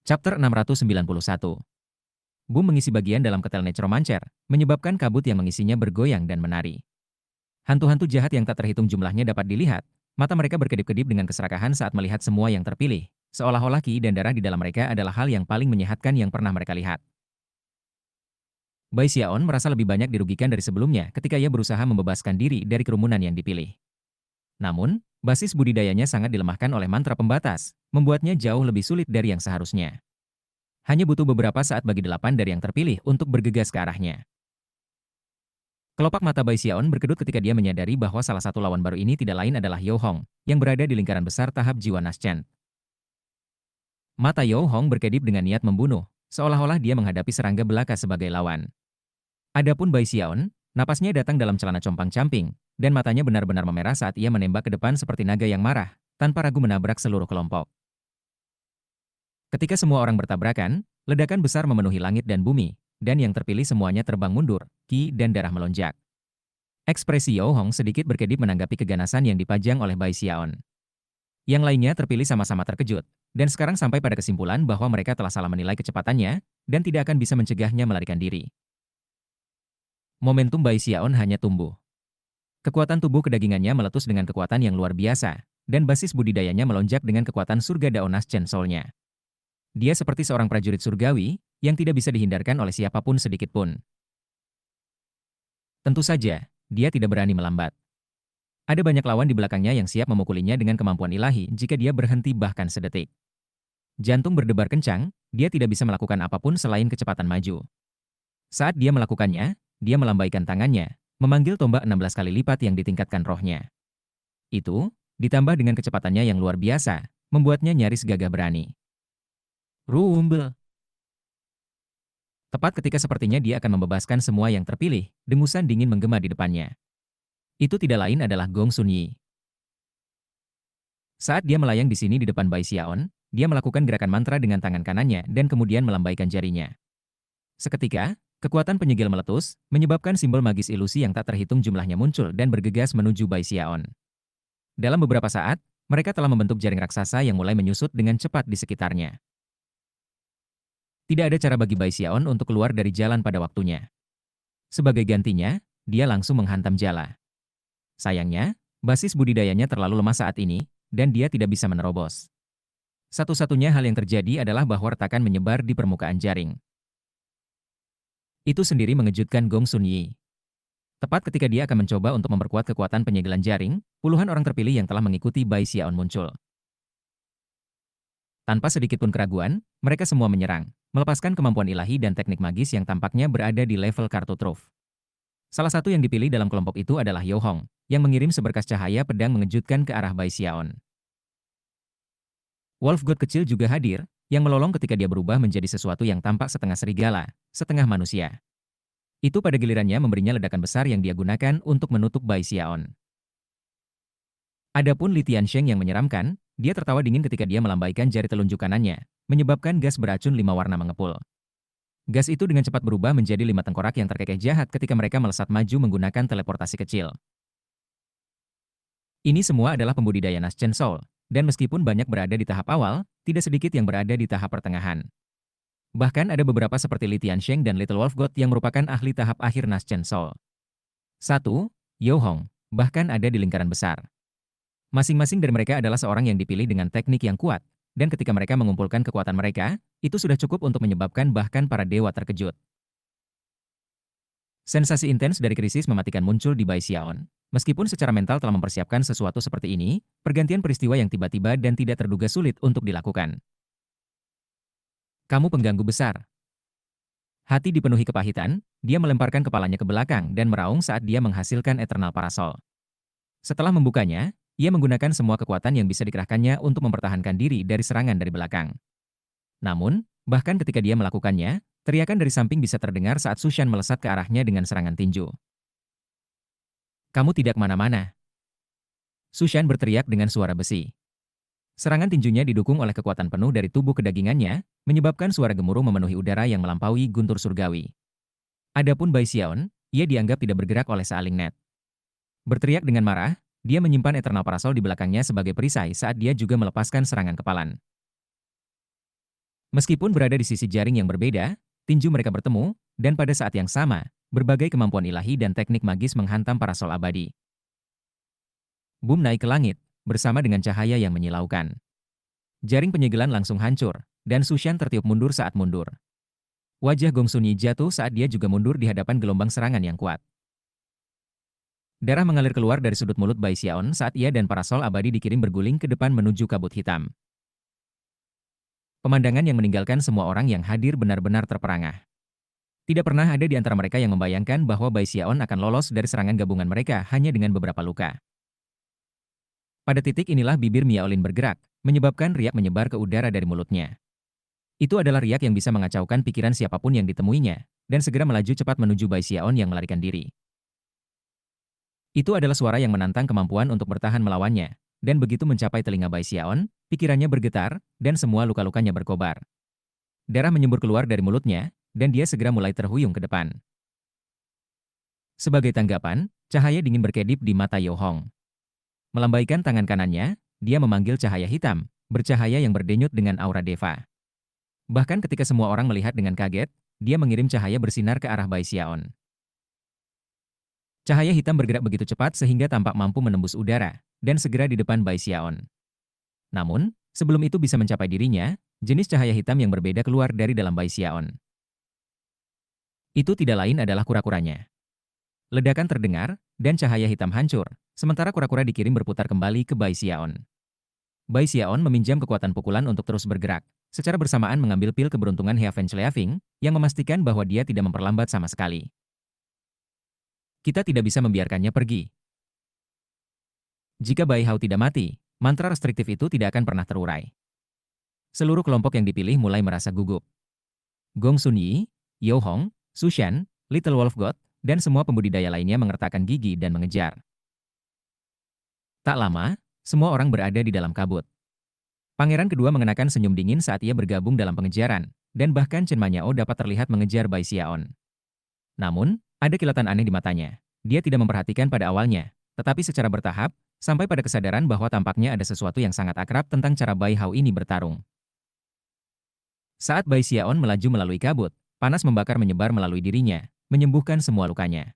Chapter 691. Boom mengisi bagian dalam ketel necromancer, menyebabkan kabut yang mengisinya bergoyang dan menari. Hantu-hantu jahat yang tak terhitung jumlahnya dapat dilihat, mata mereka berkedip-kedip dengan keserakahan saat melihat semua yang terpilih, seolah-olah ki dan darah di dalam mereka adalah hal yang paling menyehatkan yang pernah mereka lihat. Bai Xiaon merasa lebih banyak dirugikan dari sebelumnya ketika ia berusaha membebaskan diri dari kerumunan yang dipilih. Namun, basis budidayanya sangat dilemahkan oleh mantra pembatas, membuatnya jauh lebih sulit dari yang seharusnya. Hanya butuh beberapa saat bagi 8 dari yang terpilih untuk bergegas ke arahnya. Kelopak mata Bai Xiaon berkedut ketika dia menyadari bahwa salah satu lawan baru ini tidak lain adalah Yao Hong, yang berada di lingkaran besar tahap jiwa Naschen. Mata Yao Hong berkedip dengan niat membunuh, seolah-olah dia menghadapi serangga belaka sebagai lawan. Adapun Bai Xiaon, napasnya datang dalam celana compang-camping, dan matanya benar-benar memerah saat ia menembak ke depan seperti naga yang marah, tanpa ragu menabrak seluruh kelompok. Ketika semua orang bertabrakan, ledakan besar memenuhi langit dan bumi, dan yang terpilih semuanya terbang mundur, ki dan darah melonjak. Ekspresi Yao Hong sedikit berkedip menanggapi keganasan yang dipajang oleh Bai Xiaon. Yang lainnya terpilih sama-sama terkejut, dan sekarang sampai pada kesimpulan bahwa mereka telah salah menilai kecepatannya, dan tidak akan bisa mencegahnya melarikan diri. Momentum Bai Xiaon hanya tumbuh. Kekuatan tubuh kedagingannya meletus dengan kekuatan yang luar biasa, dan basis budidayanya melonjak dengan kekuatan surga Daonas Chen Soul-nya. Dia seperti seorang prajurit surgawi, yang tidak bisa dihindarkan oleh siapapun sedikitpun. Tentu saja, dia tidak berani melambat. Ada banyak lawan di belakangnya yang siap memukulinya dengan kemampuan ilahi jika dia berhenti bahkan sedetik. Jantung berdebar kencang, dia tidak bisa melakukan apapun selain kecepatan maju. Saat dia melakukannya, dia melambaikan tangannya, memanggil tombak 16 kali lipat yang ditingkatkan rohnya. Itu, ditambah dengan kecepatannya yang luar biasa, membuatnya nyaris gagah berani. Rumble. Tepat ketika sepertinya dia akan membebaskan semua yang terpilih, dengusan dingin menggema di depannya. Itu tidak lain adalah Gong Sun Yi. Saat dia melayang di sini di depan Bai Xiaon, dia melakukan gerakan mantra dengan tangan kanannya dan kemudian melambaikan jarinya. Seketika, kekuatan penyegel meletus, menyebabkan simbol magis ilusi yang tak terhitung jumlahnya muncul dan bergegas menuju Bai Xiaon. Dalam beberapa saat, mereka telah membentuk jaring raksasa yang mulai menyusut dengan cepat di sekitarnya. Tidak ada cara bagi Bai Xiaon untuk keluar dari jalan pada waktunya. Sebagai gantinya, dia langsung menghantam jala. Sayangnya, basis budidayanya terlalu lemah saat ini, dan dia tidak bisa menerobos. Satu-satunya hal yang terjadi adalah bahwa retakan menyebar di permukaan jaring. Itu sendiri mengejutkan Gong Sun Yi. Tepat ketika dia akan mencoba untuk memperkuat kekuatan penyegelan jaring, puluhan orang terpilih yang telah mengikuti Bai Xiaon muncul. Tanpa sedikitpun keraguan, mereka semua menyerang, melepaskan kemampuan ilahi dan teknik magis yang tampaknya berada di level kartu truf. Salah satu yang dipilih dalam kelompok itu adalah Yao Hong, yang mengirim seberkas cahaya pedang mengejutkan ke arah Bai Xiaon. Wolf God kecil juga hadir, yang melolong ketika dia berubah menjadi sesuatu yang tampak setengah serigala, setengah manusia. Itu pada gilirannya memberinya ledakan besar yang dia gunakan untuk menutup Bai Xiaon. Adapun Li Tiansheng yang menyeramkan, dia tertawa dingin ketika dia melambaikan jari telunjuk kanannya, menyebabkan gas beracun 5 warna mengepul. Gas itu dengan cepat berubah menjadi 5 tengkorak yang terkekeh jahat ketika mereka melesat maju menggunakan teleportasi kecil. Ini semua adalah pembudidaya Naschen Soul, dan meskipun banyak berada di tahap awal, tidak sedikit yang berada di tahap pertengahan. Bahkan ada beberapa seperti Li Tiansheng dan Little Wolf God yang merupakan ahli tahap akhir Naschen Soul. 1. Yao Hong, bahkan ada di lingkaran besar. Masing-masing dari mereka adalah seorang yang dipilih dengan teknik yang kuat, dan ketika mereka mengumpulkan kekuatan mereka, itu sudah cukup untuk menyebabkan bahkan para dewa terkejut. Sensasi intens dari krisis mematikan muncul di Bai Xiaon. Meskipun secara mental telah mempersiapkan sesuatu seperti ini, pergantian peristiwa yang tiba-tiba dan tidak terduga sulit untuk dilakukan. Kamu pengganggu besar. Hati dipenuhi kepahitan, dia melemparkan kepalanya ke belakang dan meraung saat dia menghasilkan Eternal Parasol. Setelah membukanya, ia menggunakan semua kekuatan yang bisa dikerahkannya untuk mempertahankan diri dari serangan dari belakang. Namun, bahkan ketika dia melakukannya, teriakan dari samping bisa terdengar saat Sushan melesat ke arahnya dengan serangan tinju. Kamu tidak kemana-mana. Sushan berteriak dengan suara besi. Serangan tinjunya didukung oleh kekuatan penuh dari tubuh kedagingannya, menyebabkan suara gemuruh memenuhi udara yang melampaui guntur surgawi. Adapun Bai Xiaon, ia dianggap tidak bergerak oleh Sealing Net. Berteriak dengan marah, dia menyimpan Eternal Parasol di belakangnya sebagai perisai saat dia juga melepaskan serangan kepalan. Meskipun berada di sisi jaring yang berbeda, tinju mereka bertemu, dan pada saat yang sama, berbagai kemampuan ilahi dan teknik magis menghantam parasol abadi. Boom naik ke langit, bersama dengan cahaya yang menyilaukan. Jaring penyegelan langsung hancur, dan Sushan tertiup mundur saat mundur. Wajah Gong Sunyi jatuh saat dia juga mundur di hadapan gelombang serangan yang kuat. Darah mengalir keluar dari sudut mulut Bai Xiaon saat ia dan parasol abadi dikirim berguling ke depan menuju kabut hitam. Pemandangan yang meninggalkan semua orang yang hadir benar-benar terperangah. Tidak pernah ada di antara mereka yang membayangkan bahwa Bai Xiaon akan lolos dari serangan gabungan mereka hanya dengan beberapa luka. Pada titik inilah bibir Miaolin bergerak, menyebabkan riak menyebar ke udara dari mulutnya. Itu adalah riak yang bisa mengacaukan pikiran siapapun yang ditemuinya, dan segera melaju cepat menuju Bai Xiaon yang melarikan diri. Itu adalah suara yang menantang kemampuan untuk bertahan melawannya, dan begitu mencapai telinga Bai Xiaon, pikirannya bergetar, dan semua luka-lukanya berkobar. Darah menyembur keluar dari mulutnya, dan dia segera mulai terhuyung ke depan. Sebagai tanggapan, cahaya dingin berkedip di mata Yo Hong. Melambaikan tangan kanannya, dia memanggil cahaya hitam, bercahaya yang berdenyut dengan aura deva. Bahkan ketika semua orang melihat dengan kaget, dia mengirim cahaya bersinar ke arah Bai Xiaon. Cahaya hitam bergerak begitu cepat sehingga tampak mampu menembus udara, dan segera di depan Bai Xiaon. Namun, sebelum itu bisa mencapai dirinya, jenis cahaya hitam yang berbeda keluar dari dalam Bai Xiaon. Itu tidak lain adalah kura-kuranya. Ledakan terdengar, dan cahaya hitam hancur, sementara kura-kura dikirim berputar kembali ke Bai Xiaon. Bai Xiaon meminjam kekuatan pukulan untuk terus bergerak, secara bersamaan mengambil pil keberuntungan Heaven Schleifing, yang memastikan bahwa dia tidak memperlambat sama sekali. Kita tidak bisa membiarkannya pergi. Jika Bai Hao tidak mati, mantra restriktif itu tidak akan pernah terurai. Seluruh kelompok yang dipilih mulai merasa gugup. Gong Sun Yi, Yo Hong, Sushan, Little Wolf God, dan semua pembudidaya lainnya mengertakkan gigi dan mengejar. Tak lama, semua orang berada di dalam kabut. Pangeran kedua mengenakan senyum dingin saat ia bergabung dalam pengejaran, dan bahkan Chen Manyao dapat terlihat mengejar Bai Xiaon. Namun, ada kilatan aneh di matanya. Dia tidak memperhatikan pada awalnya, tetapi secara bertahap, sampai pada kesadaran bahwa tampaknya ada sesuatu yang sangat akrab tentang cara Bai Hao ini bertarung. Saat Bai Xiaon melaju melalui kabut, panas membakar menyebar melalui dirinya, menyembuhkan semua lukanya.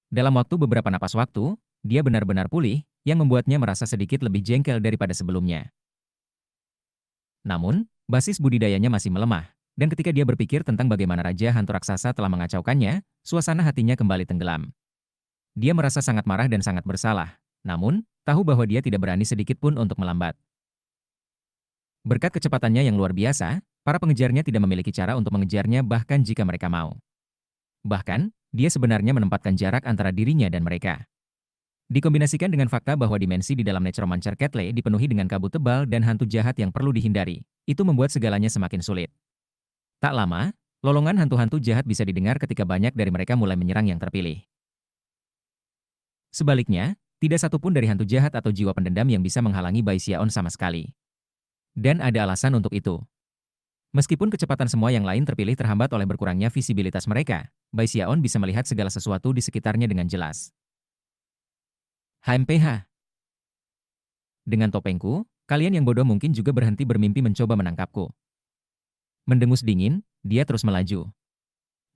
Dalam waktu beberapa napas waktu, dia benar-benar pulih, yang membuatnya merasa sedikit lebih jengkel daripada sebelumnya. Namun, basis budidayanya masih melemah, dan ketika dia berpikir tentang bagaimana Raja Hantu Raksasa telah mengacaukannya, suasana hatinya kembali tenggelam. Dia merasa sangat marah dan sangat bersalah, namun, tahu bahwa dia tidak berani sedikit pun untuk melambat. Berkat kecepatannya yang luar biasa, para pengejarnya tidak memiliki cara untuk mengejarnya bahkan jika mereka mau. Bahkan, dia sebenarnya menempatkan jarak antara dirinya dan mereka. Dikombinasikan dengan fakta bahwa dimensi di dalam Necromancer Ketle dipenuhi dengan kabut tebal dan hantu jahat yang perlu dihindari, itu membuat segalanya semakin sulit. Tak lama, lolongan hantu-hantu jahat bisa didengar ketika banyak dari mereka mulai menyerang yang terpilih. Sebaliknya, tidak satupun dari hantu jahat atau jiwa pendendam yang bisa menghalangi Bai Xiaon sama sekali. Dan ada alasan untuk itu. Meskipun kecepatan semua yang lain terpilih terhambat oleh berkurangnya visibilitas mereka, Bai Xiaon bisa melihat segala sesuatu di sekitarnya dengan jelas. HMPH. Dengan topengku, kalian yang bodoh mungkin juga berhenti bermimpi mencoba menangkapku. Mendengus dingin, dia terus melaju.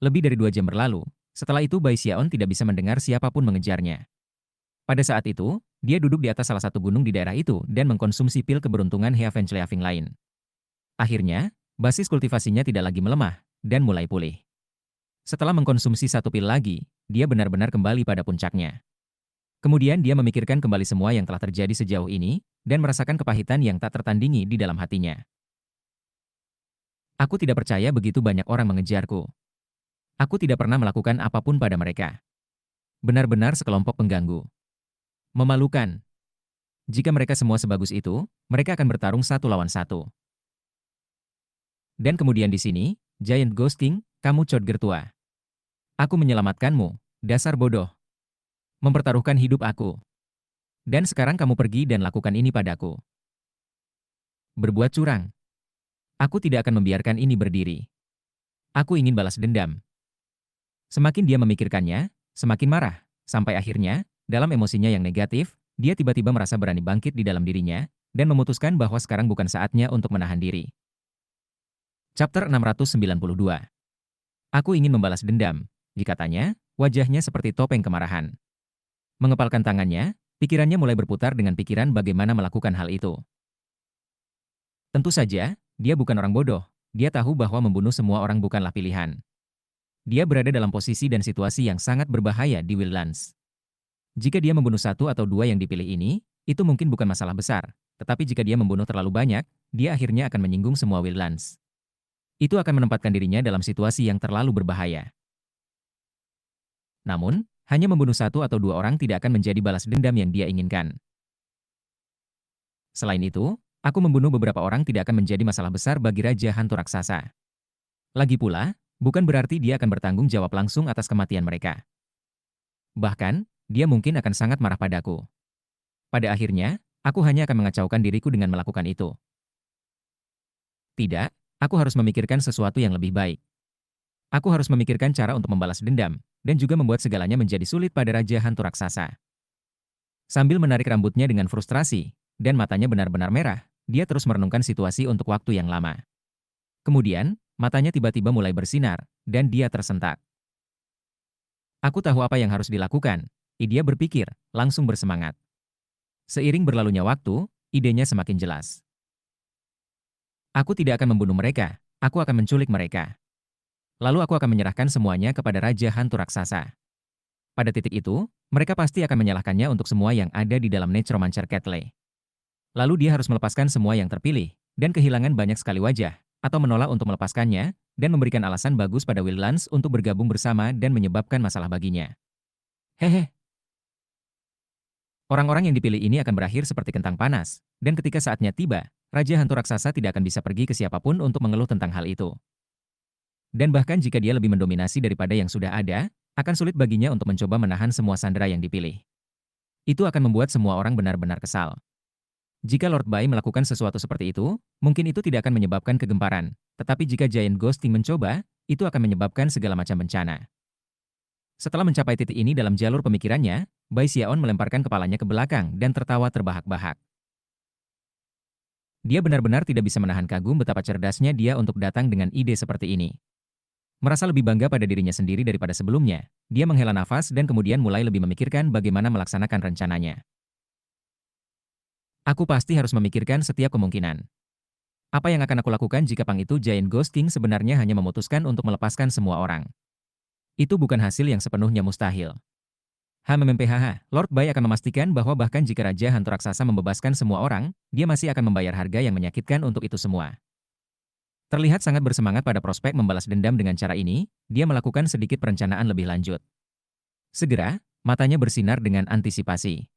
Lebih dari 2 jam berlalu, setelah itu Bai Xiaon tidak bisa mendengar siapapun mengejarnya. Pada saat itu, dia duduk di atas salah satu gunung di daerah itu dan mengkonsumsi pil keberuntungan Heaven Schleifing lain. Akhirnya, basis kultivasinya tidak lagi melemah, dan mulai pulih. Setelah mengkonsumsi satu pil lagi, dia benar-benar kembali pada puncaknya. Kemudian dia memikirkan kembali semua yang telah terjadi sejauh ini, dan merasakan kepahitan yang tak tertandingi di dalam hatinya. Aku tidak percaya begitu banyak orang mengejarku. Aku tidak pernah melakukan apapun pada mereka. Benar-benar sekelompok pengganggu. Memalukan. Jika mereka semua sebagus itu, mereka akan bertarung satu lawan satu. Dan kemudian di sini, Giant Ghost King, kamu Codger tua. Aku menyelamatkanmu, dasar bodoh. Mempertaruhkan hidup aku. Dan sekarang kamu pergi dan lakukan ini padaku. Berbuat curang. Aku tidak akan membiarkan ini berdiri. Aku ingin balas dendam. Semakin dia memikirkannya, semakin marah, sampai akhirnya, dalam emosinya yang negatif, dia tiba-tiba merasa berani bangkit di dalam dirinya, dan memutuskan bahwa sekarang bukan saatnya untuk menahan diri. Chapter 692. Aku ingin membalas dendam, dikatanya, wajahnya seperti topeng kemarahan. Mengepalkan tangannya, pikirannya mulai berputar dengan pikiran bagaimana melakukan hal itu. Tentu saja, dia bukan orang bodoh. Dia tahu bahwa membunuh semua orang bukanlah pilihan. Dia berada dalam posisi dan situasi yang sangat berbahaya di Wildlands. Jika dia membunuh satu atau dua yang dipilih ini, itu mungkin bukan masalah besar. Tetapi jika dia membunuh terlalu banyak, dia akhirnya akan menyinggung semua Wildlands. Itu akan menempatkan dirinya dalam situasi yang terlalu berbahaya. Namun, hanya membunuh satu atau dua orang tidak akan menjadi balas dendam yang dia inginkan. Selain itu, aku membunuh beberapa orang tidak akan menjadi masalah besar bagi Raja Hantu Raksasa. Lagi pula, bukan berarti dia akan bertanggung jawab langsung atas kematian mereka. Bahkan, dia mungkin akan sangat marah padaku. Pada akhirnya, aku hanya akan mengacaukan diriku dengan melakukan itu. Tidak, aku harus memikirkan sesuatu yang lebih baik. Aku harus memikirkan cara untuk membalas dendam, dan juga membuat segalanya menjadi sulit pada Raja Hantu Raksasa. Sambil menarik rambutnya dengan frustrasi, dan matanya benar-benar merah, dia terus merenungkan situasi untuk waktu yang lama. Kemudian, matanya tiba-tiba mulai bersinar, dan dia tersentak. Aku tahu apa yang harus dilakukan, dia berpikir, langsung bersemangat. Seiring berlalunya waktu, idenya semakin jelas. Aku tidak akan membunuh mereka, aku akan menculik mereka. Lalu aku akan menyerahkan semuanya kepada Raja Hantu Raksasa. Pada titik itu, mereka pasti akan menyalahkannya untuk semua yang ada di dalam Necromancer Catley. Lalu dia harus melepaskan semua yang terpilih, dan kehilangan banyak sekali wajah, atau menolak untuk melepaskannya, dan memberikan alasan bagus pada Wildlands untuk bergabung bersama dan menyebabkan masalah baginya. Hehe. Orang-orang yang dipilih ini akan berakhir seperti kentang panas, dan ketika saatnya tiba, Raja Hantu Raksasa tidak akan bisa pergi ke siapapun untuk mengeluh tentang hal itu. Dan bahkan jika dia lebih mendominasi daripada yang sudah ada, akan sulit baginya untuk mencoba menahan semua sandera yang dipilih. Itu akan membuat semua orang benar-benar kesal. Jika Lord Bai melakukan sesuatu seperti itu, mungkin itu tidak akan menyebabkan kegemparan. Tetapi jika Giant Ghosting mencoba, itu akan menyebabkan segala macam bencana. Setelah mencapai titik ini dalam jalur pemikirannya, Bai Xiaon melemparkan kepalanya ke belakang dan tertawa terbahak-bahak. Dia benar-benar tidak bisa menahan kagum betapa cerdasnya dia untuk datang dengan ide seperti ini. Merasa lebih bangga pada dirinya sendiri daripada sebelumnya, dia menghela nafas dan kemudian mulai lebih memikirkan bagaimana melaksanakan rencananya. Aku pasti harus memikirkan setiap kemungkinan. Apa yang akan aku lakukan jika Pang itu Giant Ghost King sebenarnya hanya memutuskan untuk melepaskan semua orang? Itu bukan hasil yang sepenuhnya mustahil. HMMPHH, Lord Bai akan memastikan bahwa bahkan jika Raja Hantu Raksasa membebaskan semua orang, dia masih akan membayar harga yang menyakitkan untuk itu semua. Terlihat sangat bersemangat pada prospek membalas dendam dengan cara ini, dia melakukan sedikit perencanaan lebih lanjut. Segera, matanya bersinar dengan antisipasi.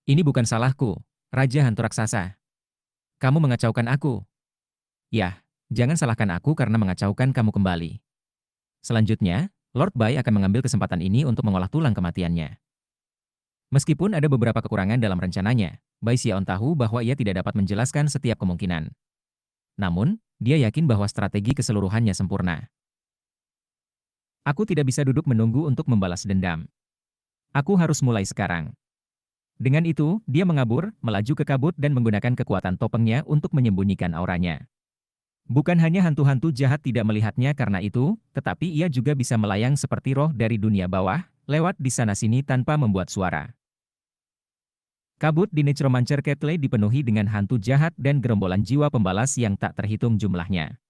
Ini bukan salahku, Raja Hantu Raksasa. Kamu mengacaukan aku. Yah, jangan salahkan aku karena mengacaukan kamu kembali. Selanjutnya, Lord Bai akan mengambil kesempatan ini untuk mengolah tulang kematiannya. Meskipun ada beberapa kekurangan dalam rencananya, Bai Xiaon tahu bahwa ia tidak dapat menjelaskan setiap kemungkinan. Namun, dia yakin bahwa strategi keseluruhannya sempurna. Aku tidak bisa duduk menunggu untuk membalas dendam. Aku harus mulai sekarang. Dengan itu, dia mengabur, melaju ke kabut dan menggunakan kekuatan topengnya untuk menyembunyikan auranya. Bukan hanya hantu-hantu jahat tidak melihatnya karena itu, tetapi ia juga bisa melayang seperti roh dari dunia bawah, lewat di sana-sini tanpa membuat suara. Kabut di Necromancer Catley dipenuhi dengan hantu jahat dan gerombolan jiwa pembalas yang tak terhitung jumlahnya.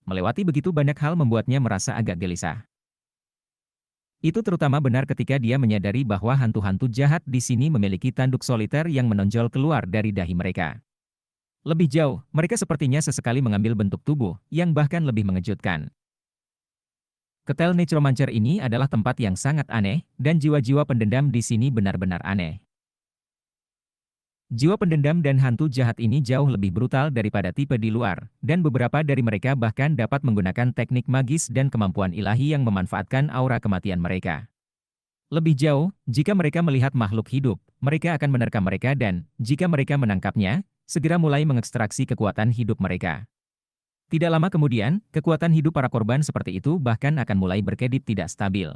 Melewati begitu banyak hal membuatnya merasa agak gelisah. Itu terutama benar ketika dia menyadari bahwa hantu-hantu jahat di sini memiliki tanduk soliter yang menonjol keluar dari dahi mereka. Lebih jauh, mereka sepertinya sesekali mengambil bentuk tubuh, yang bahkan lebih mengejutkan. Ketel Necromancer ini adalah tempat yang sangat aneh, dan jiwa-jiwa pendendam di sini benar-benar aneh. Jiwa pendendam dan hantu jahat ini jauh lebih brutal daripada tipe di luar, dan beberapa dari mereka bahkan dapat menggunakan teknik magis dan kemampuan ilahi yang memanfaatkan aura kematian mereka. Lebih jauh, jika mereka melihat makhluk hidup, mereka akan menerkam mereka dan, jika mereka menangkapnya, segera mulai mengekstraksi kekuatan hidup mereka. Tidak lama kemudian, kekuatan hidup para korban seperti itu bahkan akan mulai berkedip tidak stabil.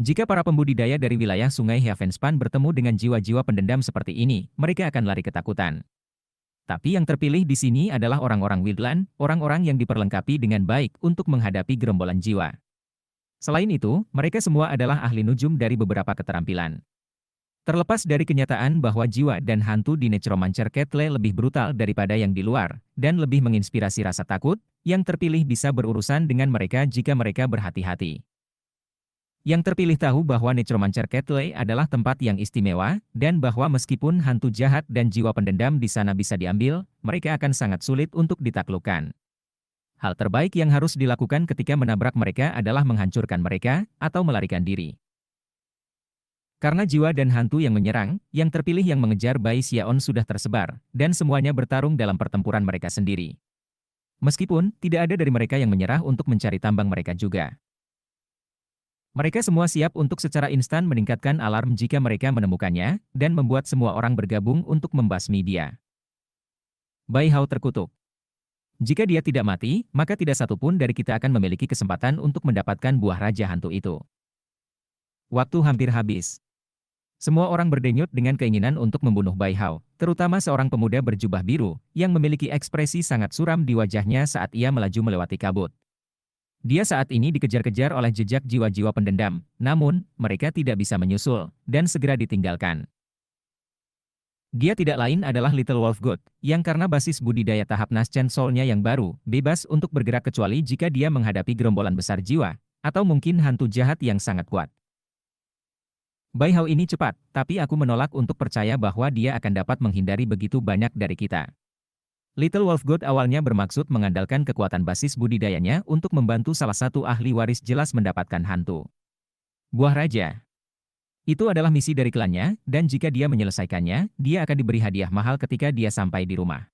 Jika para pembudidaya dari wilayah Sungai Heavenspan bertemu dengan jiwa-jiwa pendendam seperti ini, mereka akan lari ketakutan. Tapi yang terpilih di sini adalah orang-orang Wildland, orang-orang yang diperlengkapi dengan baik untuk menghadapi gerombolan jiwa. Selain itu, mereka semua adalah ahli nujum dari beberapa keterampilan. Terlepas dari kenyataan bahwa jiwa dan hantu di Necromancer Kettle lebih brutal daripada yang di luar, dan lebih menginspirasi rasa takut, yang terpilih bisa berurusan dengan mereka jika mereka berhati-hati. Yang terpilih tahu bahwa Necromancer Kettle adalah tempat yang istimewa, dan bahwa meskipun hantu jahat dan jiwa pendendam di sana bisa diambil, mereka akan sangat sulit untuk ditaklukkan. Hal terbaik yang harus dilakukan ketika menabrak mereka adalah menghancurkan mereka, atau melarikan diri. Karena jiwa dan hantu yang menyerang, yang terpilih yang mengejar Bai Xiaon sudah tersebar, dan semuanya bertarung dalam pertempuran mereka sendiri. Meskipun, tidak ada dari mereka yang menyerah untuk mencari tambang mereka juga. Mereka semua siap untuk secara instan meningkatkan alarm jika mereka menemukannya, dan membuat semua orang bergabung untuk membasmi dia. Bai Hao terkutuk. Jika dia tidak mati, maka tidak satupun dari kita akan memiliki kesempatan untuk mendapatkan buah raja hantu itu. Waktu hampir habis. Semua orang berdenyut dengan keinginan untuk membunuh Bai Hao, terutama seorang pemuda berjubah biru, yang memiliki ekspresi sangat suram di wajahnya saat ia melaju melewati kabut. Dia saat ini dikejar-kejar oleh jejak jiwa-jiwa pendendam, namun, mereka tidak bisa menyusul, dan segera ditinggalkan. Dia tidak lain adalah Little Wolf God, yang karena basis budidaya tahap Naschen Soul-nya yang baru, bebas untuk bergerak kecuali jika dia menghadapi gerombolan besar jiwa, atau mungkin hantu jahat yang sangat kuat. Bai Hao ini cepat, tapi aku menolak untuk percaya bahwa dia akan dapat menghindari begitu banyak dari kita. Little Wolf God awalnya bermaksud mengandalkan kekuatan basis budidayanya untuk membantu salah satu ahli waris jelas mendapatkan hantu. Buah Raja. Itu adalah misi dari klannya, dan jika dia menyelesaikannya, dia akan diberi hadiah mahal ketika dia sampai di rumah.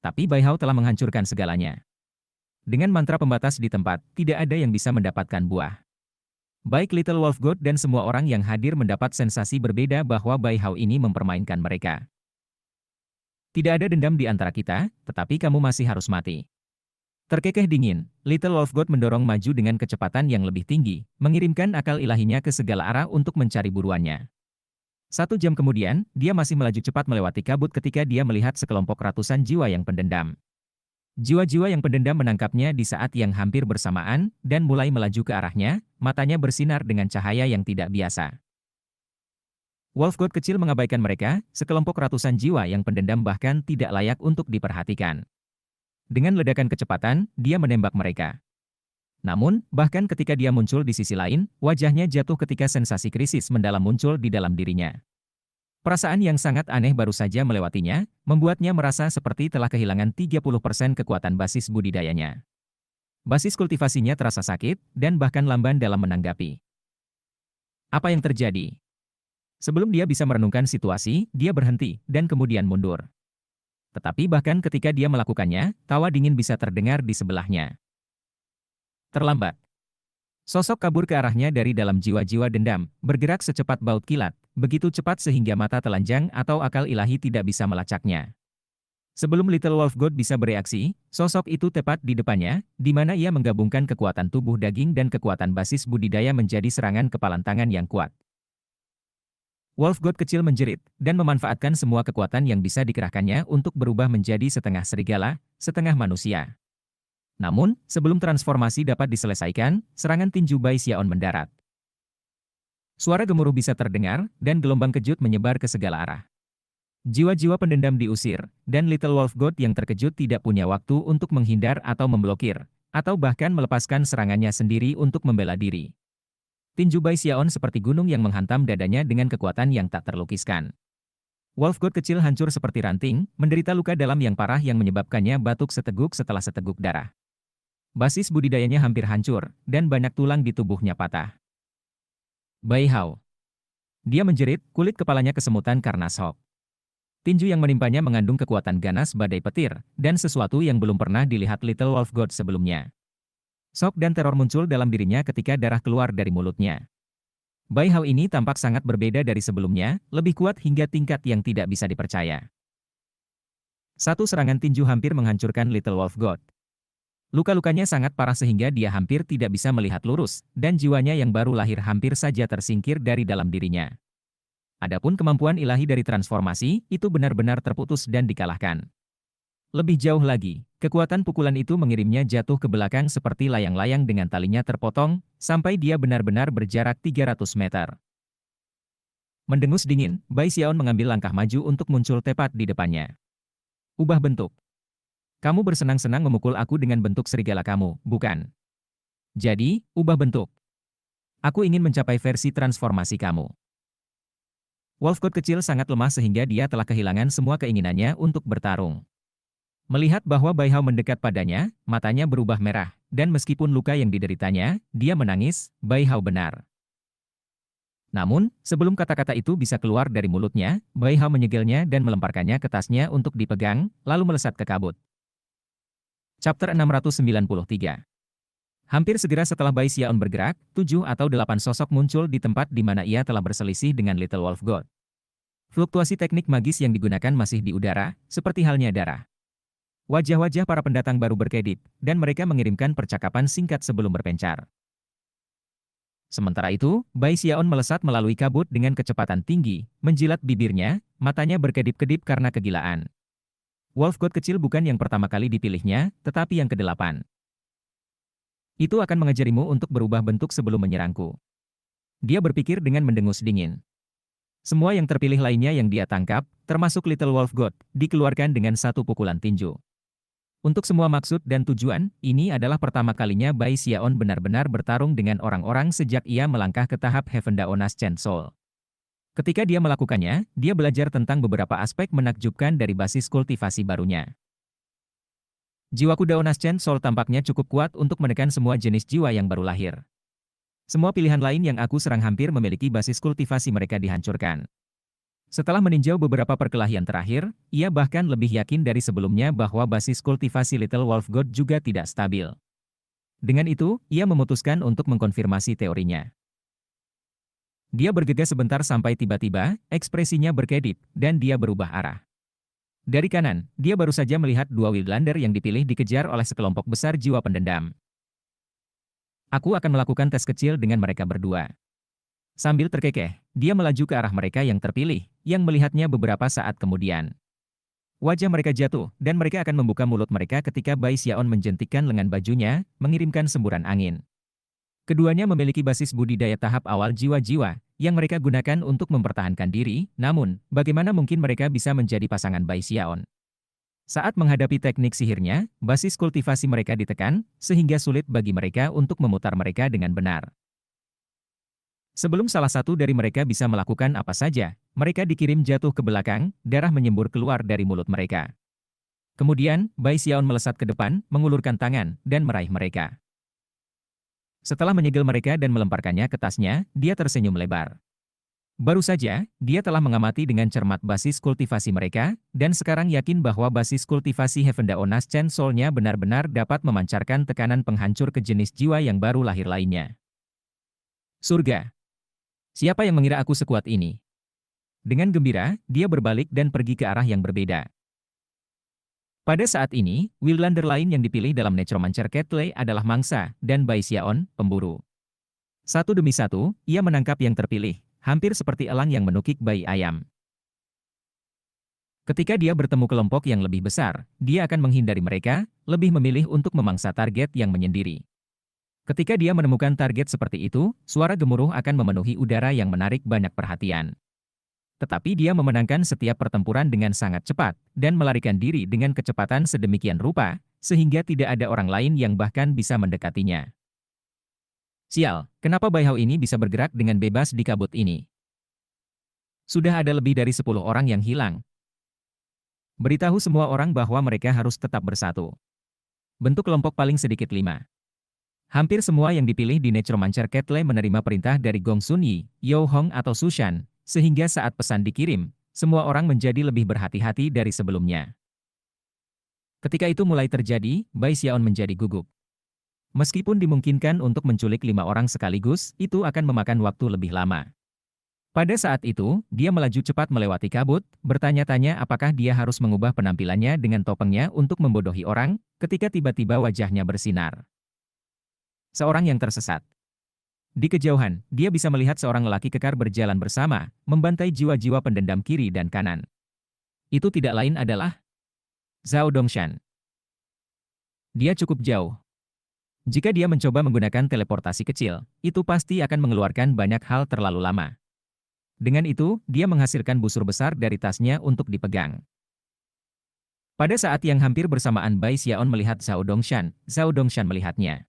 Tapi Bai Hao telah menghancurkan segalanya. Dengan mantra pembatas di tempat, tidak ada yang bisa mendapatkan buah. Baik Little Wolf God dan semua orang yang hadir mendapat sensasi berbeda bahwa Bai Hao ini mempermainkan mereka. Tidak ada dendam di antara kita, tetapi kamu masih harus mati. Terkekeh dingin, Little Wolf God mendorong maju dengan kecepatan yang lebih tinggi, mengirimkan akal ilahinya ke segala arah untuk mencari buruannya. 1 jam kemudian, dia masih melaju cepat melewati kabut ketika dia melihat sekelompok ratusan jiwa yang pendendam. Jiwa-jiwa yang pendendam menangkapnya di saat yang hampir bersamaan, dan mulai melaju ke arahnya, matanya bersinar dengan cahaya yang tidak biasa. Wolf God kecil mengabaikan mereka, sekelompok ratusan jiwa yang pendendam bahkan tidak layak untuk diperhatikan. Dengan ledakan kecepatan, dia menembak mereka. Namun, bahkan ketika dia muncul di sisi lain, wajahnya jatuh ketika sensasi krisis mendalam muncul di dalam dirinya. Perasaan yang sangat aneh baru saja melewatinya, membuatnya merasa seperti telah kehilangan 30% kekuatan basis budidayanya. Basis kultivasinya terasa sakit, dan bahkan lamban dalam menanggapi. Apa yang terjadi? Sebelum dia bisa merenungkan situasi, dia berhenti, dan kemudian mundur. Tetapi bahkan ketika dia melakukannya, tawa dingin bisa terdengar di sebelahnya. Terlambat. Sosok kabur ke arahnya dari dalam jiwa-jiwa dendam, bergerak secepat baut kilat, begitu cepat sehingga mata telanjang atau akal ilahi tidak bisa melacaknya. Sebelum Little Wolf God bisa bereaksi, sosok itu tepat di depannya, di mana ia menggabungkan kekuatan tubuh daging dan kekuatan basis budidaya menjadi serangan kepalan tangan yang kuat. Wolf God kecil menjerit, dan memanfaatkan semua kekuatan yang bisa dikerahkannya untuk berubah menjadi setengah serigala, setengah manusia. Namun, sebelum transformasi dapat diselesaikan, serangan tinju Bai Xiaon mendarat. Suara gemuruh bisa terdengar, dan gelombang kejut menyebar ke segala arah. Jiwa-jiwa pendendam diusir, dan Little Wolf God yang terkejut tidak punya waktu untuk menghindar atau memblokir, atau bahkan melepaskan serangannya sendiri untuk membela diri. Tinju Bai Xiaon seperti gunung yang menghantam dadanya dengan kekuatan yang tak terlukiskan. Wolf God kecil hancur seperti ranting, menderita luka dalam yang parah yang menyebabkannya batuk seteguk setelah seteguk darah. Basis budidayanya hampir hancur, dan banyak tulang di tubuhnya patah. Bai Hao. Dia menjerit, kulit kepalanya kesemutan karena shock. Tinju yang menimpanya mengandung kekuatan ganas badai petir, dan sesuatu yang belum pernah dilihat Little Wolf God sebelumnya. Shock dan teror muncul dalam dirinya ketika darah keluar dari mulutnya. Bai Hao ini tampak sangat berbeda dari sebelumnya, lebih kuat hingga tingkat yang tidak bisa dipercaya. Satu serangan tinju hampir menghancurkan Little Wolf God. Luka-lukanya sangat parah sehingga dia hampir tidak bisa melihat lurus, dan jiwanya yang baru lahir hampir saja tersingkir dari dalam dirinya. Adapun kemampuan ilahi dari transformasi, itu benar-benar terputus dan dikalahkan. Lebih jauh lagi, kekuatan pukulan itu mengirimnya jatuh ke belakang seperti layang-layang dengan talinya terpotong, sampai dia benar-benar berjarak 300 meter. Mendengus dingin, Bai Xiaon mengambil langkah maju untuk muncul tepat di depannya. Ubah bentuk. Kamu bersenang-senang memukul aku dengan bentuk serigala kamu, bukan? Jadi, ubah bentuk. Aku ingin mencapai versi transformasi kamu. Wolf God kecil sangat lemah sehingga dia telah kehilangan semua keinginannya untuk bertarung. Melihat bahwa Bai Hao mendekat padanya, matanya berubah merah, dan meskipun luka yang dideritanya, dia menangis. Bai Hao benar. Namun, sebelum kata-kata itu bisa keluar dari mulutnya, Bai Hao menyegelnya dan melemparkannya ke tasnya untuk dipegang, lalu melesat ke kabut. Chapter 693. Hampir segera setelah Bai Xiaon bergerak, 7 atau 8 sosok muncul di tempat di mana ia telah berselisih dengan Little Wolf God. Fluktuasi teknik magis yang digunakan masih di udara, seperti halnya darah. Wajah-wajah para pendatang baru berkedip, dan mereka mengirimkan percakapan singkat sebelum berpencar. Sementara itu, Bai Xiaon melesat melalui kabut dengan kecepatan tinggi, menjilat bibirnya, matanya berkedip-kedip karena kegilaan. Wolf God kecil bukan yang pertama kali dipilihnya, tetapi yang ke-8. Itu akan mengajarimu untuk berubah bentuk sebelum menyerangku. Dia berpikir dengan mendengus dingin. Semua yang terpilih lainnya yang dia tangkap, termasuk Little Wolf God, dikeluarkan dengan satu pukulan tinju. Untuk semua maksud dan tujuan, ini adalah pertama kalinya Bai Xiaon benar-benar bertarung dengan orang-orang sejak ia melangkah ke tahap Heaven Daonas Chen Soul. Ketika dia melakukannya, dia belajar tentang beberapa aspek menakjubkan dari basis kultivasi barunya. Jiwaku Daonas Chen Soul tampaknya cukup kuat untuk menekan semua jenis jiwa yang baru lahir. Semua pilihan lain yang aku serang hampir memiliki basis kultivasi mereka dihancurkan. Setelah meninjau beberapa perkelahian terakhir, ia bahkan lebih yakin dari sebelumnya bahwa basis kultivasi Little Wolf God juga tidak stabil. Dengan itu, ia memutuskan untuk mengkonfirmasi teorinya. Dia bergegas sebentar sampai tiba-tiba, ekspresinya berkedip, dan dia berubah arah. Dari kanan, dia baru saja melihat dua Wildlander yang dipilih dikejar oleh sekelompok besar jiwa pendendam. Aku akan melakukan tes kecil dengan mereka berdua. Sambil terkekeh, dia melaju ke arah mereka yang terpilih, yang melihatnya beberapa saat kemudian. Wajah mereka jatuh, dan mereka akan membuka mulut mereka ketika Bai Xiaon menjentikkan lengan bajunya, mengirimkan semburan angin. Keduanya memiliki basis budidaya tahap awal jiwa-jiwa, yang mereka gunakan untuk mempertahankan diri, namun, bagaimana mungkin mereka bisa menjadi pasangan Bai Xiaon? Saat menghadapi teknik sihirnya, basis kultivasi mereka ditekan, sehingga sulit bagi mereka untuk memutar mereka dengan benar. Sebelum salah satu dari mereka bisa melakukan apa saja, mereka dikirim jatuh ke belakang, darah menyembur keluar dari mulut mereka. Kemudian, Bai Xiaon melesat ke depan, mengulurkan tangan, dan meraih mereka. Setelah menyegel mereka dan melemparkannya ke tasnya, dia tersenyum lebar. Baru saja, dia telah mengamati dengan cermat basis kultivasi mereka, dan sekarang yakin bahwa basis kultivasi Heaven Daonas Chen Soul-nya benar-benar dapat memancarkan tekanan penghancur ke jenis jiwa yang baru lahir lainnya. Surga! Siapa yang mengira aku sekuat ini? Dengan gembira, dia berbalik dan pergi ke arah yang berbeda. Pada saat ini, Wildlander lain yang dipilih dalam Necromancer Ketley adalah mangsa, dan Bai Xiaon, pemburu. Satu demi satu, ia menangkap yang terpilih, hampir seperti elang yang menukik bayi ayam. Ketika dia bertemu kelompok yang lebih besar, dia akan menghindari mereka, lebih memilih untuk memangsa target yang menyendiri. Ketika dia menemukan target seperti itu, suara gemuruh akan memenuhi udara yang menarik banyak perhatian. Tetapi dia memenangkan setiap pertempuran dengan sangat cepat, dan melarikan diri dengan kecepatan sedemikian rupa, sehingga tidak ada orang lain yang bahkan bisa mendekatinya. Sial, kenapa Bai Hao ini bisa bergerak dengan bebas di kabut ini? Sudah ada lebih dari 10 orang yang hilang. Beritahu semua orang bahwa mereka harus tetap bersatu. Bentuk kelompok paling sedikit 5. Hampir semua yang dipilih di Necromancer Ketley menerima perintah dari Gong Sun Yi, Yao Hong atau Sushan, sehingga saat pesan dikirim, semua orang menjadi lebih berhati-hati dari sebelumnya. Ketika itu mulai terjadi, Bai Xiaon menjadi gugup. Meskipun dimungkinkan untuk menculik 5 orang sekaligus, itu akan memakan waktu lebih lama. Pada saat itu, dia melaju cepat melewati kabut, bertanya-tanya apakah dia harus mengubah penampilannya dengan topengnya untuk membodohi orang, ketika tiba-tiba wajahnya bersinar. Seorang yang tersesat. Di kejauhan, dia bisa melihat seorang lelaki kekar berjalan bersama, membantai jiwa-jiwa pendendam kiri dan kanan. Itu tidak lain adalah Zhao Dongshan. Dia cukup jauh. Jika dia mencoba menggunakan teleportasi kecil, itu pasti akan mengeluarkan banyak hal terlalu lama. Dengan itu, dia menghasilkan busur besar dari tasnya untuk dipegang. Pada saat yang hampir bersamaan Bai Xiaon melihat Zhao Dongshan melihatnya.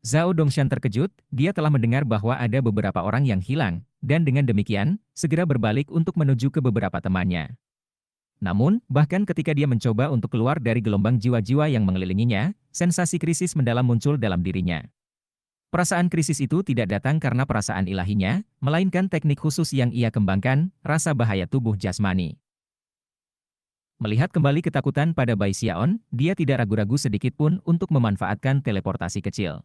Zhao Dongshan terkejut, dia telah mendengar bahwa ada beberapa orang yang hilang, dan dengan demikian, segera berbalik untuk menuju ke beberapa temannya. Namun, bahkan ketika dia mencoba untuk keluar dari gelombang jiwa-jiwa yang mengelilinginya, sensasi krisis mendalam muncul dalam dirinya. Perasaan krisis itu tidak datang karena perasaan ilahinya, melainkan teknik khusus yang ia kembangkan, rasa bahaya tubuh jasmani. Melihat kembali ketakutan pada Bai Xiaon, dia tidak ragu-ragu sedikit pun untuk memanfaatkan teleportasi kecil.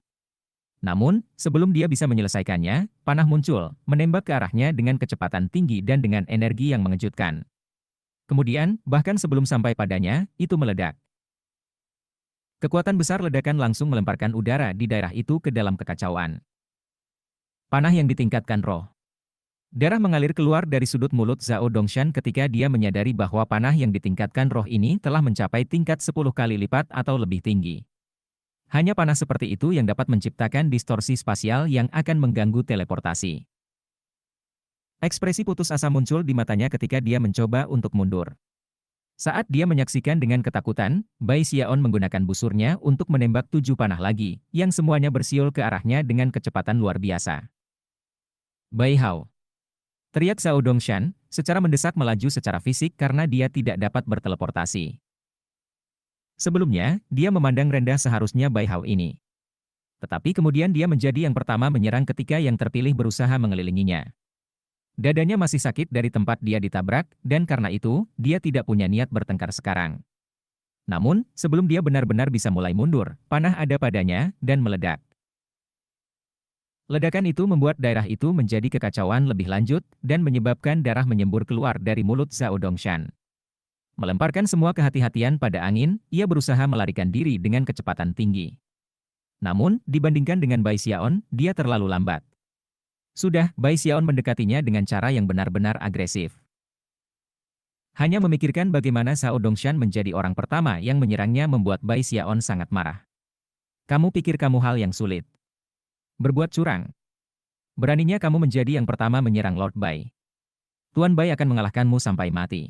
Namun, sebelum dia bisa menyelesaikannya, panah muncul, menembak ke arahnya dengan kecepatan tinggi dan dengan energi yang mengejutkan. Kemudian, bahkan sebelum sampai padanya, itu meledak. Kekuatan besar ledakan langsung melemparkan udara di daerah itu ke dalam kekacauan. Panah yang ditingkatkan roh. Darah mengalir keluar dari sudut mulut Zhao Dongshan ketika dia menyadari bahwa panah yang ditingkatkan roh ini telah mencapai tingkat 10 kali lipat atau lebih tinggi. Hanya panah seperti itu yang dapat menciptakan distorsi spasial yang akan mengganggu teleportasi. Ekspresi putus asa muncul di matanya ketika dia mencoba untuk mundur. Saat dia menyaksikan dengan ketakutan, Bai Xiaon menggunakan busurnya untuk menembak 7 panah lagi, yang semuanya bersiul ke arahnya dengan kecepatan luar biasa. Bai Hao. Teriak Zhao Dongshan, secara mendesak melaju secara fisik karena dia tidak dapat berteleportasi. Sebelumnya, dia memandang rendah seharusnya Bai Hao ini. Tetapi kemudian dia menjadi yang pertama menyerang ketika yang terpilih berusaha mengelilinginya. Dadanya masih sakit dari tempat dia ditabrak, dan karena itu, dia tidak punya niat bertengkar sekarang. Namun, sebelum dia benar-benar bisa mulai mundur, panah ada padanya, dan meledak. Ledakan itu membuat daerah itu menjadi kekacauan lebih lanjut, dan menyebabkan darah menyembur keluar dari mulut Zhao Dongshan. Melemparkan semua kehati-hatian pada angin, ia berusaha melarikan diri dengan kecepatan tinggi. Namun, dibandingkan dengan Bai Xiaon, dia terlalu lambat. Sudah, Bai Xiaon mendekatinya dengan cara yang benar-benar agresif. Hanya memikirkan bagaimana Zhao Dongshan menjadi orang pertama yang menyerangnya membuat Bai Xiaon sangat marah. Kamu pikir kamu hal yang sulit? Berbuat curang. Beraninya kamu menjadi yang pertama menyerang Lord Bai. Tuan Bai akan mengalahkanmu sampai mati.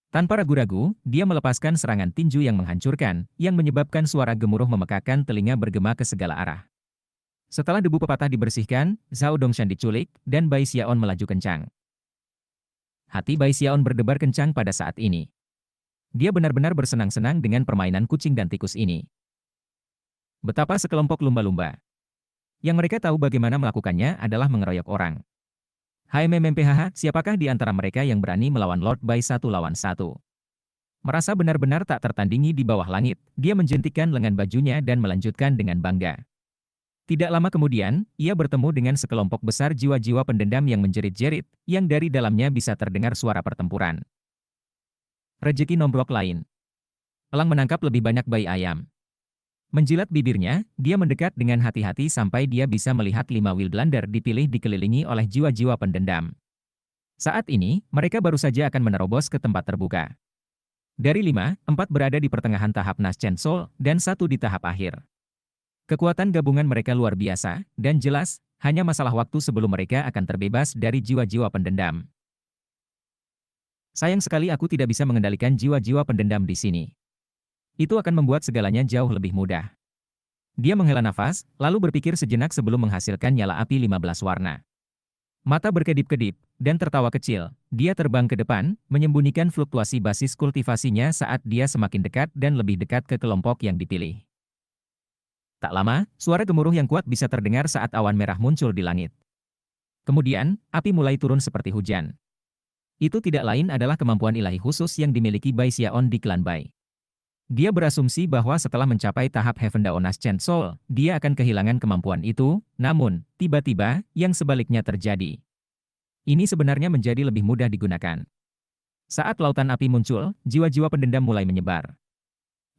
Tanpa ragu-ragu, dia melepaskan serangan tinju yang menghancurkan, yang menyebabkan suara gemuruh memekakan telinga bergema ke segala arah. Setelah debu pepatah dibersihkan, Zhao Dongshan diculik, dan Bai Xiaon melaju kencang. Hati Bai Xiaon berdebar kencang pada saat ini. Dia benar-benar bersenang-senang dengan permainan kucing dan tikus ini. Betapa sekelompok lumba-lumba. Yang mereka tahu bagaimana melakukannya adalah mengeroyok orang. Hai MMPHH, siapakah di antara mereka yang berani melawan Lord Bai 1 lawan 1? Merasa benar-benar tak tertandingi di bawah langit, dia menjentikkan lengan bajunya dan melanjutkan dengan bangga. Tidak lama kemudian, ia bertemu dengan sekelompok besar jiwa-jiwa pendendam yang menjerit-jerit, yang dari dalamnya bisa terdengar suara pertempuran. Rezeki nomblok lain. Elang menangkap lebih banyak bayi ayam. Menjilat bibirnya, dia mendekat dengan hati-hati sampai dia bisa melihat 5 Wildlander dipilih dikelilingi oleh jiwa-jiwa pendendam. Saat ini, mereka baru saja akan menerobos ke tempat terbuka. Dari 5, 4 berada di pertengahan tahap Naschen Soul, dan 1 di tahap akhir. Kekuatan gabungan mereka luar biasa, dan jelas, hanya masalah waktu sebelum mereka akan terbebas dari jiwa-jiwa pendendam. Sayang sekali aku tidak bisa mengendalikan jiwa-jiwa pendendam di sini. Itu akan membuat segalanya jauh lebih mudah. Dia menghela nafas, lalu berpikir sejenak sebelum menghasilkan nyala api 15 warna. Mata berkedip-kedip, dan tertawa kecil, dia terbang ke depan, menyembunyikan fluktuasi basis kultivasinya saat dia semakin dekat dan lebih dekat ke kelompok yang dipilih. Tak lama, suara gemuruh yang kuat bisa terdengar saat awan merah muncul di langit. Kemudian, api mulai turun seperti hujan. Itu tidak lain adalah kemampuan ilahi khusus yang dimiliki Bai Xiaon di klan Bai. Dia berasumsi bahwa setelah mencapai tahap Heaven Dao Naschen Soul, dia akan kehilangan kemampuan itu, namun, tiba-tiba, yang sebaliknya terjadi. Ini sebenarnya menjadi lebih mudah digunakan. Saat lautan api muncul, jiwa-jiwa pendendam mulai menyebar.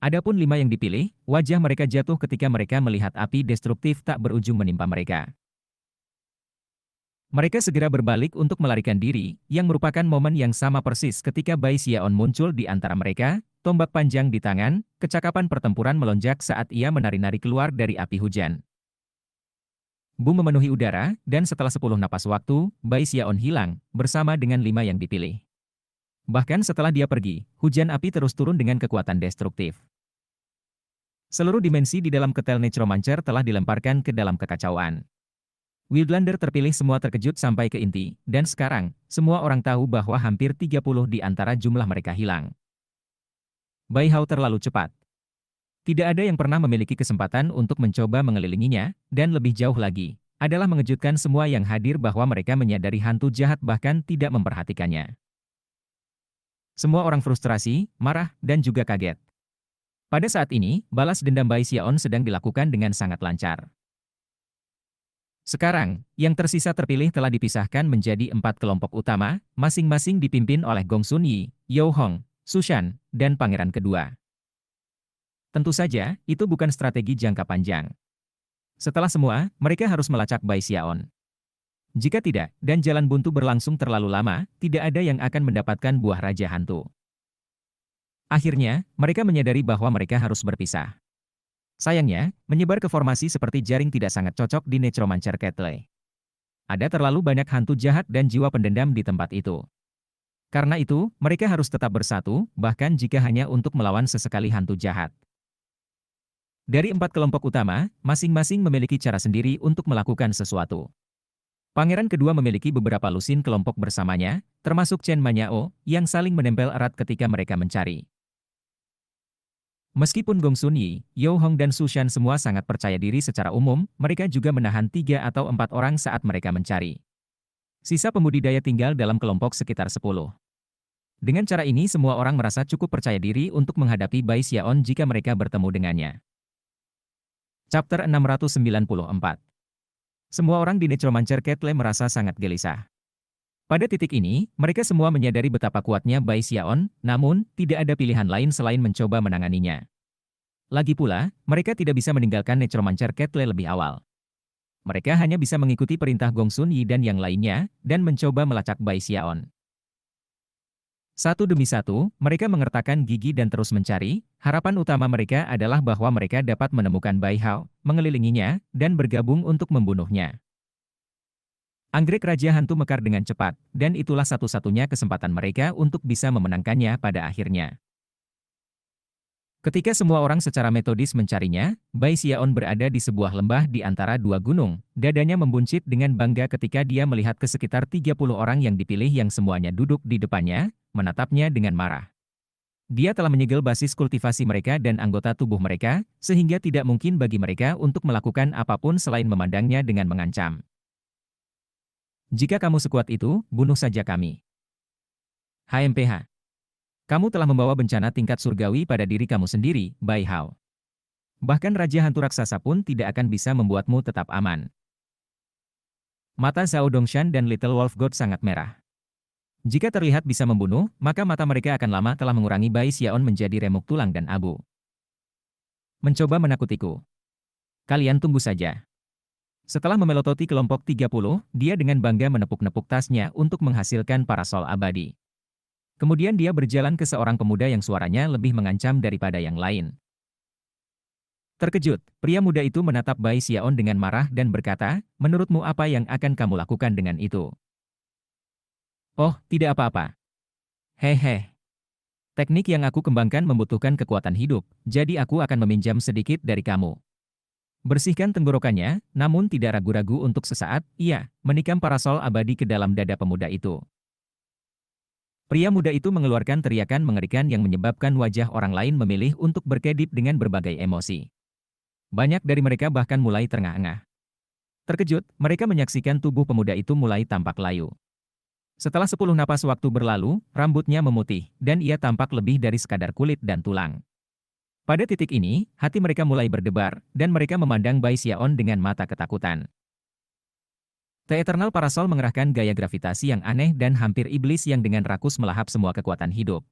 Adapun 5 yang dipilih, wajah mereka jatuh ketika mereka melihat api destruktif tak berujung menimpa mereka. Mereka segera berbalik untuk melarikan diri, yang merupakan momen yang sama persis ketika Bai Xiaon muncul di antara mereka, tombak panjang di tangan, kecakapan pertempuran melonjak saat ia menari-nari keluar dari api hujan. Boom memenuhi udara, dan setelah 10 napas waktu, Bai Xiaon hilang, bersama dengan 5 yang dipilih. Bahkan setelah dia pergi, hujan api terus turun dengan kekuatan destruktif. Seluruh dimensi di dalam ketel Necromancer telah dilemparkan ke dalam kekacauan. Wildlander terpilih semua terkejut sampai ke inti, dan sekarang, semua orang tahu bahwa hampir 30 di antara jumlah mereka hilang. Bai Hao terlalu cepat. Tidak ada yang pernah memiliki kesempatan untuk mencoba mengelilinginya, dan lebih jauh lagi, adalah mengejutkan semua yang hadir bahwa mereka menyadari hantu jahat bahkan tidak memperhatikannya. Semua orang frustrasi, marah, dan juga kaget. Pada saat ini, balas dendam Bai Xiaon sedang dilakukan dengan sangat lancar. Sekarang, yang tersisa terpilih telah dipisahkan menjadi 4 kelompok utama, masing-masing dipimpin oleh Gong Sun Yi, Yao Hong, Su Shan, dan Pangeran Kedua. Tentu saja, itu bukan strategi jangka panjang. Setelah semua, mereka harus melacak Bai Xiaon. Jika tidak, dan jalan buntu berlangsung terlalu lama, tidak ada yang akan mendapatkan buah Raja Hantu. Akhirnya, mereka menyadari bahwa mereka harus berpisah. Sayangnya, menyebar ke formasi seperti jaring tidak sangat cocok di Necromancer Kettle. Ada terlalu banyak hantu jahat dan jiwa pendendam di tempat itu. Karena itu, mereka harus tetap bersatu, bahkan jika hanya untuk melawan sesekali hantu jahat. Dari 4 kelompok utama, masing-masing memiliki cara sendiri untuk melakukan sesuatu. Pangeran Kedua memiliki beberapa lusin kelompok bersamanya, termasuk Chen Manyao, yang saling menempel erat ketika mereka mencari. Meskipun Gong Sun Yi, Yao Hong dan Su Shan semua sangat percaya diri secara umum, mereka juga menahan 3 atau 4 orang saat mereka mencari. Sisa pembudidaya tinggal dalam kelompok sekitar 10. Dengan cara ini semua orang merasa cukup percaya diri untuk menghadapi Bai Xiaon jika mereka bertemu dengannya. Chapter 694. Semua orang di Necromancer Kettle merasa sangat gelisah. Pada titik ini, mereka semua menyadari betapa kuatnya Bai Xiaon, namun, tidak ada pilihan lain selain mencoba menanganinya. Lagi pula, mereka tidak bisa meninggalkan Necromancer Kettle lebih awal. Mereka hanya bisa mengikuti perintah Gong Sun Yi dan yang lainnya, dan mencoba melacak Bai Xiaon. Satu demi satu, mereka mengertakkan gigi dan terus mencari. Harapan utama mereka adalah bahwa mereka dapat menemukan Bai Hao, mengelilinginya, dan bergabung untuk membunuhnya. Anggrek Raja Hantu mekar dengan cepat, dan itulah satu-satunya kesempatan mereka untuk bisa memenangkannya pada akhirnya. Ketika semua orang secara metodis mencarinya, Bai Xiaon berada di sebuah lembah di antara 2 gunung. Dadanya membuncit dengan bangga ketika dia melihat ke sekitar 30 orang yang dipilih yang semuanya duduk di depannya, menatapnya dengan marah. Dia telah menyegel basis kultivasi mereka dan anggota tubuh mereka, sehingga tidak mungkin bagi mereka untuk melakukan apapun selain memandangnya dengan mengancam. Jika kamu sekuat itu, bunuh saja kami. HMPH. Kamu telah membawa bencana tingkat surgawi pada diri kamu sendiri, Bai Hao. Bahkan Raja Hantu Raksasa pun tidak akan bisa membuatmu tetap aman. Mata Zhao Dongshan dan Little Wolf God sangat merah. Jika terlihat bisa membunuh, maka mata mereka akan lama telah mengurangi Bai Xiaon menjadi remuk tulang dan abu. Mencoba menakutiku. Kalian tunggu saja. Setelah memelototi kelompok 30, dia dengan bangga menepuk-nepuk tasnya untuk menghasilkan parasol abadi. Kemudian dia berjalan ke seorang pemuda yang suaranya lebih mengancam daripada yang lain. Terkejut, pria muda itu menatap Bai Xiaon dengan marah dan berkata, "Menurutmu apa yang akan kamu lakukan dengan itu?" "Oh, tidak apa-apa. Hehe. Teknik yang aku kembangkan membutuhkan kekuatan hidup, jadi aku akan meminjam sedikit dari kamu." Bersihkan tenggorokannya, namun tidak ragu-ragu untuk sesaat, ia menikam parasol abadi ke dalam dada pemuda itu. Pria muda itu mengeluarkan teriakan mengerikan yang menyebabkan wajah orang lain memilih untuk berkedip dengan berbagai emosi. Banyak dari mereka bahkan mulai terengah-engah. Terkejut, mereka menyaksikan tubuh pemuda itu mulai tampak layu. Setelah 10 napas waktu berlalu, rambutnya memutih, dan ia tampak lebih dari sekadar kulit dan tulang. Pada titik ini, hati mereka mulai berdebar, dan mereka memandang Bai Xiaon dengan mata ketakutan. The Eternal Parasol mengerahkan gaya gravitasi yang aneh dan hampir iblis yang dengan rakus melahap semua kekuatan hidup.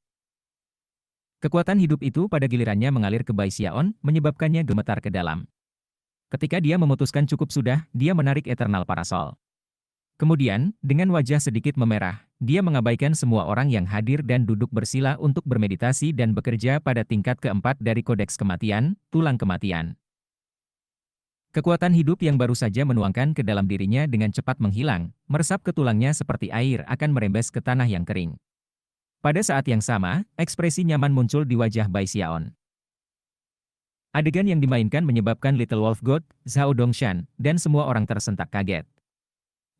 Kekuatan hidup itu pada gilirannya mengalir ke Bai Xiaon, menyebabkannya gemetar ke dalam. Ketika dia memutuskan cukup sudah, dia menarik Eternal Parasol. Kemudian, dengan wajah sedikit memerah, dia mengabaikan semua orang yang hadir dan duduk bersila untuk bermeditasi dan bekerja pada tingkat keempat dari Kodeks Kematian, Tulang Kematian. Kekuatan hidup yang baru saja menuangkan ke dalam dirinya dengan cepat menghilang, meresap ke tulangnya seperti air akan merembes ke tanah yang kering. Pada saat yang sama, ekspresi nyaman muncul di wajah Bai Xiaon. Adegan yang dimainkan menyebabkan Little Wolf God, Zhao Dongshan, dan semua orang tersentak kaget.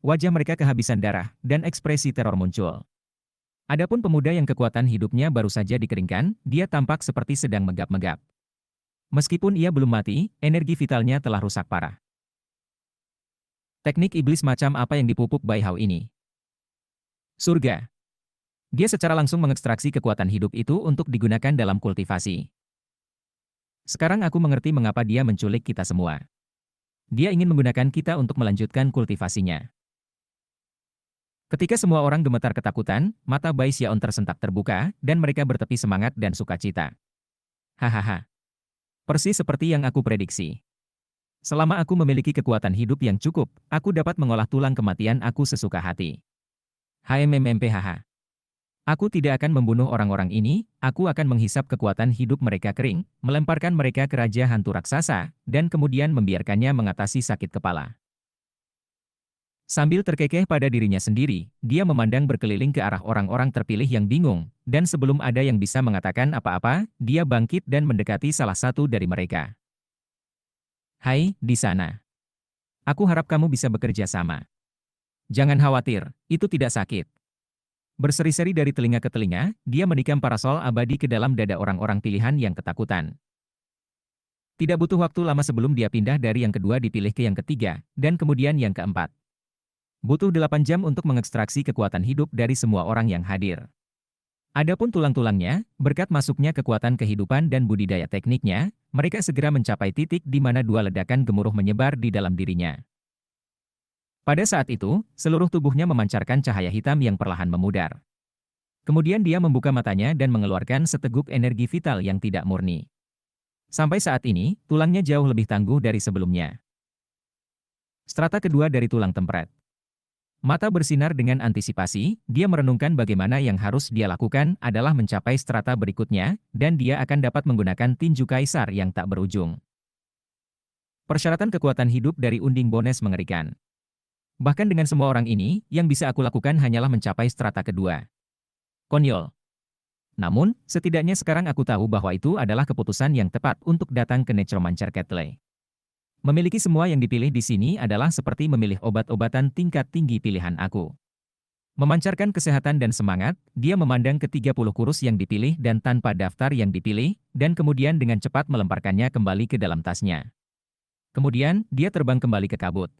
Wajah mereka kehabisan darah, dan ekspresi teror muncul. Adapun pemuda yang kekuatan hidupnya baru saja dikeringkan, dia tampak seperti sedang megap-megap. Meskipun ia belum mati, energi vitalnya telah rusak parah. Teknik iblis macam apa yang dipupuk Bai Hao ini? Surga. Dia secara langsung mengekstraksi kekuatan hidup itu untuk digunakan dalam kultivasi. Sekarang aku mengerti mengapa dia menculik kita semua. Dia ingin menggunakan kita untuk melanjutkan kultivasinya. Ketika semua orang gemetar ketakutan, mata Bai Xiaon tersentak terbuka, dan mereka bertepi semangat dan sukacita. Hahaha. Persis seperti yang aku prediksi. Selama aku memiliki kekuatan hidup yang cukup, aku dapat mengolah tulang kematian aku sesuka hati. HMMMPHH. Aku tidak akan membunuh orang-orang ini, aku akan menghisap kekuatan hidup mereka kering, melemparkan mereka ke Raja Hantu Raksasa, dan kemudian membiarkannya mengatasi sakit kepala. Sambil terkekeh pada dirinya sendiri, dia memandang berkeliling ke arah orang-orang terpilih yang bingung, dan sebelum ada yang bisa mengatakan apa-apa, dia bangkit dan mendekati salah satu dari mereka. Hai, di sana. Aku harap kamu bisa bekerja sama. Jangan khawatir, itu tidak sakit. Berseri-seri dari telinga ke telinga, dia menikam parasol abadi ke dalam dada orang-orang pilihan yang ketakutan. Tidak butuh waktu lama sebelum dia pindah dari yang kedua dipilih ke yang ketiga, dan kemudian yang keempat. Butuh 8 jam untuk mengekstraksi kekuatan hidup dari semua orang yang hadir. Adapun tulang-tulangnya, berkat masuknya kekuatan kehidupan dan budidaya tekniknya, mereka segera mencapai titik di mana dua ledakan gemuruh menyebar di dalam dirinya. Pada saat itu, seluruh tubuhnya memancarkan cahaya hitam yang perlahan memudar. Kemudian dia membuka matanya dan mengeluarkan seteguk energi vital yang tidak murni. Sampai saat ini, tulangnya jauh lebih tangguh dari sebelumnya. Strata kedua dari tulang tempret. Mata bersinar dengan antisipasi, dia merenungkan bagaimana yang harus dia lakukan adalah mencapai strata berikutnya, dan dia akan dapat menggunakan tinju kaisar yang tak berujung. Persyaratan kekuatan hidup dari unding Bones mengerikan. Bahkan dengan semua orang ini, yang bisa aku lakukan hanyalah mencapai strata kedua. Konyol. Namun, setidaknya sekarang aku tahu bahwa itu adalah keputusan yang tepat untuk datang ke Necromancer Ketley. Memiliki semua yang dipilih di sini adalah seperti memilih obat-obatan tingkat tinggi pilihan aku. Memancarkan kesehatan dan semangat, dia memandang ke 30 kurus yang dipilih dan tanpa daftar yang dipilih, dan kemudian dengan cepat melemparkannya kembali ke dalam tasnya. Kemudian, dia terbang kembali ke kabut.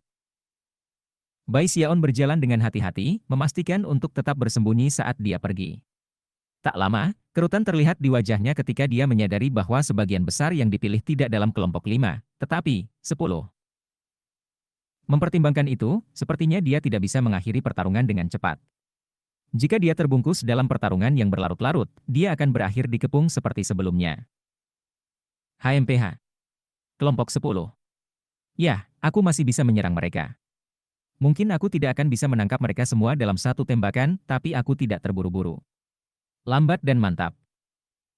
Bai Xiaon berjalan dengan hati-hati, memastikan untuk tetap bersembunyi saat dia pergi. Tak lama, kerutan terlihat di wajahnya ketika dia menyadari bahwa sebagian besar yang dipilih tidak dalam kelompok 5, tetapi 10. Mempertimbangkan itu, sepertinya dia tidak bisa mengakhiri pertarungan dengan cepat. Jika dia terbungkus dalam pertarungan yang berlarut-larut, dia akan berakhir dikepung seperti sebelumnya. HMPH. Kelompok 10. Ya, aku masih bisa menyerang mereka. Mungkin aku tidak akan bisa menangkap mereka semua dalam satu tembakan, tapi aku tidak terburu-buru. Lambat dan mantap.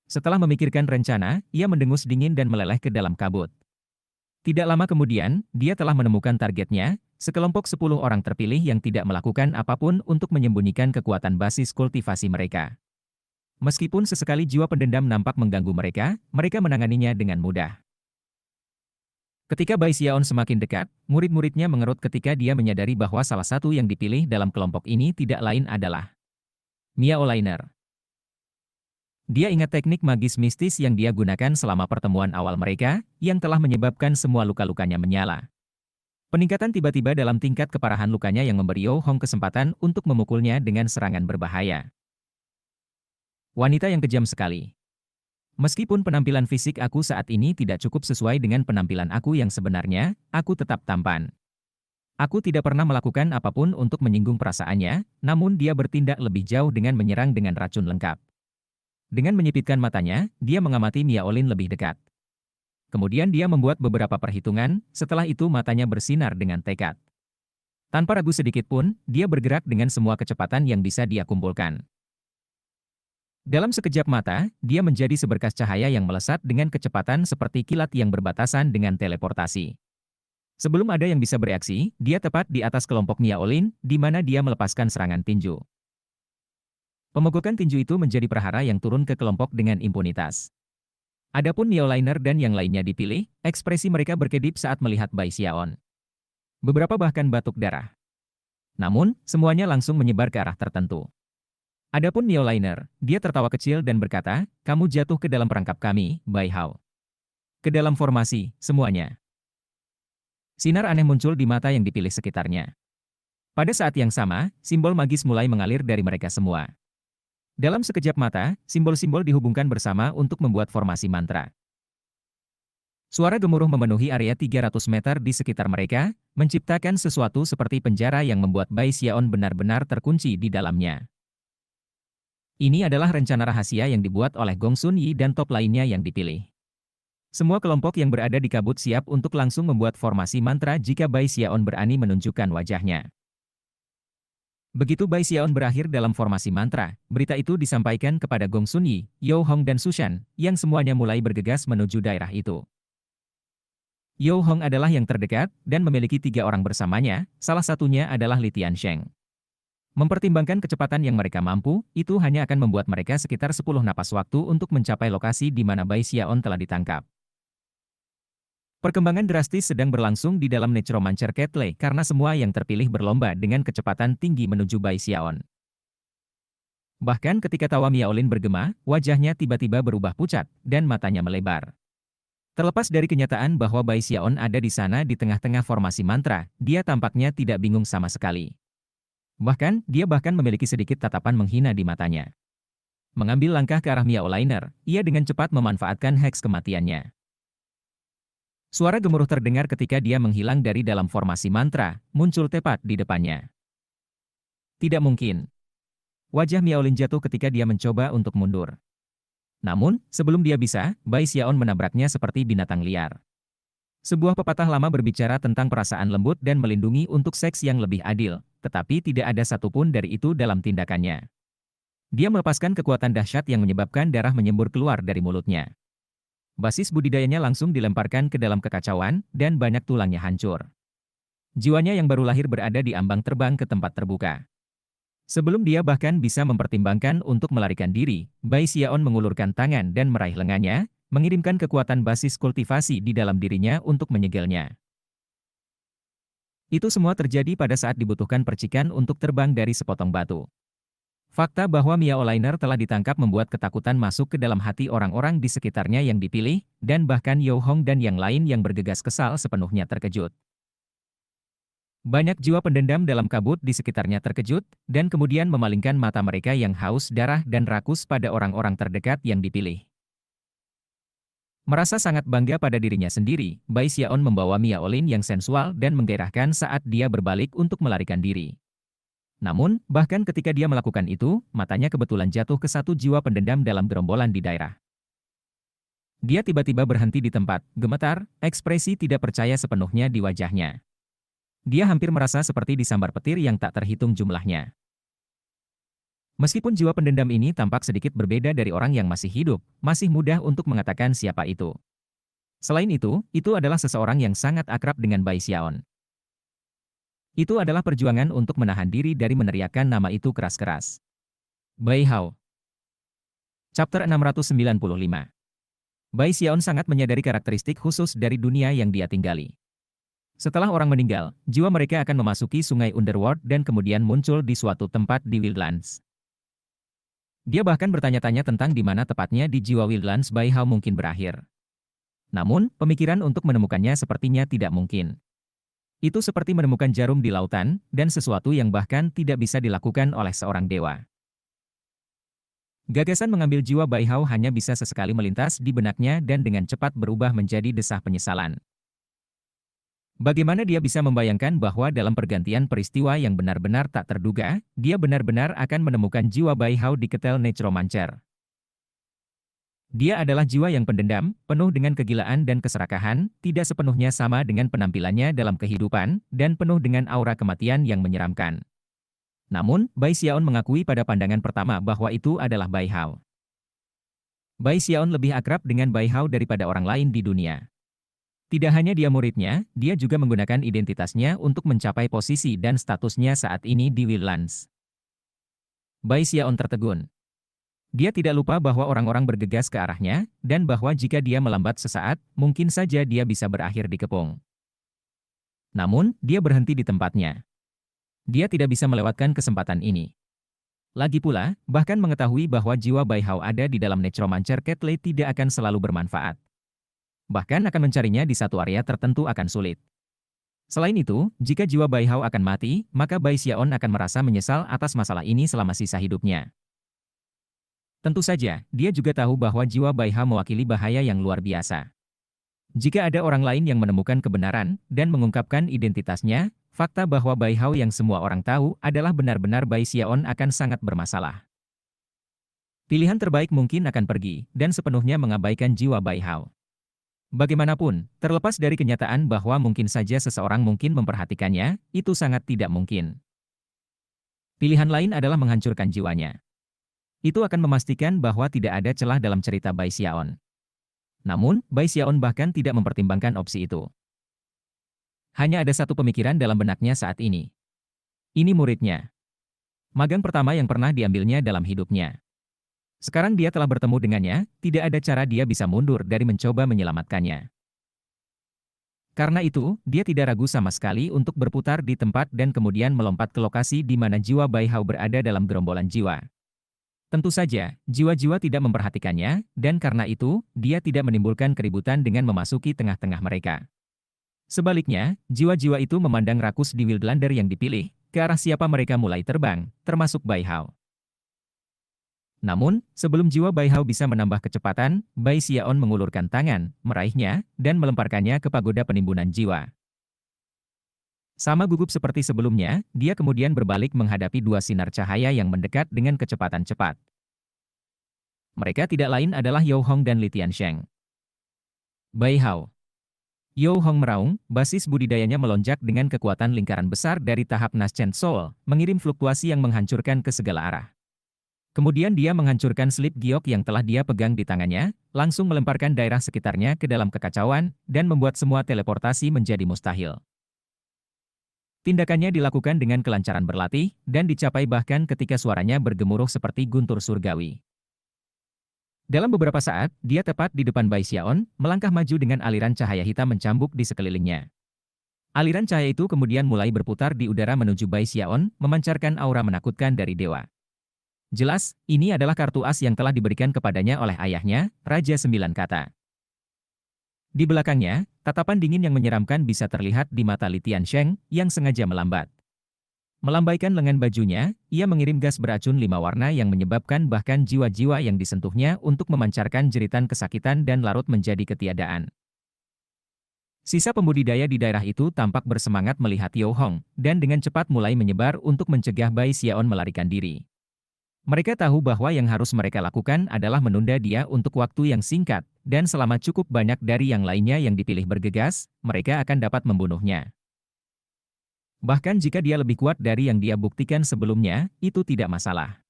Setelah memikirkan rencana, ia mendengus dingin dan meleleh ke dalam kabut. Tidak lama kemudian, dia telah menemukan targetnya, sekelompok 10 orang terpilih yang tidak melakukan apapun untuk menyembunyikan kekuatan basis kultivasi mereka. Meskipun sesekali jiwa pendendam nampak mengganggu mereka, mereka menanganinya dengan mudah. Ketika Bai Xiaon semakin dekat, murid-muridnya mengerut ketika dia menyadari bahwa salah satu yang dipilih dalam kelompok ini tidak lain adalah Miao Liner. Dia ingat teknik magis mistis yang dia gunakan selama pertemuan awal mereka, yang telah menyebabkan semua luka-lukanya menyala. Peningkatan tiba-tiba dalam tingkat keparahan lukanya yang memberi Yao Hong kesempatan untuk memukulnya dengan serangan berbahaya. Wanita yang kejam sekali. Meskipun penampilan fisik aku saat ini tidak cukup sesuai dengan penampilan aku yang sebenarnya, aku tetap tampan. Aku tidak pernah melakukan apapun untuk menyinggung perasaannya, namun dia bertindak lebih jauh dengan menyerang dengan racun lengkap. Dengan menyipitkan matanya, dia mengamati Miaolin lebih dekat. Kemudian dia membuat beberapa perhitungan, setelah itu matanya bersinar dengan tekad. Tanpa ragu sedikit pun, dia bergerak dengan semua kecepatan yang bisa dia kumpulkan. Dalam sekejap mata, dia menjadi seberkas cahaya yang melesat dengan kecepatan seperti kilat yang berbatasan dengan teleportasi. Sebelum ada yang bisa bereaksi, dia tepat di atas kelompok Miaolin, di mana dia melepaskan serangan tinju. Pemogokan tinju itu menjadi prahara yang turun ke kelompok dengan impunitas. Adapun Miaoliner dan yang lainnya dipilih, ekspresi mereka berkedip saat melihat Bai Xiaon. Beberapa bahkan batuk darah. Namun, semuanya langsung menyebar ke arah tertentu. Adapun Miaoliner, dia tertawa kecil dan berkata, "Kamu jatuh ke dalam perangkap kami, Bai Hao. Ke dalam formasi, semuanya." Sinar aneh muncul di mata yang dipilih sekitarnya. Pada saat yang sama, simbol magis mulai mengalir dari mereka semua. Dalam sekejap mata, simbol-simbol dihubungkan bersama untuk membuat formasi mantra. Suara gemuruh memenuhi area 300 meter di sekitar mereka, menciptakan sesuatu seperti penjara yang membuat Bai Xiaon benar-benar terkunci di dalamnya. Ini adalah rencana rahasia yang dibuat oleh Gong Sun Yi dan top lainnya yang dipilih. Semua kelompok yang berada di kabut siap untuk langsung membuat formasi mantra jika Bai Xiaon berani menunjukkan wajahnya. Begitu Bai Xiaon berakhir dalam formasi mantra, berita itu disampaikan kepada Gong Sun Yi, You Hong dan Sushan, yang semuanya mulai bergegas menuju daerah itu. You Hong adalah yang terdekat dan memiliki 3 orang bersamanya, salah satunya adalah Li Tiansheng. Mempertimbangkan kecepatan yang mereka mampu, itu hanya akan membuat mereka sekitar 10 napas waktu untuk mencapai lokasi di mana Bai Xiaon telah ditangkap. Perkembangan drastis sedang berlangsung di dalam Necromancer Ketle karena semua yang terpilih berlomba dengan kecepatan tinggi menuju Bai Xiaon. Bahkan ketika tawa Miaolin bergema, wajahnya tiba-tiba berubah pucat, dan matanya melebar. Terlepas dari kenyataan bahwa Bai Xiaon ada di sana di tengah-tengah formasi mantra, dia tampaknya tidak bingung sama sekali. Bahkan, dia memiliki sedikit tatapan menghina di matanya. Mengambil langkah ke arah Miaoliner, ia dengan cepat memanfaatkan heks kematiannya. Suara gemuruh terdengar ketika dia menghilang dari dalam formasi mantra, muncul tepat di depannya. Tidak mungkin. Wajah Miaolin jatuh ketika dia mencoba untuk mundur. Namun, sebelum dia bisa, Bai Xiaon menabraknya seperti binatang liar. Sebuah pepatah lama berbicara tentang perasaan lembut dan melindungi untuk seks yang lebih adil, tetapi tidak ada satupun dari itu dalam tindakannya. Dia melepaskan kekuatan dahsyat yang menyebabkan darah menyembur keluar dari mulutnya. Basis budidayanya langsung dilemparkan ke dalam kekacauan, dan banyak tulangnya hancur. Jiwanya yang baru lahir berada di ambang terbang ke tempat terbuka. Sebelum dia bahkan bisa mempertimbangkan untuk melarikan diri, Bai Xiaon mengulurkan tangan dan meraih lengannya, mengirimkan kekuatan basis kultivasi di dalam dirinya untuk menyegelnya. Itu semua terjadi pada saat dibutuhkan percikan untuk terbang dari sepotong batu. Fakta bahwa Miaoliner telah ditangkap membuat ketakutan masuk ke dalam hati orang-orang di sekitarnya yang dipilih, dan bahkan You Hong dan yang lain yang bergegas kesal sepenuhnya terkejut. Banyak jiwa pendendam dalam kabut di sekitarnya terkejut, dan kemudian memalingkan mata mereka yang haus darah dan rakus pada orang-orang terdekat yang dipilih. Merasa sangat bangga pada dirinya sendiri, Bai Xiaon membawa Miaolin yang sensual dan menggairahkan saat dia berbalik untuk melarikan diri. Namun, bahkan ketika dia melakukan itu, matanya kebetulan jatuh ke satu jiwa pendendam dalam gerombolan di daerah. Dia tiba-tiba berhenti di tempat, gemetar, ekspresi tidak percaya sepenuhnya di wajahnya. Dia hampir merasa seperti disambar petir yang tak terhitung jumlahnya. Meskipun jiwa pendendam ini tampak sedikit berbeda dari orang yang masih hidup, masih mudah untuk mengatakan siapa itu. Selain itu adalah seseorang yang sangat akrab dengan Bai Xiaon. Itu adalah perjuangan untuk menahan diri dari meneriakkan nama itu keras-keras. Bai Hao. Chapter 695. Bai Xiaon sangat menyadari karakteristik khusus dari dunia yang dia tinggali. Setelah orang meninggal, jiwa mereka akan memasuki sungai Underworld dan kemudian muncul di suatu tempat di Wildlands. Dia bahkan bertanya-tanya tentang di mana tepatnya di jiwa Wildlands Bai Hao mungkin berakhir. Namun, pemikiran untuk menemukannya sepertinya tidak mungkin. Itu seperti menemukan jarum di lautan, dan sesuatu yang bahkan tidak bisa dilakukan oleh seorang dewa. Gagasan mengambil jiwa Bai Hao hanya bisa sesekali melintas di benaknya dan dengan cepat berubah menjadi desah penyesalan. Bagaimana dia bisa membayangkan bahwa dalam pergantian peristiwa yang benar-benar tak terduga, dia benar-benar akan menemukan jiwa Bai Hao di ketel Necromancer. Dia adalah jiwa yang pendendam, penuh dengan kegilaan dan keserakahan, tidak sepenuhnya sama dengan penampilannya dalam kehidupan, dan penuh dengan aura kematian yang menyeramkan. Namun, Bai Xiaon mengakui pada pandangan pertama bahwa itu adalah Bai Hao. Bai Xiaon lebih akrab dengan Bai Hao daripada orang lain di dunia. Tidak hanya dia muridnya, dia juga menggunakan identitasnya untuk mencapai posisi dan statusnya saat ini di Wildlands. Bai Xiaon tertegun. Dia tidak lupa bahwa orang-orang bergegas ke arahnya, dan bahwa jika dia melambat sesaat, mungkin saja dia bisa berakhir dikepung. Namun, dia berhenti di tempatnya. Dia tidak bisa melewatkan kesempatan ini. Lagi pula, bahkan mengetahui bahwa jiwa Bai Hao ada di dalam Necromancer Ketley tidak akan selalu bermanfaat. Bahkan akan mencarinya di satu area tertentu akan sulit. Selain itu, jika jiwa Bai Hao akan mati, maka Bai Xiaon akan merasa menyesal atas masalah ini selama sisa hidupnya. Tentu saja, dia juga tahu bahwa jiwa Bai Hao mewakili bahaya yang luar biasa. Jika ada orang lain yang menemukan kebenaran dan mengungkapkan identitasnya, fakta bahwa Bai Hao yang semua orang tahu adalah benar-benar Bai Xiaon akan sangat bermasalah. Pilihan terbaik mungkin akan pergi dan sepenuhnya mengabaikan jiwa Bai Hao. Bagaimanapun, terlepas dari kenyataan bahwa mungkin saja seseorang mungkin memperhatikannya, itu sangat tidak mungkin. Pilihan lain adalah menghancurkan jiwanya. Itu akan memastikan bahwa tidak ada celah dalam cerita Bai Xiaon. Namun, Bai Xiaon bahkan tidak mempertimbangkan opsi itu. Hanya ada satu pemikiran dalam benaknya saat ini. Ini muridnya. Magang pertama yang pernah diambilnya dalam hidupnya. Sekarang dia telah bertemu dengannya, tidak ada cara dia bisa mundur dari mencoba menyelamatkannya. Karena itu, dia tidak ragu sama sekali untuk berputar di tempat dan kemudian melompat ke lokasi di mana jiwa Bai Hao berada dalam gerombolan jiwa. Tentu saja, jiwa-jiwa tidak memperhatikannya, dan karena itu, dia tidak menimbulkan keributan dengan memasuki tengah-tengah mereka. Sebaliknya, jiwa-jiwa itu memandang rakus di Wildlander yang dipilih, ke arah siapa mereka mulai terbang, termasuk Bai Hao. Namun, sebelum jiwa Bai Hao bisa menambah kecepatan, Bai Xiaon mengulurkan tangan, meraihnya, dan melemparkannya ke pagoda penimbunan jiwa. Sama gugup seperti sebelumnya, dia kemudian berbalik menghadapi dua sinar cahaya yang mendekat dengan kecepatan cepat. Mereka tidak lain adalah You Hong dan Li Tiansheng. Bai Hao. You Hong meraung, basis budidayanya melonjak dengan kekuatan lingkaran besar dari tahap Nascent Soul, mengirim fluktuasi yang menghancurkan ke segala arah. Kemudian dia menghancurkan slip giok yang telah dia pegang di tangannya, langsung melemparkan daerah sekitarnya ke dalam kekacauan, dan membuat semua teleportasi menjadi mustahil. Tindakannya dilakukan dengan kelancaran berlatih, dan dicapai bahkan ketika suaranya bergemuruh seperti guntur surgawi. Dalam beberapa saat, dia tepat di depan Bai Xiaon, melangkah maju dengan aliran cahaya hitam mencambuk di sekelilingnya. Aliran cahaya itu kemudian mulai berputar di udara menuju Bai Xiaon, memancarkan aura menakutkan dari dewa. Jelas, ini adalah kartu as yang telah diberikan kepadanya oleh ayahnya, Raja Sembilan Kata. Di belakangnya, tatapan dingin yang menyeramkan bisa terlihat di mata Li Tiansheng yang sengaja melambat. Melambaikan lengan bajunya, ia mengirim gas beracun 5 warna yang menyebabkan bahkan jiwa-jiwa yang disentuhnya untuk memancarkan jeritan kesakitan dan larut menjadi ketiadaan. Sisa pembudidaya di daerah itu tampak bersemangat melihat You Hong, dan dengan cepat mulai menyebar untuk mencegah Bai Xiaon melarikan diri. Mereka tahu bahwa yang harus mereka lakukan adalah menunda dia untuk waktu yang singkat, dan selama cukup banyak dari yang lainnya yang dipilih bergegas, mereka akan dapat membunuhnya. Bahkan jika dia lebih kuat dari yang dia buktikan sebelumnya, itu tidak masalah.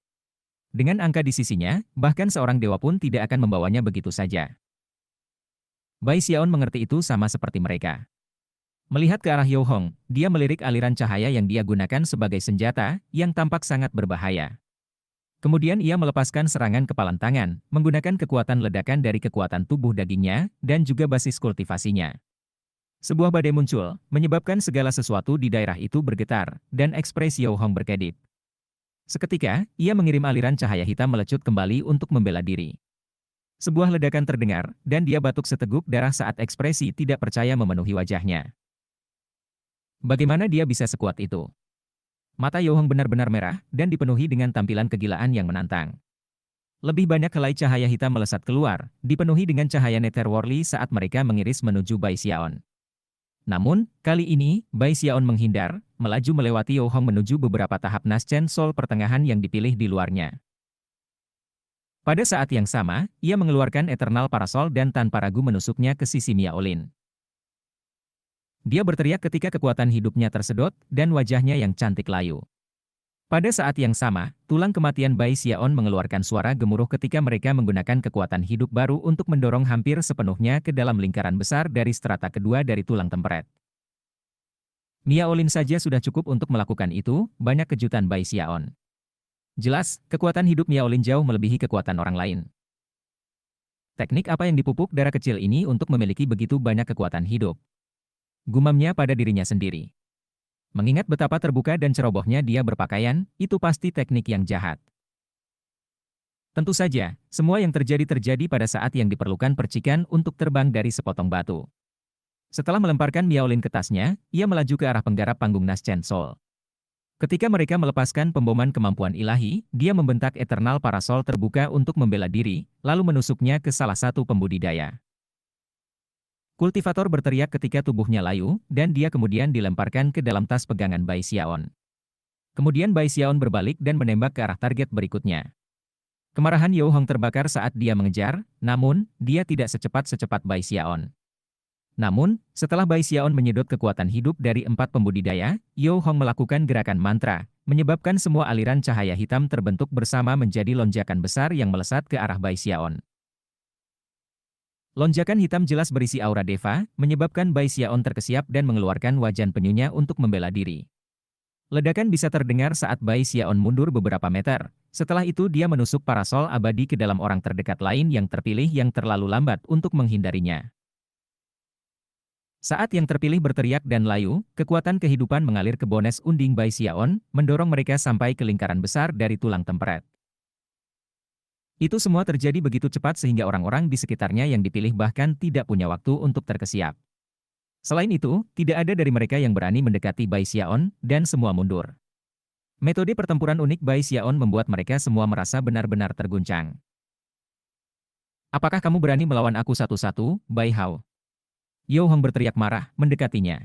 Dengan angka di sisinya, bahkan seorang dewa pun tidak akan membawanya begitu saja. Bai Xiaon mengerti itu sama seperti mereka. Melihat ke arah You Hong, dia melirik aliran cahaya yang dia gunakan sebagai senjata, yang tampak sangat berbahaya. Kemudian ia melepaskan serangan kepalan tangan, menggunakan kekuatan ledakan dari kekuatan tubuh dagingnya, dan juga basis kultivasinya. Sebuah badai muncul, menyebabkan segala sesuatu di daerah itu bergetar, dan ekspresi You Hong berkedip. Seketika, ia mengirim aliran cahaya hitam melecut kembali untuk membela diri. Sebuah ledakan terdengar, dan dia batuk seteguk darah saat ekspresi tidak percaya memenuhi wajahnya. Bagaimana dia bisa sekuat itu? Mata You Hong benar-benar merah, dan dipenuhi dengan tampilan kegilaan yang menantang. Lebih banyak helai cahaya hitam melesat keluar, dipenuhi dengan cahaya netherworldly saat mereka mengiris menuju Bai Xiaon. Namun, kali ini, Bai Xiaon menghindar, melaju melewati You Hong menuju beberapa tahap Nascent Soul pertengahan yang dipilih di luarnya. Pada saat yang sama, ia mengeluarkan Eternal Parasol dan tanpa ragu menusuknya ke sisi Miaolin. Dia berteriak ketika kekuatan hidupnya tersedot, dan wajahnya yang cantik layu. Pada saat yang sama, tulang kematian Bai Xiaon mengeluarkan suara gemuruh ketika mereka menggunakan kekuatan hidup baru untuk mendorong hampir sepenuhnya ke dalam lingkaran besar dari strata kedua dari tulang temperet. Miaolin saja sudah cukup untuk melakukan itu, banyak kejutan Bai Xiaon. Jelas, kekuatan hidup Miaolin jauh melebihi kekuatan orang lain. Teknik apa yang dipupuk darah kecil ini untuk memiliki begitu banyak kekuatan hidup? Gumamnya pada dirinya sendiri. Mengingat betapa terbuka dan cerobohnya dia berpakaian, itu pasti teknik yang jahat. Tentu saja, semua yang terjadi pada saat yang diperlukan percikan untuk terbang dari sepotong batu. Setelah melemparkan Miaolin ke tasnya, ia melaju ke arah penggarap panggung Nas Chen Sol. Ketika mereka melepaskan pemboman kemampuan ilahi, dia membentak Eternal Parasol terbuka untuk membela diri, lalu menusuknya ke salah satu pembudidaya. Kultivator berteriak ketika tubuhnya layu, dan dia kemudian dilemparkan ke dalam tas pegangan Bai Xiaon. Kemudian Bai Xiaon berbalik dan menembak ke arah target berikutnya. Kemarahan You Hong terbakar saat dia mengejar, namun, dia tidak secepat Bai Xiaon. Namun, setelah Bai Xiaon menyedot kekuatan hidup dari 4 pembudidaya, You Hong melakukan gerakan mantra, menyebabkan semua aliran cahaya hitam terbentuk bersama menjadi lonjakan besar yang melesat ke arah Bai Xiaon. Lonjakan hitam jelas berisi aura Deva, menyebabkan Bai Xiaon terkesiap dan mengeluarkan wajan penyunya untuk membela diri. Ledakan bisa terdengar saat Bai Xiaon mundur beberapa meter. Setelah itu dia menusuk parasol abadi ke dalam orang terdekat lain yang terpilih yang terlalu lambat untuk menghindarinya. Saat yang terpilih berteriak dan layu, kekuatan kehidupan mengalir ke bones unding Bai Xiaon, mendorong mereka sampai ke lingkaran besar dari tulang temperet. Itu semua terjadi begitu cepat sehingga orang-orang di sekitarnya yang dipilih bahkan tidak punya waktu untuk terkesiap. Selain itu, tidak ada dari mereka yang berani mendekati Bai Xiaon, dan semua mundur. Metode pertempuran unik Bai Xiaon membuat mereka semua merasa benar-benar terguncang. Apakah kamu berani melawan aku satu-satu, Bai Hao? You Hong berteriak marah, mendekatinya.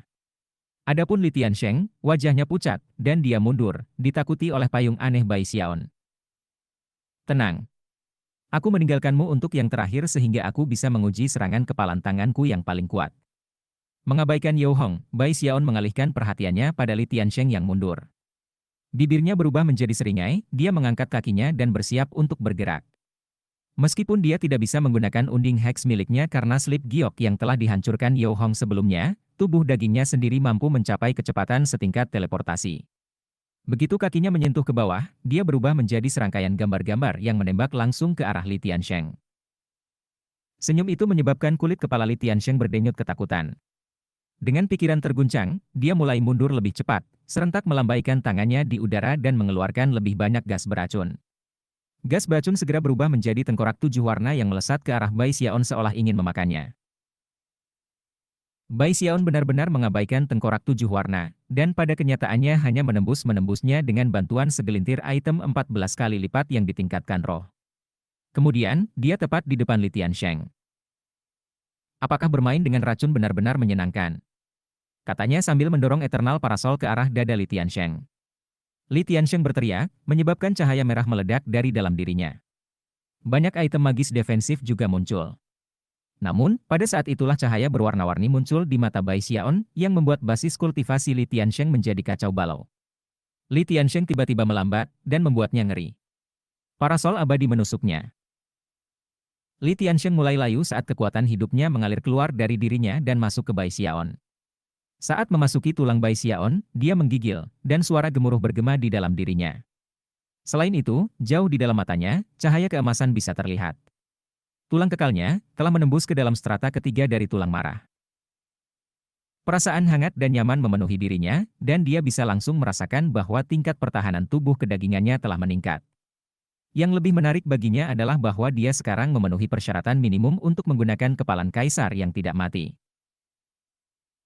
Adapun Li Tiansheng, wajahnya pucat, dan dia mundur, ditakuti oleh payung aneh Bai Xiaon. Tenang. Aku meninggalkanmu untuk yang terakhir sehingga aku bisa menguji serangan kepalan tanganku yang paling kuat. Mengabaikan You Hong, Bai Xiaon mengalihkan perhatiannya pada Li Tiansheng yang mundur. Bibirnya berubah menjadi seringai, dia mengangkat kakinya dan bersiap untuk bergerak. Meskipun dia tidak bisa menggunakan unding hex miliknya karena slip giok yang telah dihancurkan You Hong sebelumnya, tubuh dagingnya sendiri mampu mencapai kecepatan setingkat teleportasi. Begitu kakinya menyentuh ke bawah, dia berubah menjadi serangkaian gambar-gambar yang menembak langsung ke arah Li Tiansheng. Senyum itu menyebabkan kulit kepala Li Tiansheng berdenyut ketakutan. Dengan pikiran terguncang, dia mulai mundur lebih cepat, serentak melambaikan tangannya di udara dan mengeluarkan lebih banyak gas beracun. Gas beracun segera berubah menjadi tengkorak 7 warna yang melesat ke arah Bai Xiaon seolah ingin memakannya. Bai Xiaon benar-benar mengabaikan tengkorak 7 warna, dan pada kenyataannya hanya menembusnya dengan bantuan segelintir item 14 kali lipat yang ditingkatkan roh. Kemudian, dia tepat di depan Li Tiansheng. Apakah bermain dengan racun benar-benar menyenangkan? Katanya sambil mendorong Eternal Parasol ke arah dada Li Tiansheng. Li Tiansheng berteriak, menyebabkan cahaya merah meledak dari dalam dirinya. Banyak item magis defensif juga muncul. Namun, pada saat itulah cahaya berwarna-warni muncul di mata Bai Xiaon, yang membuat basis kultivasi Li Tiansheng menjadi kacau balau. Li Tiansheng tiba-tiba melambat, dan membuatnya ngeri. Parasol abadi menusuknya. Li Tiansheng mulai layu saat kekuatan hidupnya mengalir keluar dari dirinya dan masuk ke Bai Xiaon. Saat memasuki tulang Bai Xiaon, dia menggigil, dan suara gemuruh bergema di dalam dirinya. Selain itu, jauh di dalam matanya, cahaya keemasan bisa terlihat. Tulang kekalnya telah menembus ke dalam strata ketiga dari tulang marah. Perasaan hangat dan nyaman memenuhi dirinya, dan dia bisa langsung merasakan bahwa tingkat pertahanan tubuh kedagingannya telah meningkat. Yang lebih menarik baginya adalah bahwa dia sekarang memenuhi persyaratan minimum untuk menggunakan kepalan kaisar yang tidak mati.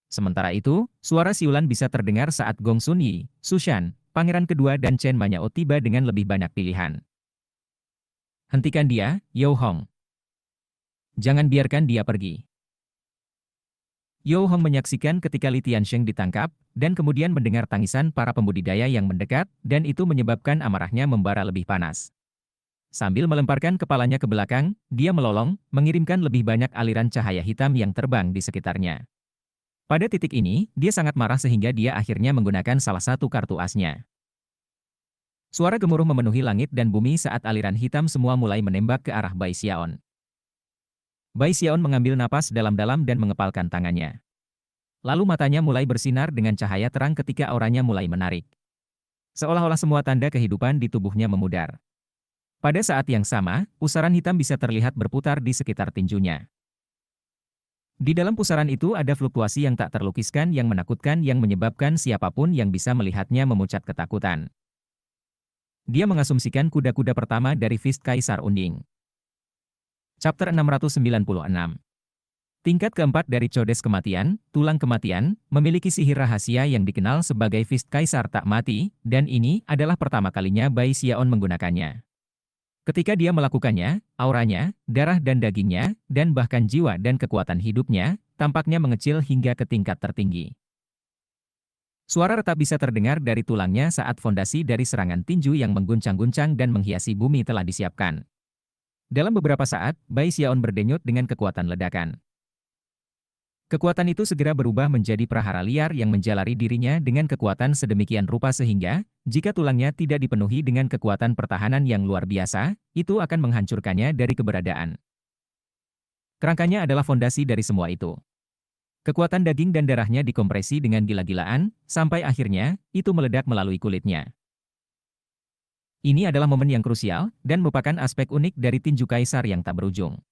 Sementara itu, suara siulan bisa terdengar saat Gong Sun Yi, Sushan, Pangeran Kedua dan Chen Manyao tiba dengan lebih banyak pilihan. Hentikan dia, You Hong. Jangan biarkan dia pergi. You Hong menyaksikan ketika Li Tiansheng ditangkap, dan kemudian mendengar tangisan para pembudidaya yang mendekat, dan itu menyebabkan amarahnya membara lebih panas. Sambil melemparkan kepalanya ke belakang, dia melolong, mengirimkan lebih banyak aliran cahaya hitam yang terbang di sekitarnya. Pada titik ini, dia sangat marah sehingga dia akhirnya menggunakan salah satu kartu asnya. Suara gemuruh memenuhi langit dan bumi saat aliran hitam semua mulai menembak ke arah Bai Xiaon. Bai Xiaon mengambil napas dalam-dalam dan mengepalkan tangannya. Lalu matanya mulai bersinar dengan cahaya terang ketika auranya mulai menarik. Seolah-olah semua tanda kehidupan di tubuhnya memudar. Pada saat yang sama, pusaran hitam bisa terlihat berputar di sekitar tinjunya. Di dalam pusaran itu ada fluktuasi yang tak terlukiskan yang menakutkan yang menyebabkan siapapun yang bisa melihatnya memucat ketakutan. Dia mengasumsikan kuda-kuda pertama dari Fist Kaisar Unding. Chapter 696. Tingkat keempat dari Codes Kematian, Tulang Kematian, memiliki sihir rahasia yang dikenal sebagai Fist Kaisar Tak Mati, dan ini adalah pertama kalinya Bai Xiaon menggunakannya. Ketika dia melakukannya, auranya, darah dan dagingnya, dan bahkan jiwa dan kekuatan hidupnya, tampaknya mengecil hingga ke tingkat tertinggi. Suara retak bisa terdengar dari tulangnya saat fondasi dari serangan tinju yang mengguncang-guncang dan menghiasi bumi telah disiapkan. Dalam beberapa saat, Bai Xiaon berdenyut dengan kekuatan ledakan. Kekuatan itu segera berubah menjadi prahara liar yang menjalari dirinya dengan kekuatan sedemikian rupa sehingga, jika tulangnya tidak dipenuhi dengan kekuatan pertahanan yang luar biasa, itu akan menghancurkannya dari keberadaan. Kerangkanya adalah fondasi dari semua itu. Kekuatan daging dan darahnya dikompresi dengan gila-gilaan, sampai akhirnya, itu meledak melalui kulitnya. Ini adalah momen yang krusial, dan merupakan aspek unik dari tinju kaisar yang tak berujung.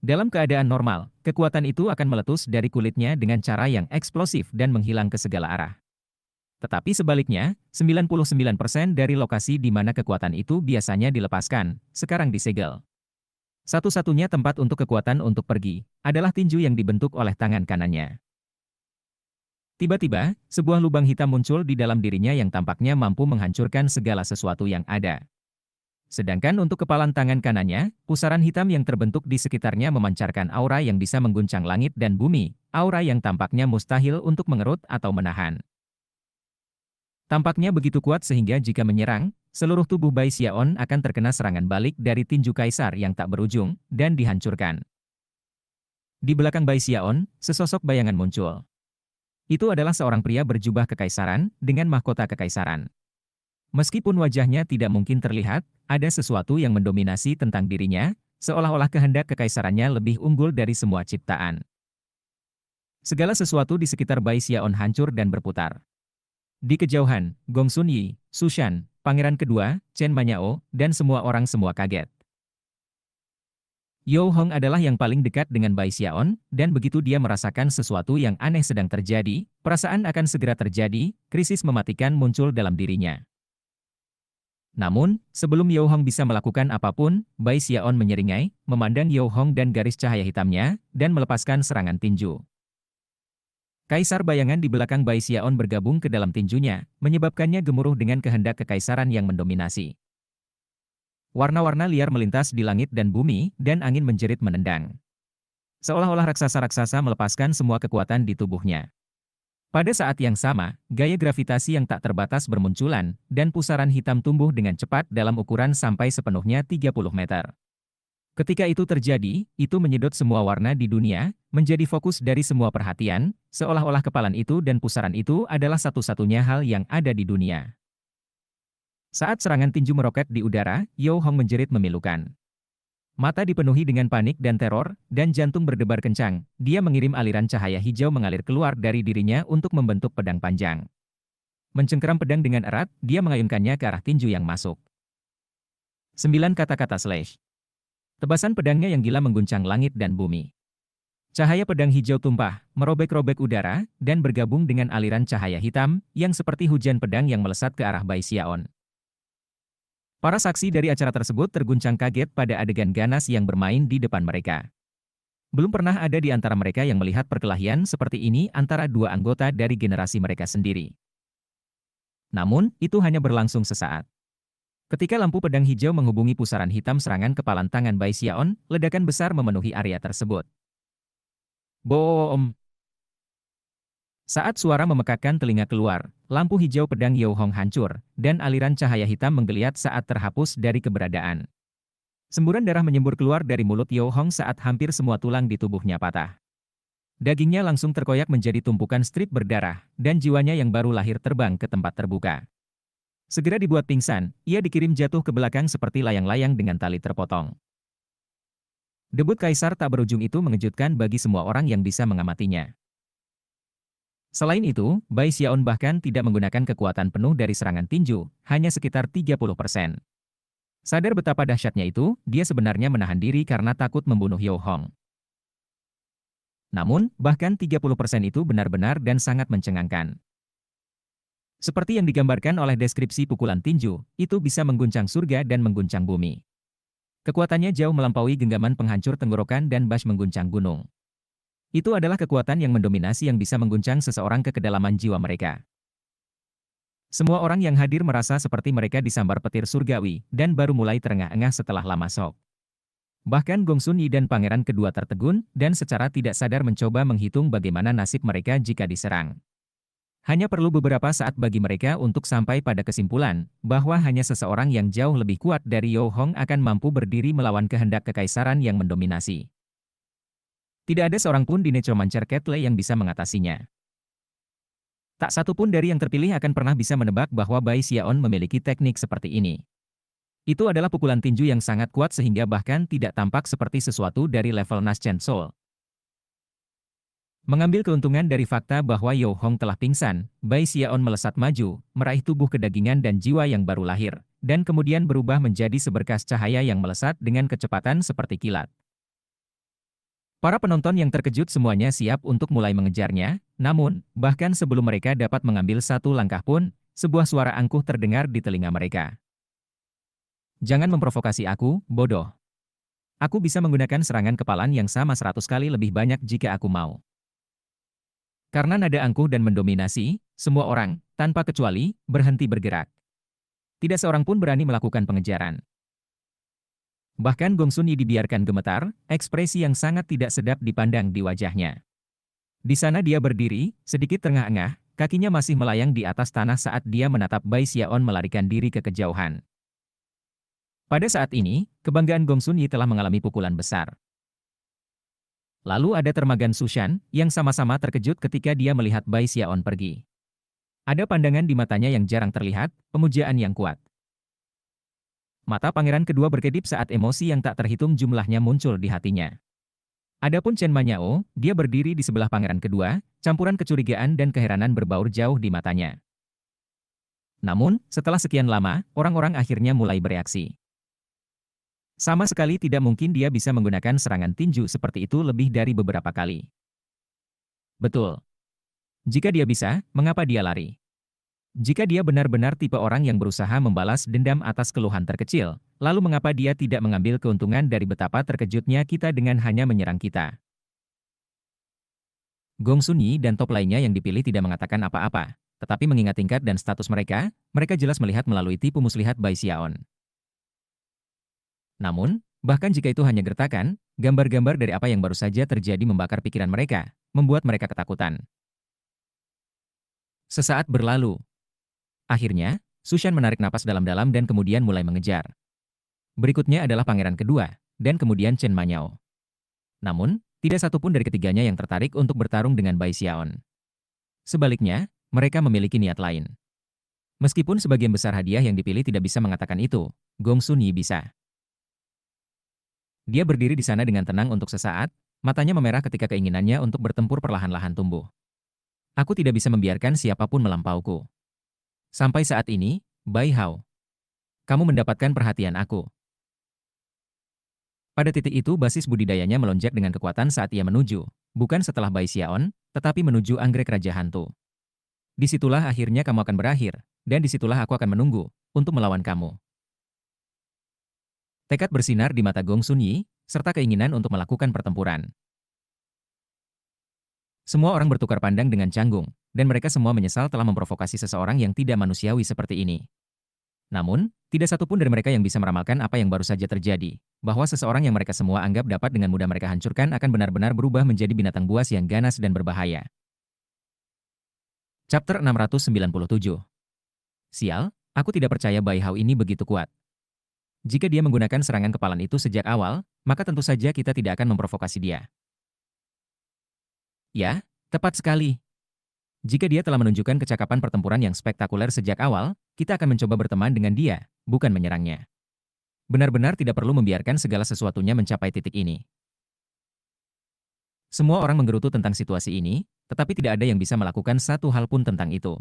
Dalam keadaan normal, kekuatan itu akan meletus dari kulitnya dengan cara yang eksplosif dan menghilang ke segala arah. Tetapi sebaliknya, 99% dari lokasi di mana kekuatan itu biasanya dilepaskan, sekarang disegel. Satu-satunya tempat untuk kekuatan untuk pergi, adalah tinju yang dibentuk oleh tangan kanannya. Tiba-tiba, sebuah lubang hitam muncul di dalam dirinya yang tampaknya mampu menghancurkan segala sesuatu yang ada. Sedangkan untuk kepalan tangan kanannya, pusaran hitam yang terbentuk di sekitarnya memancarkan aura yang bisa mengguncang langit dan bumi, aura yang tampaknya mustahil untuk mengerut atau menahan. Tampaknya begitu kuat sehingga jika menyerang, seluruh tubuh Bai Xiaon akan terkena serangan balik dari tinju kaisar yang tak berujung, dan dihancurkan. Di belakang Bai Xiaon, sesosok bayangan muncul. Itu adalah seorang pria berjubah kekaisaran, dengan mahkota kekaisaran. Meskipun wajahnya tidak mungkin terlihat, ada sesuatu yang mendominasi tentang dirinya, seolah-olah kehendak kekaisarannya lebih unggul dari semua ciptaan. Segala sesuatu di sekitar Bai Xiaon hancur dan berputar. Di kejauhan, Gong Sun Yi, Su Shan, Pangeran Kedua, Chen Manyao, dan semua orang semua kaget. You Hong adalah yang paling dekat dengan Bai Xiaon, dan begitu dia merasakan sesuatu yang aneh sedang terjadi, perasaan akan segera terjadi, krisis mematikan muncul dalam dirinya. Namun, sebelum You Hong bisa melakukan apapun, Bai Xiaon menyeringai, memandang You Hong dan garis cahaya hitamnya, dan melepaskan serangan tinju. Kaisar bayangan di belakang Bai Xiaon bergabung ke dalam tinjunya, menyebabkannya gemuruh dengan kehendak kekaisaran yang mendominasi. Warna-warna liar melintas di langit dan bumi, dan angin menjerit menendang. Seolah-olah raksasa-raksasa melepaskan semua kekuatan di tubuhnya. Pada saat yang sama, gaya gravitasi yang tak terbatas bermunculan, dan pusaran hitam tumbuh dengan cepat dalam ukuran sampai sepenuhnya 30 meter. Ketika itu terjadi, itu menyedot semua warna di dunia, menjadi fokus dari semua perhatian, seolah-olah kepalan itu dan pusaran itu adalah satu-satunya hal yang ada di dunia. Saat serangan tinju meroket di udara, You Hong menjerit memilukan. Mata dipenuhi dengan panik dan teror, dan jantung berdebar kencang. Dia mengirim aliran cahaya hijau mengalir keluar dari dirinya untuk membentuk pedang panjang. Mencengkeram pedang dengan erat, dia mengayunkannya ke arah tinju yang masuk. 9 kata-kata slash. Tebasan pedangnya yang gila mengguncang langit dan bumi. Cahaya pedang hijau tumpah, merobek-robek udara, dan bergabung dengan aliran cahaya hitam, yang seperti hujan pedang yang melesat ke arah Bai Xiaon. Para saksi dari acara tersebut terguncang kaget pada adegan ganas yang bermain di depan mereka. Belum pernah ada di antara mereka yang melihat perkelahian seperti ini antara dua anggota dari generasi mereka sendiri. Namun, itu hanya berlangsung sesaat. Ketika lampu pedang hijau menghubungi pusaran hitam serangan kepalan tangan Bai Xiaon, ledakan besar memenuhi area tersebut. Boom! Saat suara memekakkan telinga keluar, lampu hijau pedang You Hong hancur, dan aliran cahaya hitam menggeliat saat terhapus dari keberadaan. Semburan darah menyembur keluar dari mulut Yo Hong saat hampir semua tulang di tubuhnya patah. Dagingnya langsung terkoyak menjadi tumpukan strip berdarah, dan jiwanya yang baru lahir terbang ke tempat terbuka. Segera dibuat pingsan, ia dikirim jatuh ke belakang seperti layang-layang dengan tali terpotong. Debut Kaisar tak berujung itu mengejutkan bagi semua orang yang bisa mengamatinya. Selain itu, Bai Xiaon bahkan tidak menggunakan kekuatan penuh dari serangan tinju, hanya sekitar 30%. Sadar betapa dahsyatnya itu, dia sebenarnya menahan diri karena takut membunuh Yo Hong. Namun, bahkan 30% itu benar-benar dan sangat mencengangkan. Seperti yang digambarkan oleh deskripsi pukulan tinju, itu bisa mengguncang surga dan mengguncang bumi. Kekuatannya jauh melampaui genggaman penghancur tenggorokan dan bas mengguncang gunung. Itu adalah kekuatan yang mendominasi yang bisa mengguncang seseorang ke kedalaman jiwa mereka. Semua orang yang hadir merasa seperti mereka disambar petir surgawi, dan baru mulai terengah-engah setelah lama sok. Bahkan Gong Sun Yi dan pangeran kedua tertegun, dan secara tidak sadar mencoba menghitung bagaimana nasib mereka jika diserang. Hanya perlu beberapa saat bagi mereka untuk sampai pada kesimpulan, bahwa hanya seseorang yang jauh lebih kuat dari Yo Hong akan mampu berdiri melawan kehendak kekaisaran yang mendominasi. Tidak ada seorang pun di Necromancer Ketle yang bisa mengatasinya. Tak satu pun dari yang terpilih akan pernah bisa menebak bahwa Bai Xiaon memiliki teknik seperti ini. Itu adalah pukulan tinju yang sangat kuat sehingga bahkan tidak tampak seperti sesuatu dari level Naschen Soul. Mengambil keuntungan dari fakta bahwa Yo Hong telah pingsan, Bai Xiaon melesat maju, meraih tubuh kedagingan dan jiwa yang baru lahir, dan kemudian berubah menjadi seberkas cahaya yang melesat dengan kecepatan seperti kilat. Para penonton yang terkejut semuanya siap untuk mulai mengejarnya, namun, bahkan sebelum mereka dapat mengambil satu langkah pun, sebuah suara angkuh terdengar di telinga mereka. Jangan memprovokasi aku, bodoh. Aku bisa menggunakan serangan kepalan yang sama 100 kali lebih banyak jika aku mau. Karena nada angkuh dan mendominasi, semua orang, tanpa kecuali, berhenti bergerak. Tidak seorang pun berani melakukan pengejaran. Bahkan Gong Sun Yi dibiarkan gemetar, ekspresi yang sangat tidak sedap dipandang di wajahnya. Di sana dia berdiri, sedikit terengah-engah, kakinya masih melayang di atas tanah saat dia menatap Bai Xiaon melarikan diri ke kejauhan. Pada saat ini, kebanggaan Gong Sun Yi telah mengalami pukulan besar. Lalu ada Termagan Sushan, yang sama-sama terkejut ketika dia melihat Bai Xiaon pergi. Ada pandangan di matanya yang jarang terlihat, pemujaan yang kuat. Mata pangeran kedua berkedip saat emosi yang tak terhitung jumlahnya muncul di hatinya. Adapun Chen Manyao, dia berdiri di sebelah pangeran kedua, campuran kecurigaan dan keheranan berbaur jauh di matanya. Namun, setelah sekian lama, orang-orang akhirnya mulai bereaksi. Sama sekali tidak mungkin dia bisa menggunakan serangan tinju seperti itu lebih dari beberapa kali. Betul. Jika dia bisa, mengapa dia lari? Jika dia benar-benar tipe orang yang berusaha membalas dendam atas keluhan terkecil, lalu mengapa dia tidak mengambil keuntungan dari betapa terkejutnya kita dengan hanya menyerang kita? Gong Sun Yi dan top lainnya yang dipilih tidak mengatakan apa-apa, tetapi mengingat tingkat dan status mereka, mereka jelas melihat melalui tipu muslihat Bai Xiaon. Namun, bahkan jika itu hanya gertakan, gambar-gambar dari apa yang baru saja terjadi membakar pikiran mereka, membuat mereka ketakutan. Sesaat berlalu. Akhirnya, Sushan menarik napas dalam-dalam dan kemudian mulai mengejar. Berikutnya adalah pangeran kedua, dan kemudian Chen Manyao. Namun, tidak satu pun dari ketiganya yang tertarik untuk bertarung dengan Bai Xiaon. Sebaliknya, mereka memiliki niat lain. Meskipun sebagian besar hadiah yang dipilih tidak bisa mengatakan itu, Gong Sun Yi bisa. Dia berdiri di sana dengan tenang untuk sesaat, matanya memerah ketika keinginannya untuk bertempur perlahan-lahan tumbuh. Aku tidak bisa membiarkan siapapun melampauku. Sampai saat ini, Bai Hao, kamu mendapatkan perhatian aku. Pada titik itu basis budidayanya melonjak dengan kekuatan saat ia menuju, bukan setelah Bai Xiaon, tetapi menuju anggrek Raja Hantu. Disitulah akhirnya kamu akan berakhir, dan disitulah aku akan menunggu, untuk melawan kamu. Tekad bersinar di mata Gong Sun Yi, serta keinginan untuk melakukan pertempuran. Semua orang bertukar pandang dengan canggung, dan mereka semua menyesal telah memprovokasi seseorang yang tidak manusiawi seperti ini. Namun, tidak satu pun dari mereka yang bisa meramalkan apa yang baru saja terjadi, bahwa seseorang yang mereka semua anggap dapat dengan mudah mereka hancurkan akan benar-benar berubah menjadi binatang buas yang ganas dan berbahaya. Chapter 697. Sial, aku tidak percaya Bai Hao ini begitu kuat. Jika dia menggunakan serangan kepalan itu sejak awal, maka tentu saja kita tidak akan memprovokasi dia. Ya, tepat sekali. Jika dia telah menunjukkan kecakapan pertempuran yang spektakuler sejak awal, kita akan mencoba berteman dengan dia, bukan menyerangnya. Benar-benar tidak perlu membiarkan segala sesuatunya mencapai titik ini. Semua orang menggerutu tentang situasi ini, tetapi tidak ada yang bisa melakukan satu hal pun tentang itu.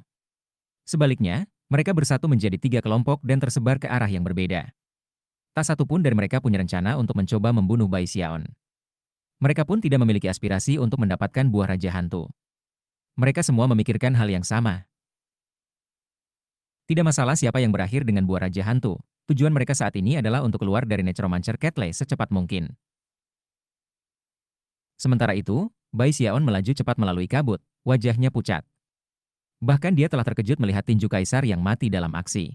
Sebaliknya, mereka bersatu menjadi 3 kelompok dan tersebar ke arah yang berbeda. Tak satu pun dari mereka punya rencana untuk mencoba membunuh Bai Xiaon. Mereka pun tidak memiliki aspirasi untuk mendapatkan buah Raja Hantu. Mereka semua memikirkan hal yang sama. Tidak masalah siapa yang berakhir dengan buah Raja Hantu. Tujuan mereka saat ini adalah untuk keluar dari Necromancer Ketley secepat mungkin. Sementara itu, Bai Xiaon melaju cepat melalui kabut, wajahnya pucat. Bahkan dia telah terkejut melihat tinju kaisar yang mati dalam aksi.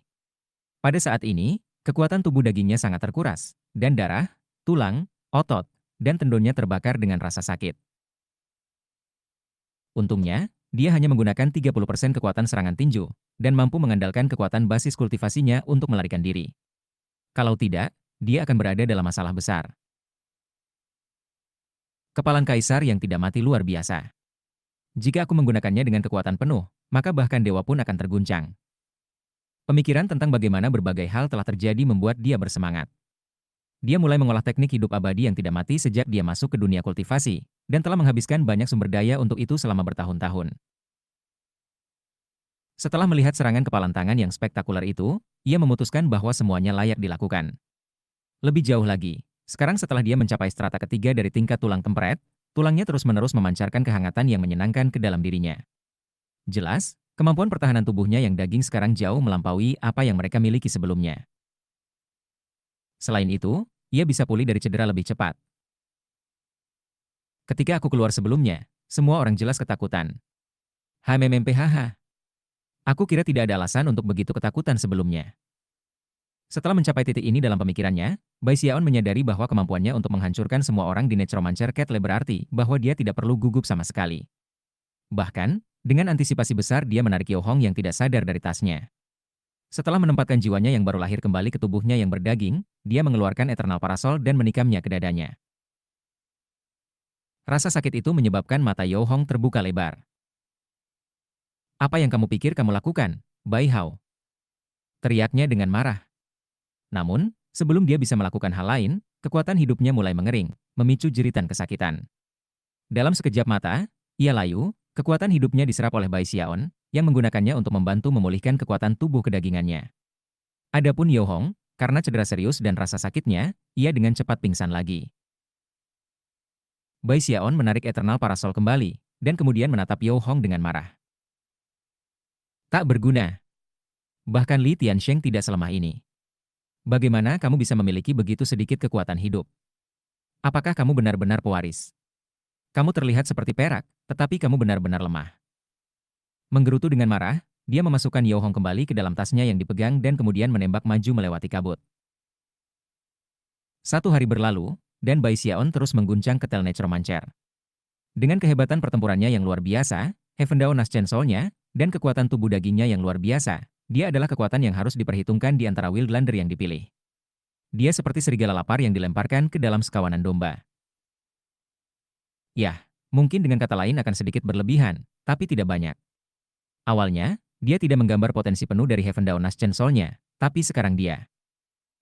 Pada saat ini, kekuatan tubuh dagingnya sangat terkuras, dan darah, tulang, otot, dan tendonnya terbakar dengan rasa sakit. Untungnya, dia hanya menggunakan 30% kekuatan serangan tinju, dan mampu mengandalkan kekuatan basis kultivasinya untuk melarikan diri. Kalau tidak, dia akan berada dalam masalah besar. Kepalan kaisar yang tidak mati luar biasa. Jika aku menggunakannya dengan kekuatan penuh, maka bahkan dewa pun akan terguncang. Pemikiran tentang bagaimana berbagai hal telah terjadi membuat dia bersemangat. Dia mulai mengolah teknik hidup abadi yang tidak mati sejak dia masuk ke dunia kultivasi, dan telah menghabiskan banyak sumber daya untuk itu selama bertahun-tahun. Setelah melihat serangan kepalan tangan yang spektakuler itu, ia memutuskan bahwa semuanya layak dilakukan. Lebih jauh lagi, sekarang setelah dia mencapai strata ketiga dari tingkat tulang kempret, tulangnya terus-menerus memancarkan kehangatan yang menyenangkan ke dalam dirinya. Jelas, kemampuan pertahanan tubuhnya yang daging sekarang jauh melampaui apa yang mereka miliki sebelumnya. Selain itu, ia bisa pulih dari cedera lebih cepat. Ketika aku keluar sebelumnya, semua orang jelas ketakutan. HMMPHH. Aku kira tidak ada alasan untuk begitu ketakutan sebelumnya. Setelah mencapai titik ini dalam pemikirannya, Bai Xiaon menyadari bahwa kemampuannya untuk menghancurkan semua orang di Necromancer Ketley berarti bahwa dia tidak perlu gugup sama sekali. Bahkan, dengan antisipasi besar dia menarik Yo Hong yang tidak sadar dari tasnya. Setelah menempatkan jiwanya yang baru lahir kembali ke tubuhnya yang berdaging, dia mengeluarkan Eternal Parasol dan menikamnya ke dadanya. Rasa sakit itu menyebabkan mata Yo Hong terbuka lebar. Apa yang kamu pikir kamu lakukan, Bai Hao? Teriaknya dengan marah. Namun, sebelum dia bisa melakukan hal lain, kekuatan hidupnya mulai mengering, memicu jeritan kesakitan. Dalam sekejap mata, ia layu, kekuatan hidupnya diserap oleh Bai Xiaon, yang menggunakannya untuk membantu memulihkan kekuatan tubuh kedagingannya. Adapun Yo Hong, karena cedera serius dan rasa sakitnya, ia dengan cepat pingsan lagi. Bai Xiaon menarik Eternal Parasol kembali, dan kemudian menatap Yo Hong dengan marah. Tak berguna. Bahkan Li Tiansheng tidak selemah ini. Bagaimana kamu bisa memiliki begitu sedikit kekuatan hidup? Apakah kamu benar-benar pewaris? Kamu terlihat seperti perak, tetapi kamu benar-benar lemah. Menggerutu dengan marah, dia memasukkan Yo Hong kembali ke dalam tasnya yang dipegang dan kemudian menembak maju melewati kabut. 1 hari berlalu, dan Bai Xiaon terus mengguncang ketel Necromancer. Dengan kehebatan pertempurannya yang luar biasa, Heaven Dao Naschen Soul-nya, dan kekuatan tubuh dagingnya yang luar biasa, dia adalah kekuatan yang harus diperhitungkan di antara Wildlander yang dipilih. Dia seperti serigala lapar yang dilemparkan ke dalam sekawanan domba. Yah, mungkin dengan kata lain akan sedikit berlebihan, tapi tidak banyak. Awalnya, dia tidak menggambar potensi penuh dari Heaven Dao Naschen Soul-nya, tapi sekarang dia.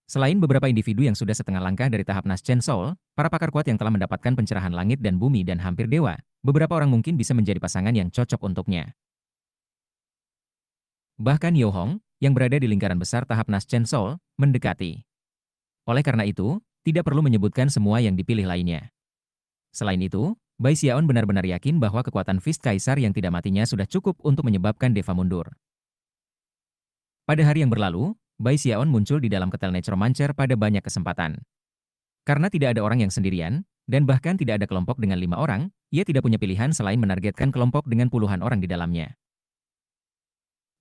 Selain beberapa individu yang sudah setengah langkah dari tahap Naschen Soul, para pakar kuat yang telah mendapatkan pencerahan langit dan bumi dan hampir dewa, beberapa orang mungkin bisa menjadi pasangan yang cocok untuknya. Bahkan Yo Hong, yang berada di lingkaran besar tahap Naschen Soul, mendekati. Oleh karena itu, tidak perlu menyebutkan semua yang dipilih lainnya. Selain itu, Bai Xiaon benar-benar yakin bahwa kekuatan Fist Kaisar yang tidak matinya sudah cukup untuk menyebabkan Deva mundur. Pada hari yang berlalu, Bai Xiaon muncul di dalam ketel Necromancer pada banyak kesempatan. Karena tidak ada orang yang sendirian, dan bahkan tidak ada kelompok dengan 5 orang, ia tidak punya pilihan selain menargetkan kelompok dengan puluhan orang di dalamnya.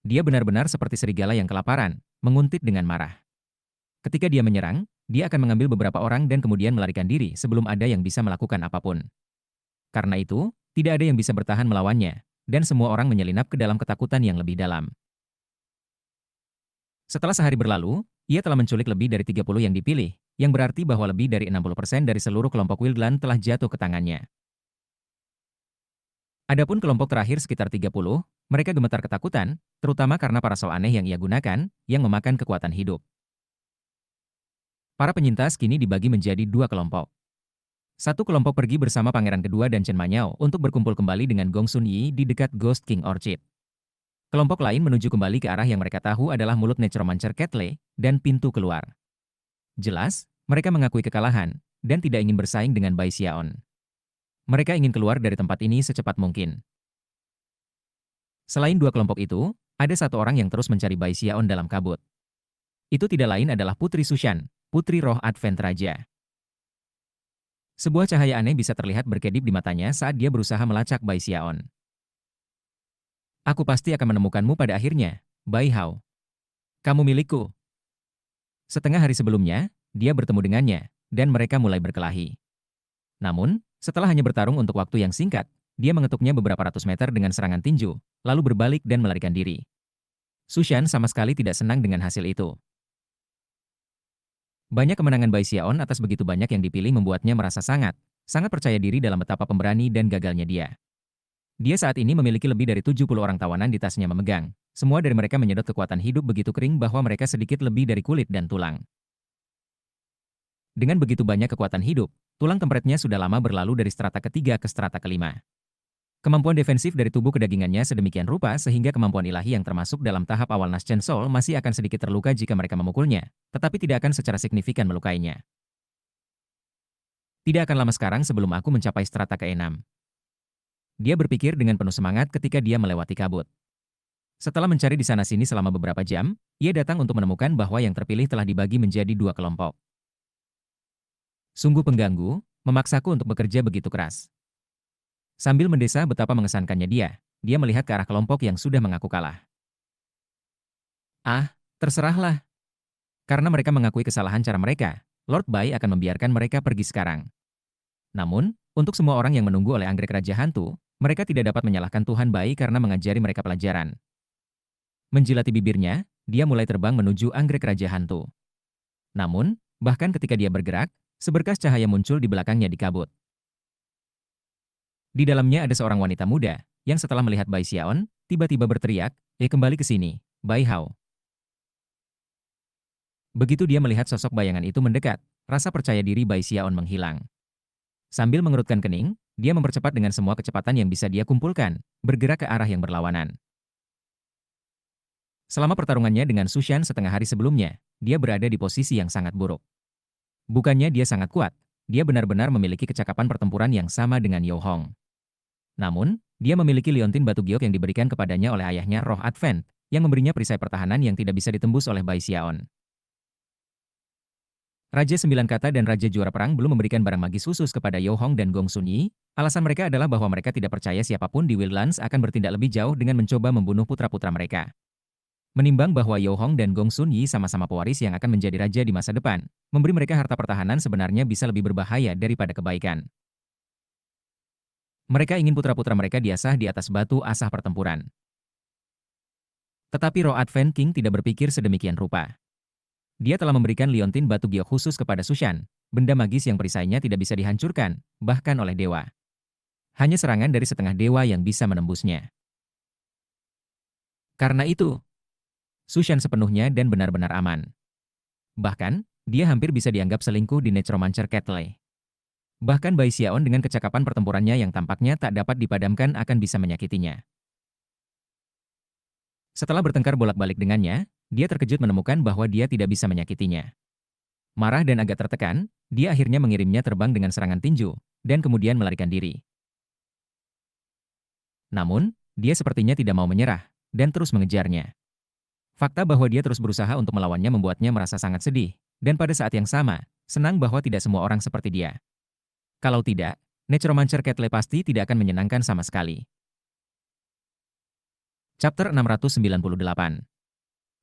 Dia benar-benar seperti serigala yang kelaparan, menguntit dengan marah. Ketika dia menyerang, dia akan mengambil beberapa orang dan kemudian melarikan diri sebelum ada yang bisa melakukan apapun. Karena itu, tidak ada yang bisa bertahan melawannya, dan semua orang menyelinap ke dalam ketakutan yang lebih dalam. Setelah sehari berlalu, ia telah menculik lebih dari 30 yang dipilih, yang berarti bahwa lebih dari 60% dari seluruh kelompok Wildland telah jatuh ke tangannya. Adapun kelompok terakhir sekitar 30, mereka gemetar ketakutan, terutama karena parasol aneh yang ia gunakan, yang memakan kekuatan hidup. Para penyintas kini dibagi menjadi dua kelompok. Satu kelompok pergi bersama Pangeran Kedua dan Chen Manyao untuk berkumpul kembali dengan Gong Sun Yi di dekat Ghost King Orchid. Kelompok lain menuju kembali ke arah yang mereka tahu adalah mulut Necromancer Ketle dan pintu keluar. Jelas, mereka mengakui kekalahan dan tidak ingin bersaing dengan Bai Xiaon. Mereka ingin keluar dari tempat ini secepat mungkin. Selain dua kelompok itu, ada satu orang yang terus mencari Bai Xiaon dalam kabut. Itu tidak lain adalah Putri Sushan, Putri Roh Advent Raja. Sebuah cahaya aneh bisa terlihat berkedip di matanya saat dia berusaha melacak Bai Xiaon. Aku pasti akan menemukanmu pada akhirnya, Bai Hao. Kamu milikku. Setengah hari sebelumnya, dia bertemu dengannya, dan mereka mulai berkelahi. Namun, setelah hanya bertarung untuk waktu yang singkat, dia mengetuknya beberapa ratus meter dengan serangan tinju, lalu berbalik dan melarikan diri. Sushan sama sekali tidak senang dengan hasil itu. Banyak kemenangan Bai Xiaon atas begitu banyak yang dipilih membuatnya merasa sangat percaya diri dalam betapa pemberani dan gagalnya dia. Dia saat ini memiliki lebih dari 70 orang tawanan di tasnya memegang. Semua dari mereka menyedot kekuatan hidup begitu kering bahwa mereka sedikit lebih dari kulit dan tulang. Dengan begitu banyak kekuatan hidup, tulang kempretnya sudah lama berlalu dari strata ketiga ke strata kelima. Kemampuan defensif dari tubuh kedagingannya sedemikian rupa sehingga kemampuan ilahi yang termasuk dalam tahap awal Naschen Soul masih akan sedikit terluka jika mereka memukulnya, tetapi tidak akan secara signifikan melukainya. Tidak akan lama sekarang sebelum aku mencapai strata ke-6. Dia berpikir dengan penuh semangat ketika dia melewati kabut. Setelah mencari di sana-sini selama beberapa jam, ia datang untuk menemukan bahwa yang terpilih telah dibagi menjadi dua kelompok. Sungguh pengganggu, memaksaku untuk bekerja begitu keras. Sambil mendesah betapa mengesankannya dia melihat ke arah kelompok yang sudah mengaku kalah. Ah, terserahlah. Karena mereka mengakui kesalahan cara mereka, Lord Bai akan membiarkan mereka pergi sekarang. Namun, untuk semua orang yang menunggu oleh anggrek Raja Hantu, mereka tidak dapat menyalahkan Tuhan Bai karena mengajari mereka pelajaran. Menjilati bibirnya, dia mulai terbang menuju anggrek Raja Hantu. Namun, bahkan ketika dia bergerak, seberkas cahaya muncul di belakangnya di kabut. Di dalamnya ada seorang wanita muda, yang setelah melihat Bai Xiaon, tiba-tiba berteriak, kembali ke sini, Bai Hao. Begitu dia melihat sosok bayangan itu mendekat, rasa percaya diri Bai Xiaon menghilang. Sambil mengerutkan kening, dia mempercepat dengan semua kecepatan yang bisa dia kumpulkan, bergerak ke arah yang berlawanan. Selama pertarungannya dengan Sushan setengah hari sebelumnya, dia berada di posisi yang sangat buruk. Bukannya dia sangat kuat, dia benar-benar memiliki kecakapan pertempuran yang sama dengan Yo Hong. Namun, dia memiliki liontin batu giok yang diberikan kepadanya oleh ayahnya Roh Advent, yang memberinya perisai pertahanan yang tidak bisa ditembus oleh Bai Xiaon. Raja Sembilan Kata dan Raja Juara Perang belum memberikan barang magis khusus kepada Yo Hong dan Gong Sun Yi. Alasan mereka adalah bahwa mereka tidak percaya siapapun di Wildlands akan bertindak lebih jauh dengan mencoba membunuh putra-putra mereka. Menimbang bahwa Yo Hong dan Gong Sun Yi sama-sama pewaris yang akan menjadi raja di masa depan, memberi mereka harta pertahanan sebenarnya bisa lebih berbahaya daripada kebaikan. Mereka ingin putra-putra mereka diasah di atas batu asah pertempuran. Tetapi Roh Advent King tidak berpikir sedemikian rupa. Dia telah memberikan liontin batu giok khusus kepada Sushan, benda magis yang perisainya tidak bisa dihancurkan, bahkan oleh dewa. Hanya serangan dari setengah dewa yang bisa menembusnya. Karena itu, Sushan sepenuhnya dan benar-benar aman. Bahkan, dia hampir bisa dianggap selingkuh di Necromancer Ketle. Bahkan Bai Xiaon dengan kecakapan pertempurannya yang tampaknya tak dapat dipadamkan akan bisa menyakitinya. Setelah bertengkar bolak-balik dengannya, dia terkejut menemukan bahwa dia tidak bisa menyakitinya. Marah dan agak tertekan, dia akhirnya mengirimnya terbang dengan serangan tinju, dan kemudian melarikan diri. Namun, dia sepertinya tidak mau menyerah, dan terus mengejarnya. Fakta bahwa dia terus berusaha untuk melawannya membuatnya merasa sangat sedih, dan pada saat yang sama, senang bahwa tidak semua orang seperti dia. Kalau tidak, Necromancer Ketle pasti tidak akan menyenangkan sama sekali. Chapter 698.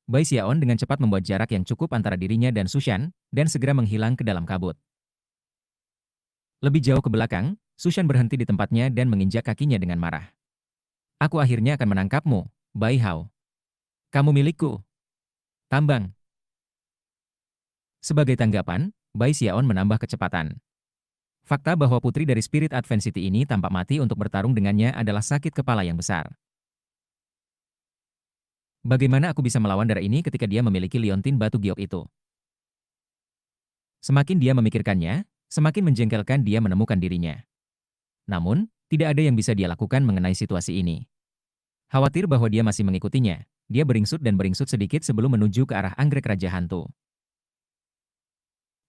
Bai Xiaon dengan cepat membuat jarak yang cukup antara dirinya dan Sushan, dan segera menghilang ke dalam kabut. Lebih jauh ke belakang, Sushan berhenti di tempatnya dan menginjak kakinya dengan marah. Aku akhirnya akan menangkapmu, Bai Hao. Kamu milikku. Tambang. Sebagai tanggapan, Bai Xiaon menambah kecepatan. Fakta bahwa putri dari Spirit Advanced ini tampak mati untuk bertarung dengannya adalah sakit kepala yang besar. Bagaimana aku bisa melawan darah ini ketika dia memiliki liontin batu giok itu? Semakin dia memikirkannya, semakin menjengkelkan dia menemukan dirinya. Namun, tidak ada yang bisa dia lakukan mengenai situasi ini. Khawatir bahwa dia masih mengikutinya, dia beringsut sedikit sebelum menuju ke arah anggrek Raja Hantu.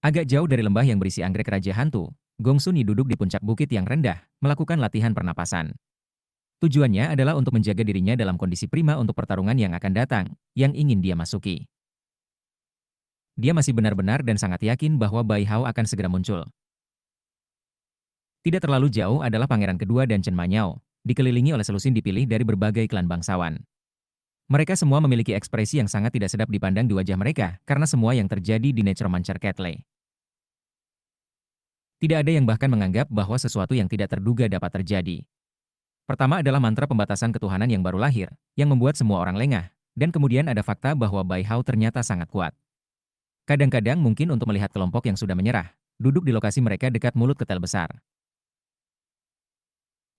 Agak jauh dari lembah yang berisi anggrek Raja Hantu, Gong Sun Yi duduk di puncak bukit yang rendah, melakukan latihan pernapasan. Tujuannya adalah untuk menjaga dirinya dalam kondisi prima untuk pertarungan yang akan datang, yang ingin dia masuki. Dia masih benar-benar dan sangat yakin bahwa Bai Hao akan segera muncul. Tidak terlalu jauh adalah Pangeran Kedua dan Chen Manyao, dikelilingi oleh selusin dipilih dari berbagai klan bangsawan. Mereka semua memiliki ekspresi yang sangat tidak sedap dipandang di wajah mereka karena semua yang terjadi di Necromancer Catley. Tidak ada yang bahkan menganggap bahwa sesuatu yang tidak terduga dapat terjadi. Pertama adalah mantra pembatasan ketuhanan yang baru lahir, yang membuat semua orang lengah, dan kemudian ada fakta bahwa Bai Hao ternyata sangat kuat. Kadang-kadang mungkin untuk melihat kelompok yang sudah menyerah, duduk di lokasi mereka dekat mulut ketel besar.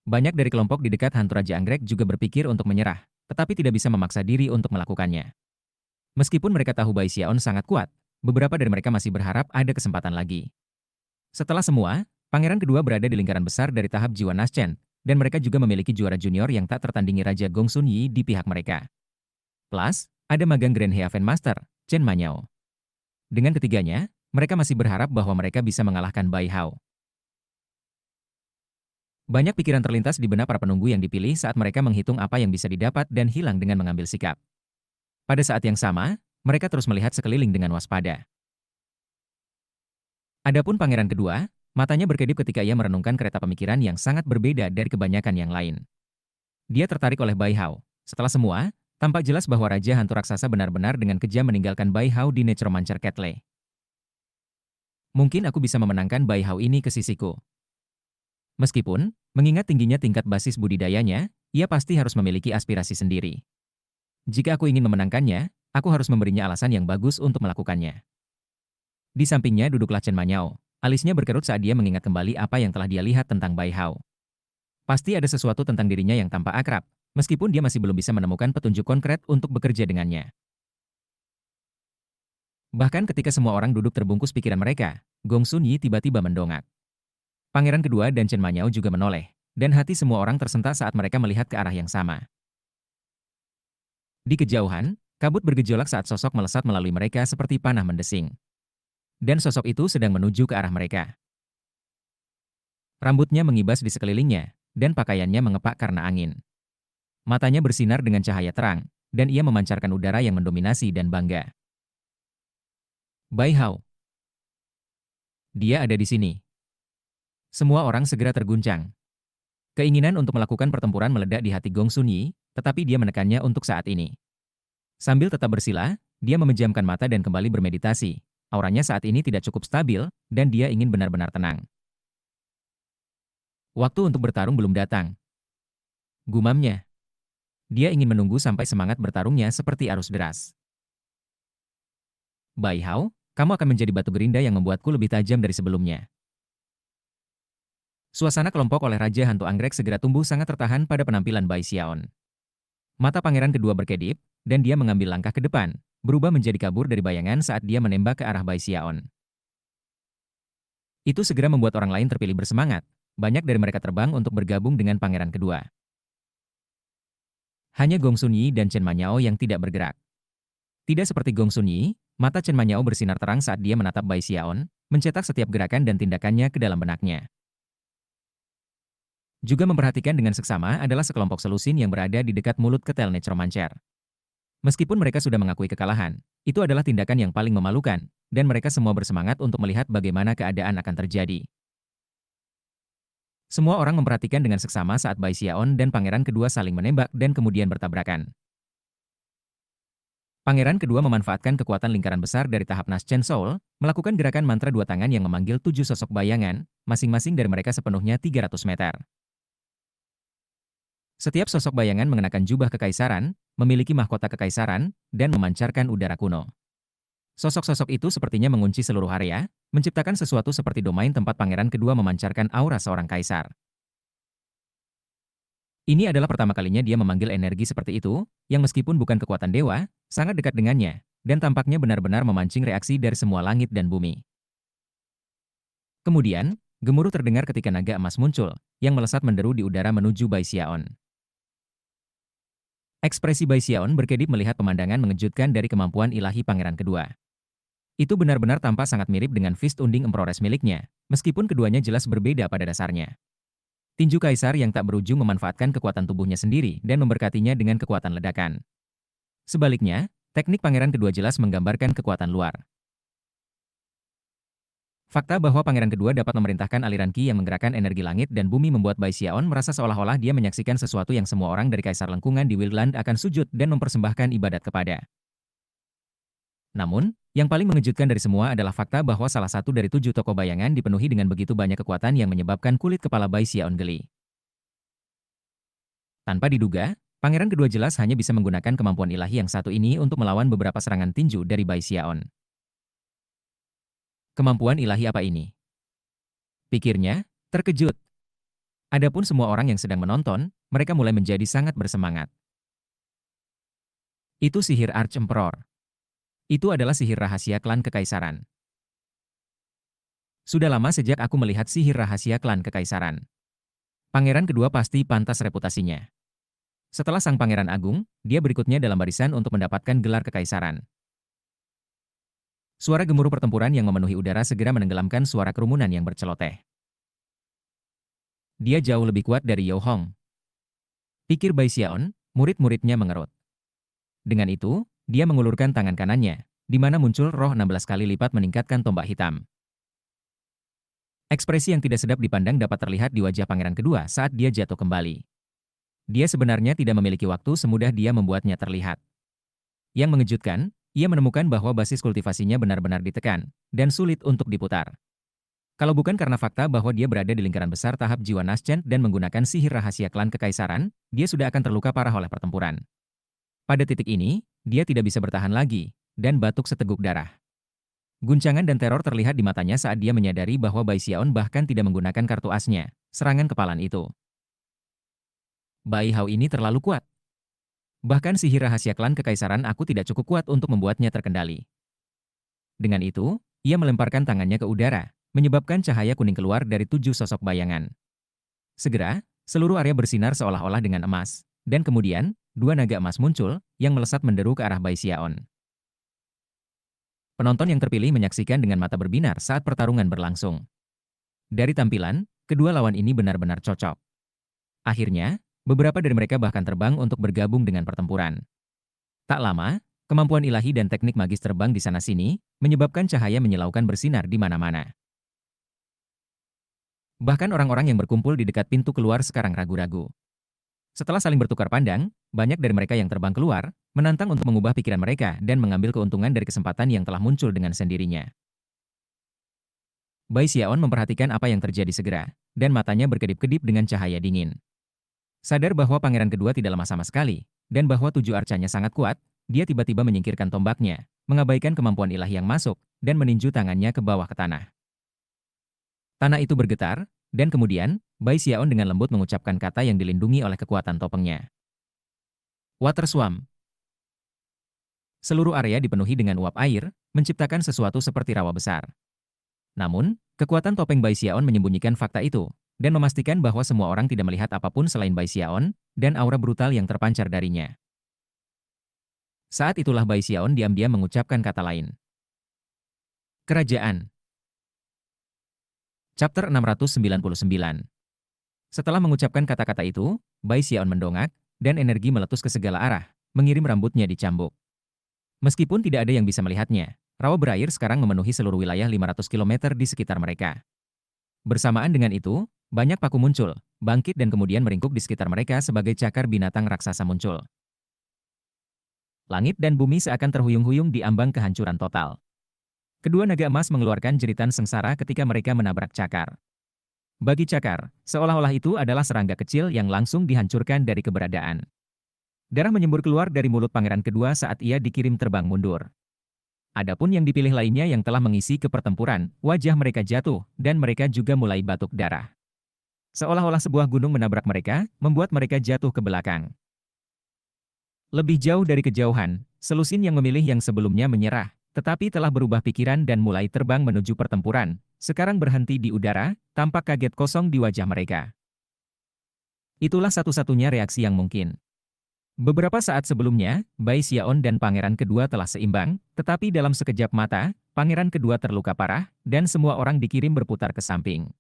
Banyak dari kelompok di dekat Hantu Raja Anggrek juga berpikir untuk menyerah, tetapi tidak bisa memaksa diri untuk melakukannya. Meskipun mereka tahu Bai Xiaon sangat kuat, beberapa dari mereka masih berharap ada kesempatan lagi. Setelah semua, Pangeran Kedua berada di lingkaran besar dari tahap jiwa Naschen, dan mereka juga memiliki juara junior yang tak tertandingi Raja Gong Sun Yi di pihak mereka. Plus, ada magang Grand Heaven Master, Chen Manyao. Dengan ketiganya, mereka masih berharap bahwa mereka bisa mengalahkan Bai Hao. Banyak pikiran terlintas di benak para penunggu yang dipilih saat mereka menghitung apa yang bisa didapat dan hilang dengan mengambil sikap. Pada saat yang sama, mereka terus melihat sekeliling dengan waspada. Adapun Pangeran Kedua, matanya berkedip ketika ia merenungkan kereta pemikiran yang sangat berbeda dari kebanyakan yang lain. Dia tertarik oleh Bai Hao. Setelah semua, tampak jelas bahwa Raja Hantu Raksasa benar-benar dengan kejam meninggalkan Bai Hao di Necromancer Catley. Mungkin aku bisa memenangkan Bai Hao ini ke sisiku. Meskipun, mengingat tingginya tingkat basis budidayanya, ia pasti harus memiliki aspirasi sendiri. Jika aku ingin memenangkannya, aku harus memberinya alasan yang bagus untuk melakukannya. Di sampingnya duduklah Chen Manyao. Alisnya berkerut saat dia mengingat kembali apa yang telah dia lihat tentang Bai Hao. Pasti ada sesuatu tentang dirinya yang tampak akrab, meskipun dia masih belum bisa menemukan petunjuk konkret untuk bekerja dengannya. Bahkan ketika semua orang duduk terbungkus pikiran mereka, Gong Sun Yi tiba-tiba mendongak. Pangeran Kedua dan Chen Manyao juga menoleh, dan hati semua orang tersentak saat mereka melihat ke arah yang sama. Di kejauhan, kabut bergejolak saat sosok melesat melalui mereka seperti panah mendesing. Dan sosok itu sedang menuju ke arah mereka. Rambutnya mengibas di sekelilingnya, dan pakaiannya mengepak karena angin. Matanya bersinar dengan cahaya terang, dan ia memancarkan udara yang mendominasi dan bangga. Bai Hao. Dia ada di sini. Semua orang segera terguncang. Keinginan untuk melakukan pertempuran meledak di hati Gong Sun Yi, tetapi dia menekannya untuk saat ini. Sambil tetap bersila, dia memejamkan mata dan kembali bermeditasi. Auranya saat ini tidak cukup stabil, dan dia ingin benar-benar tenang. Waktu untuk bertarung belum datang. Gumamnya. Dia ingin menunggu sampai semangat bertarungnya seperti arus deras. Bai Hao, kamu akan menjadi batu gerinda yang membuatku lebih tajam dari sebelumnya. Suasana kelompok oleh Raja Hantu Anggrek segera tumbuh sangat tertahan pada penampilan Bai Xiaon. Mata Pangeran Kedua berkedip, dan dia mengambil langkah ke depan, berubah menjadi kabur dari bayangan saat dia menembak ke arah Bai Xiaon. Itu segera membuat orang lain terpilih bersemangat. Banyak dari mereka terbang untuk bergabung dengan Pangeran Kedua. Hanya Gong Sun Yi dan Chen Manyao yang tidak bergerak. Tidak seperti Gong Sun Yi, mata Chen Manyao bersinar terang saat dia menatap Bai Xiaon, mencetak setiap gerakan dan tindakannya ke dalam benaknya. Juga memperhatikan dengan seksama adalah sekelompok selusin yang berada di dekat mulut ketel Necromancer. Meskipun mereka sudah mengakui kekalahan, itu adalah tindakan yang paling memalukan, dan mereka semua bersemangat untuk melihat bagaimana keadaan akan terjadi. Semua orang memperhatikan dengan seksama saat Bai Xiaon dan Pangeran Kedua saling menembak dan kemudian bertabrakan. Pangeran Kedua memanfaatkan kekuatan lingkaran besar dari tahap Naschen Soul, melakukan gerakan mantra dua tangan yang memanggil 7 sosok bayangan, masing-masing dari mereka sepenuhnya 300 meter. Setiap sosok bayangan mengenakan jubah kekaisaran, memiliki mahkota kekaisaran, dan memancarkan udara kuno. Sosok-sosok itu sepertinya mengunci seluruh area, menciptakan sesuatu seperti domain tempat pangeran kedua memancarkan aura seorang kaisar. Ini adalah pertama kalinya dia memanggil energi seperti itu, yang meskipun bukan kekuatan dewa, sangat dekat dengannya, dan tampaknya benar-benar memancing reaksi dari semua langit dan bumi. Kemudian, gemuruh terdengar ketika naga emas muncul, yang melesat menderu di udara menuju Bai Xiaon. Ekspresi Bai Xiaon berkedip melihat pemandangan mengejutkan dari kemampuan ilahi pangeran kedua. Itu benar-benar tampak sangat mirip dengan Fist Unding Emprores miliknya, meskipun keduanya jelas berbeda pada dasarnya. Tinju kaisar yang tak berujung memanfaatkan kekuatan tubuhnya sendiri dan memberkatinya dengan kekuatan ledakan. Sebaliknya, teknik pangeran kedua jelas menggambarkan kekuatan luar. Fakta bahwa pangeran kedua dapat memerintahkan aliran Qi yang menggerakkan energi langit dan bumi membuat Bai Xiaon merasa seolah-olah dia menyaksikan sesuatu yang semua orang dari kaisar lengkungan di Wildland akan sujud dan mempersembahkan ibadat kepada. Namun, yang paling mengejutkan dari semua adalah fakta bahwa salah satu dari 7 toko bayangan dipenuhi dengan begitu banyak kekuatan yang menyebabkan kulit kepala Bai Xiaon geli. Tanpa diduga, pangeran kedua jelas hanya bisa menggunakan kemampuan ilahi yang satu ini untuk melawan beberapa serangan tinju dari Bai Xiaon. Kemampuan ilahi apa ini? Pikirnya, terkejut. Adapun semua orang yang sedang menonton, mereka mulai menjadi sangat bersemangat. Itu sihir Arch Emperor. Itu adalah sihir rahasia klan kekaisaran. Sudah lama sejak aku melihat sihir rahasia klan kekaisaran. Pangeran kedua pasti pantas reputasinya. Setelah sang pangeran agung, dia berikutnya dalam barisan untuk mendapatkan gelar kekaisaran. Suara gemuruh pertempuran yang memenuhi udara segera menenggelamkan suara kerumunan yang berceloteh. Dia jauh lebih kuat dari Yao Hong. Pikir Bai Xiaon, murid-muridnya mengerut. Dengan itu, dia mengulurkan tangan kanannya, di mana muncul roh 16 kali lipat meningkatkan tombak hitam. Ekspresi yang tidak sedap dipandang dapat terlihat di wajah pangeran kedua saat dia jatuh kembali. Dia sebenarnya tidak memiliki waktu semudah dia membuatnya terlihat. Yang mengejutkan, ia menemukan bahwa basis kultivasinya benar-benar ditekan, dan sulit untuk diputar. Kalau bukan karena fakta bahwa dia berada di lingkaran besar tahap jiwa Naschen dan menggunakan sihir rahasia klan kekaisaran, dia sudah akan terluka parah oleh pertempuran. Pada titik ini, dia tidak bisa bertahan lagi, dan batuk seteguk darah. Guncangan dan teror terlihat di matanya saat dia menyadari bahwa Bai Xiaon bahkan tidak menggunakan kartu asnya, serangan kepalan itu. Bai Hao ini terlalu kuat. Bahkan sihir rahasia klan kekaisaran aku tidak cukup kuat untuk membuatnya terkendali. Dengan itu, ia melemparkan tangannya ke udara, menyebabkan cahaya kuning keluar dari 7 sosok bayangan. Segera, seluruh area bersinar seolah-olah dengan emas, dan kemudian, 2 naga emas muncul, yang melesat menderu ke arah Bai Xiaon. Penonton yang terpilih menyaksikan dengan mata berbinar saat pertarungan berlangsung. Dari tampilan, kedua lawan ini benar-benar cocok. Akhirnya, beberapa dari mereka bahkan terbang untuk bergabung dengan pertempuran. Tak lama, kemampuan ilahi dan teknik magis terbang di sana-sini, menyebabkan cahaya menyilaukan bersinar di mana-mana. Bahkan orang-orang yang berkumpul di dekat pintu keluar sekarang ragu-ragu. Setelah saling bertukar pandang, banyak dari mereka yang terbang keluar, menantang untuk mengubah pikiran mereka dan mengambil keuntungan dari kesempatan yang telah muncul dengan sendirinya. Bai Xiaon memperhatikan apa yang terjadi segera, dan matanya berkedip-kedip dengan cahaya dingin. Sadar bahwa pangeran kedua tidak lemah sama sekali, dan bahwa 7 arcanya sangat kuat, dia tiba-tiba menyingkirkan tombaknya, mengabaikan kemampuan ilahi yang masuk, dan meninju tangannya ke bawah ke tanah. Tanah itu bergetar, dan kemudian, Bai Xiaon dengan lembut mengucapkan kata yang dilindungi oleh kekuatan topengnya. Water Swamp. Seluruh area dipenuhi dengan uap air, menciptakan sesuatu seperti rawa besar. Namun, kekuatan topeng Bai Xiaon menyembunyikan fakta itu, dan memastikan bahwa semua orang tidak melihat apapun selain Bai Xiaon, dan aura brutal yang terpancar darinya. Saat itulah Bai Xiaon diam-diam mengucapkan kata lain. Kerajaan. Chapter 699. Setelah mengucapkan kata-kata itu, Bai Xiaon mendongak, dan energi meletus ke segala arah, mengirim rambutnya dicambuk. Meskipun tidak ada yang bisa melihatnya, rawa berair sekarang memenuhi seluruh wilayah 500 km di sekitar mereka. Bersamaan dengan itu, banyak paku muncul, bangkit dan kemudian meringkuk di sekitar mereka sebagai cakar binatang raksasa muncul. Langit dan bumi seakan terhuyung-huyung di ambang kehancuran total. Kedua naga emas mengeluarkan jeritan sengsara ketika mereka menabrak cakar. Bagi Cakar, seolah-olah itu adalah serangga kecil yang langsung dihancurkan dari keberadaan. Darah menyembur keluar dari mulut pangeran kedua saat ia dikirim terbang mundur. Adapun yang dipilih lainnya yang telah mengisi ke pertempuran, wajah mereka jatuh, dan mereka juga mulai batuk darah. Seolah-olah sebuah gunung menabrak mereka, membuat mereka jatuh ke belakang. Lebih jauh dari kejauhan, Selusin yang memilih yang sebelumnya menyerah, tetapi telah berubah pikiran dan mulai terbang menuju pertempuran, sekarang berhenti di udara, tampak kaget kosong di wajah mereka. Itulah satu-satunya reaksi yang mungkin. Beberapa saat sebelumnya, Bai Xiaon dan pangeran kedua telah seimbang, tetapi dalam sekejap mata, pangeran kedua terluka parah, dan semua orang dikirim berputar ke samping.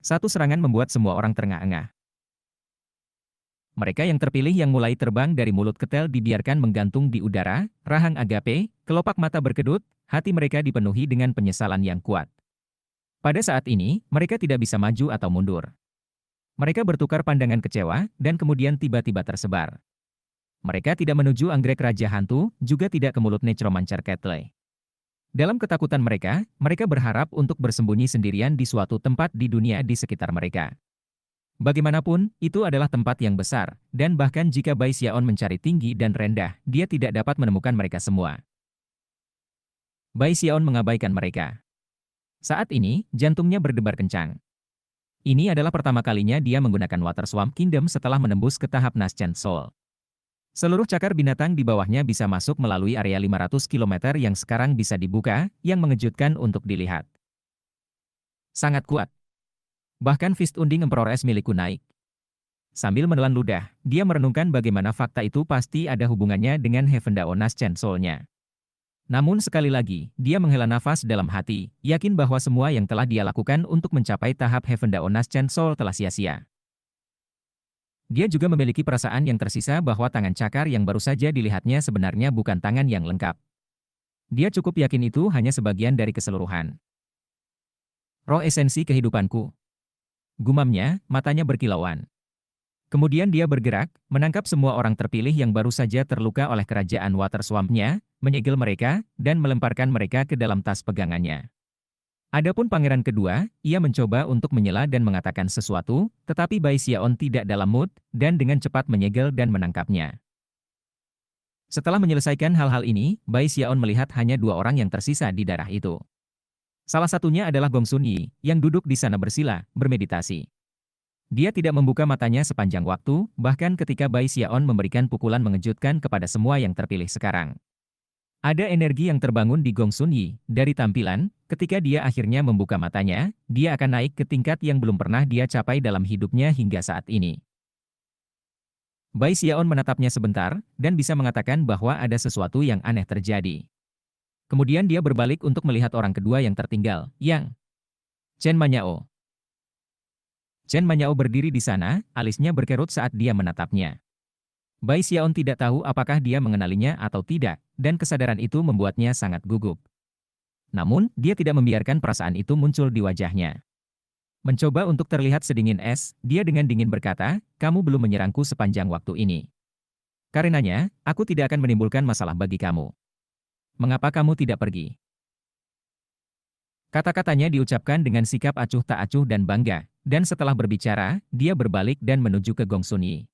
Satu serangan membuat semua orang terengah-engah. Mereka yang terpilih yang mulai terbang dari mulut ketel dibiarkan menggantung di udara, rahang agape, kelopak mata berkedut, hati mereka dipenuhi dengan penyesalan yang kuat. Pada saat ini, mereka tidak bisa maju atau mundur. Mereka bertukar pandangan kecewa, dan kemudian tiba-tiba tersebar. Mereka tidak menuju anggrek Raja Hantu, juga tidak ke mulut Necromancer Ketle. Dalam ketakutan mereka, mereka berharap untuk bersembunyi sendirian di suatu tempat di dunia di sekitar mereka. Bagaimanapun, itu adalah tempat yang besar, dan bahkan jika Bai Xiaon mencari tinggi dan rendah, dia tidak dapat menemukan mereka semua. Bai Xiaon mengabaikan mereka. Saat ini, jantungnya berdebar kencang. Ini adalah pertama kalinya dia menggunakan Water Swamp Kingdom setelah menembus ke tahap Nascent Soul. Seluruh cakar binatang di bawahnya bisa masuk melalui area 500 km yang sekarang bisa dibuka, yang mengejutkan untuk dilihat. Sangat kuat. Bahkan Fist Unding Emperor S milikku naik. Sambil menelan ludah, dia merenungkan bagaimana fakta itu pasti ada hubungannya dengan Heaven Dao Nascent Soul-nya. Namun sekali lagi, dia menghela nafas dalam hati, yakin bahwa semua yang telah dia lakukan untuk mencapai tahap Heaven Dao Nascent Soul telah sia-sia. Dia juga memiliki perasaan yang tersisa bahwa tangan cakar yang baru saja dilihatnya sebenarnya bukan tangan yang lengkap. Dia cukup yakin itu hanya sebagian dari keseluruhan. Roh esensi kehidupanku. Gumamnya, matanya berkilauan. Kemudian dia bergerak, menangkap semua orang terpilih yang baru saja terluka oleh kerajaan Water Swamp-nya, menyegel mereka, dan melemparkan mereka ke dalam tas pegangannya. Adapun pangeran kedua, ia mencoba untuk menyela dan mengatakan sesuatu, tetapi Bai Xiaon tidak dalam mood, dan dengan cepat menyegel dan menangkapnya. Setelah menyelesaikan hal-hal ini, Bai Xiaon melihat hanya dua orang yang tersisa di darah itu. Salah satunya adalah Gong Sun Yi, yang duduk di sana bersila, bermeditasi. Dia tidak membuka matanya sepanjang waktu, bahkan ketika Bai Xiaon memberikan pukulan mengejutkan kepada semua yang terpilih sekarang. Ada energi yang terbangun di Gong Sun Yi. Dari tampilan, ketika dia akhirnya membuka matanya, dia akan naik ke tingkat yang belum pernah dia capai dalam hidupnya hingga saat ini. Bai Xiaon menatapnya sebentar, dan bisa mengatakan bahwa ada sesuatu yang aneh terjadi. Kemudian dia berbalik untuk melihat orang kedua yang tertinggal, yang Chen Manyao. Chen Manyao berdiri di sana, alisnya berkerut saat dia menatapnya. Bai Xiaon tidak tahu apakah dia mengenalinya atau tidak, dan kesadaran itu membuatnya sangat gugup. Namun, dia tidak membiarkan perasaan itu muncul di wajahnya. Mencoba untuk terlihat sedingin es, dia dengan dingin berkata, "Kamu belum menyerangku sepanjang waktu ini. Karenanya, aku tidak akan menimbulkan masalah bagi kamu. Mengapa kamu tidak pergi?" Kata-katanya diucapkan dengan sikap acuh tak acuh dan bangga, dan setelah berbicara, dia berbalik dan menuju ke Gong Sun Yi.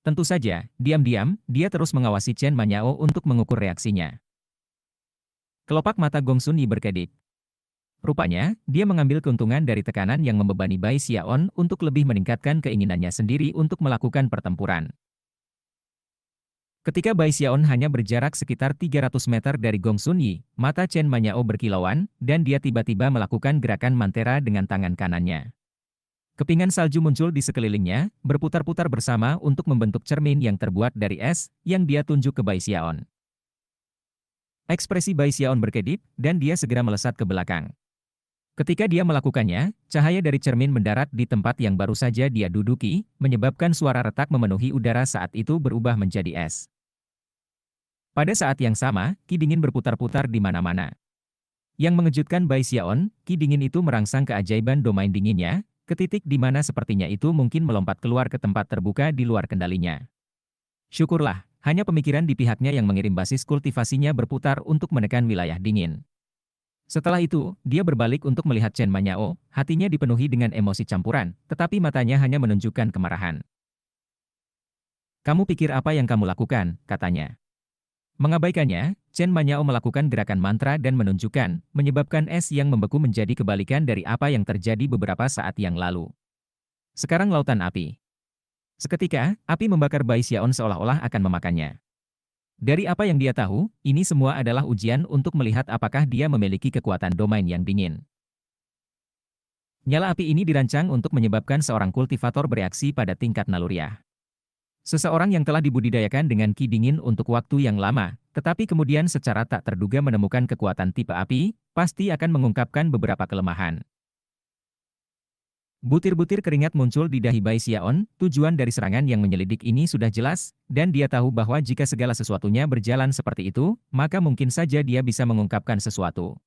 Tentu saja, diam-diam, dia terus mengawasi Chen Manyao untuk mengukur reaksinya. Kelopak mata Gong Sun Yi berkedip. Rupanya, dia mengambil keuntungan dari tekanan yang membebani Bai Xiaon untuk lebih meningkatkan keinginannya sendiri untuk melakukan pertempuran. Ketika Bai Xiaon hanya berjarak sekitar 300 meter dari Gong Sun Yi, mata Chen Manyao berkilauan, dan dia tiba-tiba melakukan gerakan mantera dengan tangan kanannya. Kepingan salju muncul di sekelilingnya, berputar-putar bersama untuk membentuk cermin yang terbuat dari es, yang dia tunjuk ke Bai Xiaon. Ekspresi Bai Xiaon berkedip, dan dia segera melesat ke belakang. Ketika dia melakukannya, cahaya dari cermin mendarat di tempat yang baru saja dia duduki, menyebabkan suara retak memenuhi udara saat itu berubah menjadi es. Pada saat yang sama, ki dingin berputar-putar di mana-mana. Yang mengejutkan Bai Xiaon, ki dingin itu merangsang keajaiban domain dinginnya, ke titik di mana sepertinya itu mungkin melompat keluar ke tempat terbuka di luar kendalinya. Syukurlah, hanya pemikiran di pihaknya yang mengirim basis kultivasinya berputar untuk menekan wilayah dingin. Setelah itu, dia berbalik untuk melihat Chen Manyao, hatinya dipenuhi dengan emosi campuran, tetapi matanya hanya menunjukkan kemarahan. "Kamu pikir apa yang kamu lakukan?" katanya. Mengabaikannya, Chen Manyao melakukan gerakan mantra dan menunjukkan, menyebabkan es yang membeku menjadi kebalikan dari apa yang terjadi beberapa saat yang lalu. Sekarang lautan api. Seketika, api membakar Bai Xiaon seolah-olah akan memakannya. Dari apa yang dia tahu, ini semua adalah ujian untuk melihat apakah dia memiliki kekuatan domain yang dingin. Nyala api ini dirancang untuk menyebabkan seorang kultivator bereaksi pada tingkat naluriah. Seseorang yang telah dibudidayakan dengan ki dingin untuk waktu yang lama, tetapi kemudian secara tak terduga menemukan kekuatan tipe api, pasti akan mengungkapkan beberapa kelemahan. Butir-butir keringat muncul di dahi Bai Xiaon, tujuan dari serangan yang menyelidik ini sudah jelas, dan dia tahu bahwa jika segala sesuatunya berjalan seperti itu, maka mungkin saja dia bisa mengungkapkan sesuatu.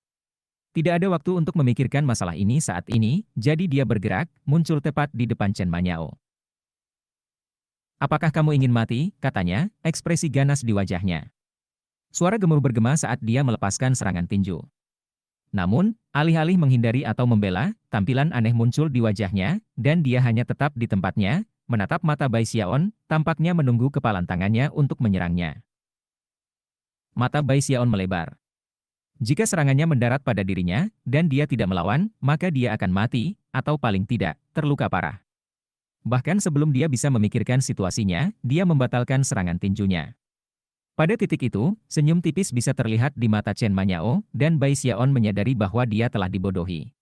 Tidak ada waktu untuk memikirkan masalah ini saat ini, jadi dia bergerak, muncul tepat di depan Chen Manyao. "Apakah kamu ingin mati?" katanya, ekspresi ganas di wajahnya. Suara gemuruh bergema saat dia melepaskan serangan tinju. Namun, alih-alih menghindari atau membela, tampilan aneh muncul di wajahnya, dan dia hanya tetap di tempatnya, menatap mata Bai Xiaon, tampaknya menunggu kepalan tangannya untuk menyerangnya. Mata Bai Xiaon melebar. Jika serangannya mendarat pada dirinya, dan dia tidak melawan, maka dia akan mati, atau paling tidak, terluka parah. Bahkan sebelum dia bisa memikirkan situasinya, dia membatalkan serangan tinjunya. Pada titik itu, senyum tipis bisa terlihat di mata Chen Manyao, dan Bai Xiaon menyadari bahwa dia telah dibodohi.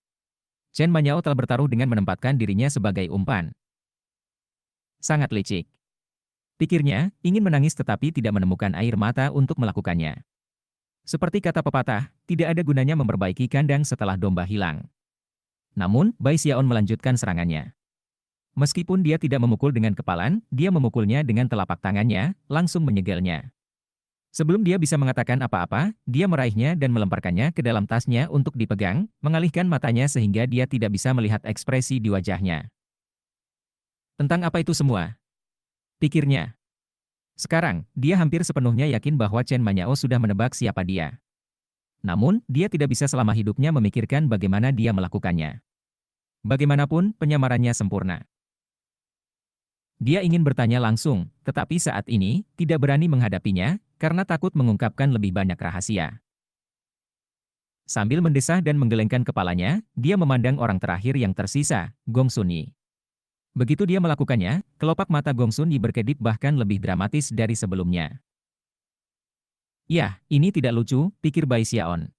Chen Manyao telah bertaruh dengan menempatkan dirinya sebagai umpan. Sangat licik. Pikirnya, ingin menangis tetapi tidak menemukan air mata untuk melakukannya. Seperti kata pepatah, tidak ada gunanya memperbaiki kandang setelah domba hilang. Namun, Bai Xiaon melanjutkan serangannya. Meskipun dia tidak memukul dengan kepalan, dia memukulnya dengan telapak tangannya, langsung menyegelnya. Sebelum dia bisa mengatakan apa-apa, dia meraihnya dan melemparkannya ke dalam tasnya untuk dipegang, mengalihkan matanya sehingga dia tidak bisa melihat ekspresi di wajahnya. Tentang apa itu semua? Pikirnya. Sekarang, dia hampir sepenuhnya yakin bahwa Chen Manyao sudah menebak siapa dia. Namun, dia tidak bisa selama hidupnya memikirkan bagaimana dia melakukannya. Bagaimanapun, penyamarannya sempurna. Dia ingin bertanya langsung, tetapi saat ini, tidak berani menghadapinya, karena takut mengungkapkan lebih banyak rahasia. Sambil mendesah dan menggelengkan kepalanya, dia memandang orang terakhir yang tersisa, Gong Sun Yi. Begitu dia melakukannya, kelopak mata Gong Sun Yi berkedip bahkan lebih dramatis dari sebelumnya. "Yah, ini tidak lucu," pikir Bai Xiaon.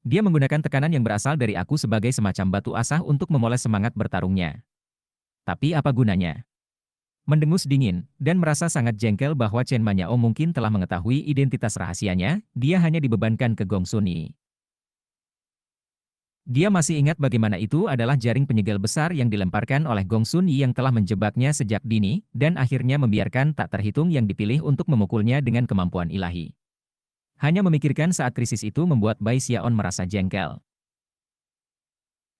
Dia menggunakan tekanan yang berasal dari aku sebagai semacam batu asah untuk memoles semangat bertarungnya. Tapi apa gunanya? Mendengus dingin, dan merasa sangat jengkel bahwa Chen Manyao mungkin telah mengetahui identitas rahasianya, dia hanya dibebankan ke Gong Sun Yi. Dia masih ingat bagaimana itu adalah jaring penyegel besar yang dilemparkan oleh Gong Sun Yi yang telah menjebaknya sejak dini, dan akhirnya membiarkan tak terhitung yang dipilih untuk memukulnya dengan kemampuan ilahi. Hanya memikirkan saat krisis itu membuat Bai Xiaon merasa jengkel.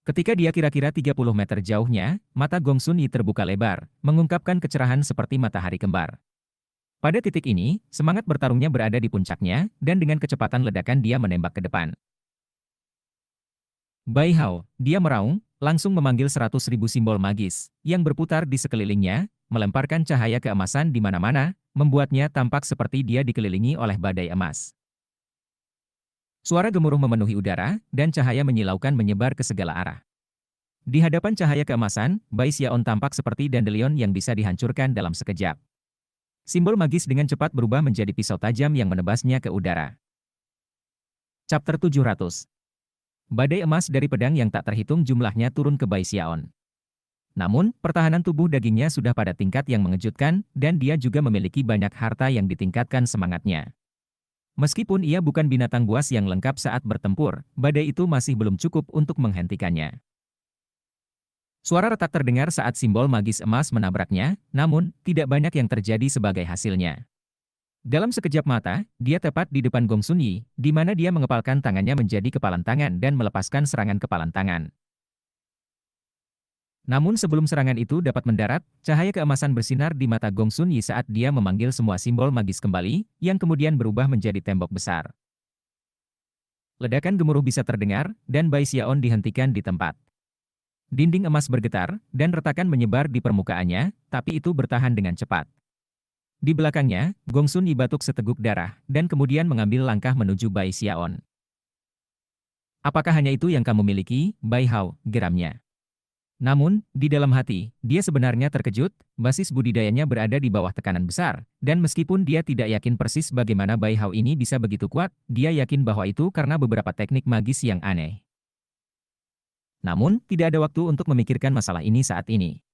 Ketika dia kira-kira 30 meter jauhnya, mata Gong Sun Yi terbuka lebar, mengungkapkan kecerahan seperti matahari kembar. Pada titik ini, semangat bertarungnya berada di puncaknya, dan dengan kecepatan ledakan dia menembak ke depan. "Bai Hao," dia meraung, langsung memanggil 100.000 simbol magis, yang berputar di sekelilingnya, melemparkan cahaya keemasan di mana-mana, membuatnya tampak seperti dia dikelilingi oleh badai emas. Suara gemuruh memenuhi udara, dan cahaya menyilaukan menyebar ke segala arah. Di hadapan cahaya keemasan, Bai Xiaon tampak seperti dandelion yang bisa dihancurkan dalam sekejap. Simbol magis dengan cepat berubah menjadi pisau tajam yang menebasnya ke udara. Chapter 700. Badai emas dari pedang yang tak terhitung jumlahnya turun ke Bai Xiaon. Namun, pertahanan tubuh dagingnya sudah pada tingkat yang mengejutkan, dan dia juga memiliki banyak harta yang ditingkatkan semangatnya. Meskipun ia bukan binatang buas yang lengkap saat bertempur, badai itu masih belum cukup untuk menghentikannya. Suara retak terdengar saat simbol magis emas menabraknya, namun, tidak banyak yang terjadi sebagai hasilnya. Dalam sekejap mata, dia tepat di depan Gong Sun Yi, di mana dia mengepalkan tangannya menjadi kepalan tangan dan melepaskan serangan kepalan tangan. Namun sebelum serangan itu dapat mendarat, cahaya keemasan bersinar di mata Gong Sun Yi saat dia memanggil semua simbol magis kembali, yang kemudian berubah menjadi tembok besar. Ledakan gemuruh bisa terdengar, dan Bai Xiaon dihentikan di tempat. Dinding emas bergetar, dan retakan menyebar di permukaannya, tapi itu bertahan dengan cepat. Di belakangnya, Gongsun Yi batuk seteguk darah, dan kemudian mengambil langkah menuju Bai Xiaon. Apakah hanya itu yang kamu miliki, Bai Hao, geramnya. Namun, di dalam hati, dia sebenarnya terkejut, basis budidayanya berada di bawah tekanan besar, dan meskipun dia tidak yakin persis bagaimana Bai Hao ini bisa begitu kuat, dia yakin bahwa itu karena beberapa teknik magis yang aneh. Namun, tidak ada waktu untuk memikirkan masalah ini saat ini.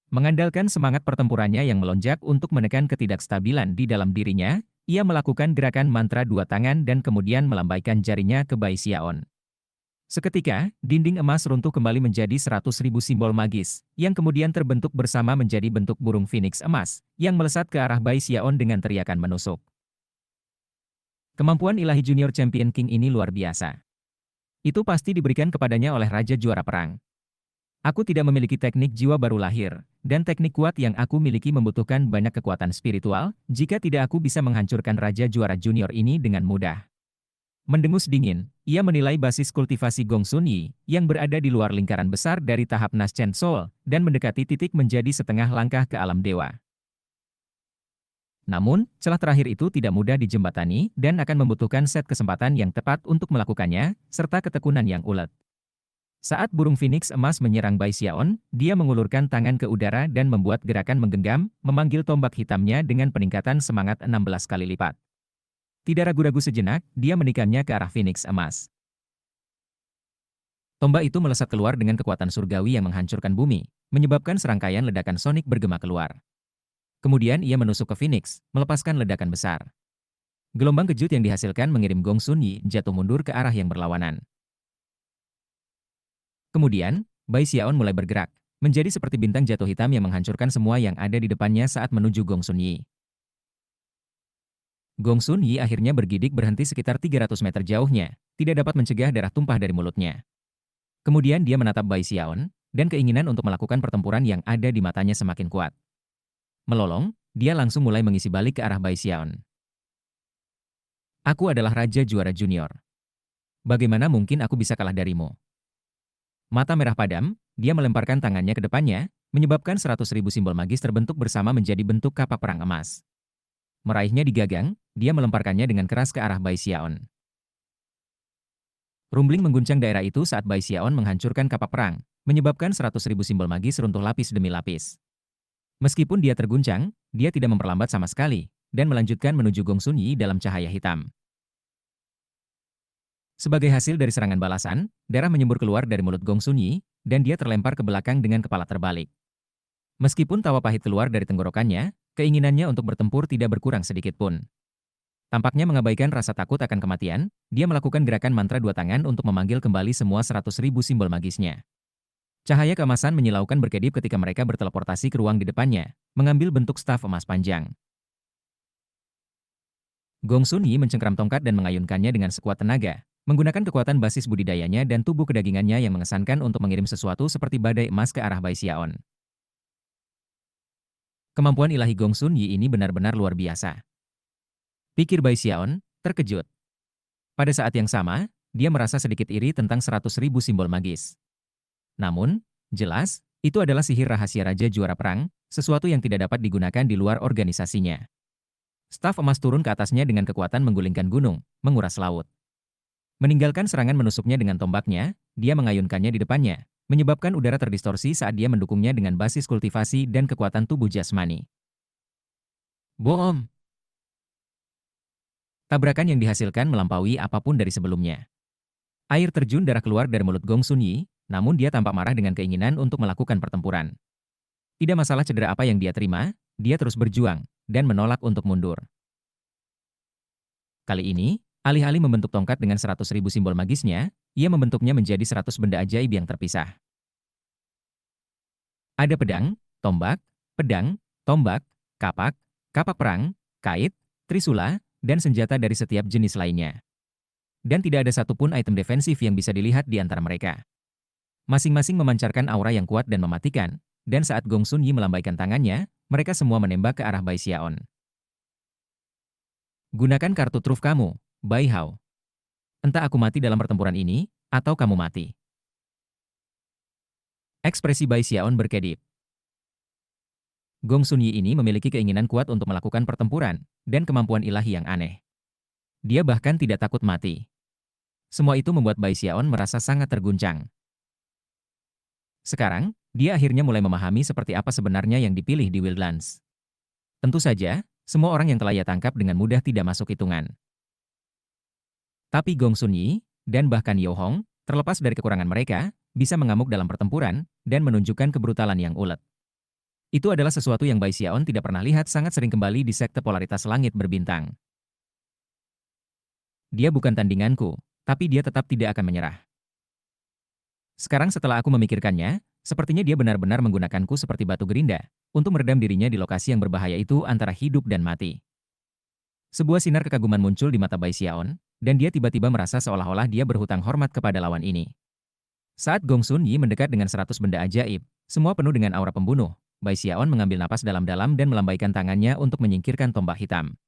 Mengandalkan semangat pertempurannya yang melonjak untuk menekan ketidakstabilan di dalam dirinya, ia melakukan gerakan mantra dua tangan dan kemudian melambaikan jarinya ke Bai Xiaon. Seketika, dinding emas runtuh kembali menjadi 100.000 simbol magis, yang kemudian terbentuk bersama menjadi bentuk burung phoenix emas, yang melesat ke arah Bai Xiaon dengan teriakan menusuk. Kemampuan ilahi Junior Champion King ini luar biasa. Itu pasti diberikan kepadanya oleh Raja Juara Perang. Aku tidak memiliki teknik jiwa baru lahir, dan teknik kuat yang aku miliki membutuhkan banyak kekuatan spiritual, jika tidak aku bisa menghancurkan Raja Juara Junior ini dengan mudah. Mendengus dingin, ia menilai basis kultivasi Gongsun Yi, yang berada di luar lingkaran besar dari tahap Naschen Soul, dan mendekati titik menjadi setengah langkah ke alam dewa. Namun, celah terakhir itu tidak mudah dijembatani, dan akan membutuhkan set kesempatan yang tepat untuk melakukannya, serta ketekunan yang ulet. Saat burung phoenix emas menyerang Bai Xiaon, dia mengulurkan tangan ke udara dan membuat gerakan menggenggam, memanggil tombak hitamnya dengan peningkatan semangat 16 kali lipat. Tidak ragu-ragu sejenak, dia menikannya ke arah phoenix emas. Tombak itu melesat keluar dengan kekuatan surgawi yang menghancurkan bumi, menyebabkan serangkaian ledakan sonik bergema keluar. Kemudian ia menusuk ke phoenix, melepaskan ledakan besar. Gelombang kejut yang dihasilkan mengirim Gongsun Yi jatuh mundur ke arah yang berlawanan. Kemudian, Bai Xiaon mulai bergerak, menjadi seperti bintang jatuh hitam yang menghancurkan semua yang ada di depannya saat menuju Gongsun Yi. Gongsun Yi akhirnya bergidik berhenti sekitar 300 meter jauhnya, tidak dapat mencegah darah tumpah dari mulutnya. Kemudian dia menatap Bai Xiaon, dan keinginan untuk melakukan pertempuran yang ada di matanya semakin kuat. Melolong, dia langsung mulai mengisi balik ke arah Bai Xiaon. Aku adalah Raja Juara Junior. Bagaimana mungkin aku bisa kalah darimu? Mata merah padam, dia melemparkan tangannya ke depannya, menyebabkan 100.000 simbol magis terbentuk bersama menjadi bentuk kapak perang emas. Meraihnya di gagang, dia melemparkannya dengan keras ke arah Bai Xiaon. Rumbling mengguncang daerah itu saat Bai Xiaon menghancurkan kapak perang, menyebabkan 100.000 simbol magis runtuh lapis demi lapis. Meskipun dia terguncang, dia tidak memperlambat sama sekali, dan melanjutkan menuju Gongsun Yi dalam cahaya hitam. Sebagai hasil dari serangan balasan, darah menyembur keluar dari mulut Gongsun Yi, dan dia terlempar ke belakang dengan kepala terbalik. Meskipun tawa pahit keluar dari tenggorokannya, keinginannya untuk bertempur tidak berkurang sedikit pun. Tampaknya mengabaikan rasa takut akan kematian, dia melakukan gerakan mantra dua tangan untuk memanggil kembali semua 100.000 simbol magisnya. Cahaya keemasan menyilaukan berkedip ketika mereka berteleportasi ke ruang di depannya, mengambil bentuk staf emas panjang. Gongsun Yi mencengkram tongkat dan mengayunkannya dengan sekuat tenaga, menggunakan kekuatan basis budidayanya dan tubuh kedagingannya yang mengesankan untuk mengirim sesuatu seperti badai emas ke arah Bai Xiaon. Kemampuan ilahi Gongsun Yi ini benar-benar luar biasa. Pikir Bai Xiaon, terkejut. Pada saat yang sama, dia merasa sedikit iri tentang 100.000 simbol magis. Namun, jelas, itu adalah sihir rahasia Raja Juara Perang, sesuatu yang tidak dapat digunakan di luar organisasinya. Staf emas turun ke atasnya dengan kekuatan menggulingkan gunung, menguras laut. Meninggalkan serangan menusuknya dengan tombaknya, dia mengayunkannya di depannya, menyebabkan udara terdistorsi saat dia mendukungnya dengan basis kultivasi dan kekuatan tubuh jasmani. Boom! Tabrakan yang dihasilkan melampaui apapun dari sebelumnya. Air terjun darah keluar dari mulut Gongsun Yi, namun dia tampak marah dengan keinginan untuk melakukan pertempuran. Tidak masalah cedera apa yang dia terima, dia terus berjuang, dan menolak untuk mundur. Kali ini, alih-alih membentuk tongkat dengan 100.000 simbol magisnya, ia membentuknya menjadi 100 benda ajaib yang terpisah. Ada pedang, tombak, kapak, kapak perang, kait, trisula, dan senjata dari setiap jenis lainnya. Dan tidak ada satupun item defensif yang bisa dilihat di antara mereka. Masing-masing memancarkan aura yang kuat dan mematikan, dan saat Gongsun Yi melambaikan tangannya, mereka semua menembak ke arah Bai Xiaon. Gunakan kartu truf kamu, Bai Hao. Entah aku mati dalam pertempuran ini, atau kamu mati. Ekspresi Bai Xiaon berkedip. Gong Sun Yi ini memiliki keinginan kuat untuk melakukan pertempuran, dan kemampuan ilahi yang aneh. Dia bahkan tidak takut mati. Semua itu membuat Bai Xiaon merasa sangat terguncang. Sekarang, dia akhirnya mulai memahami seperti apa sebenarnya yang dipilih di Wildlands. Tentu saja, semua orang yang telah ia tangkap dengan mudah tidak masuk hitungan. Tapi Gong Sun Yi, dan bahkan Yo Hong, terlepas dari kekurangan mereka, bisa mengamuk dalam pertempuran, dan menunjukkan kebrutalan yang ulet. Itu adalah sesuatu yang Bai Xiaon tidak pernah lihat sangat sering kembali di sekte polaritas langit berbintang. Dia bukan tandinganku, tapi dia tetap tidak akan menyerah. Sekarang setelah aku memikirkannya, sepertinya dia benar-benar menggunakanku seperti batu gerinda, untuk meredam dirinya di lokasi yang berbahaya itu antara hidup dan mati. Sebuah sinar kekaguman muncul di mata Bai Xiaon, dan dia tiba-tiba merasa seolah-olah dia berhutang hormat kepada lawan ini. Saat Gong Sun Yi mendekat dengan 100 benda ajaib, semua penuh dengan aura pembunuh, Bai Xiaon mengambil napas dalam-dalam dan melambaikan tangannya untuk menyingkirkan tombak hitam.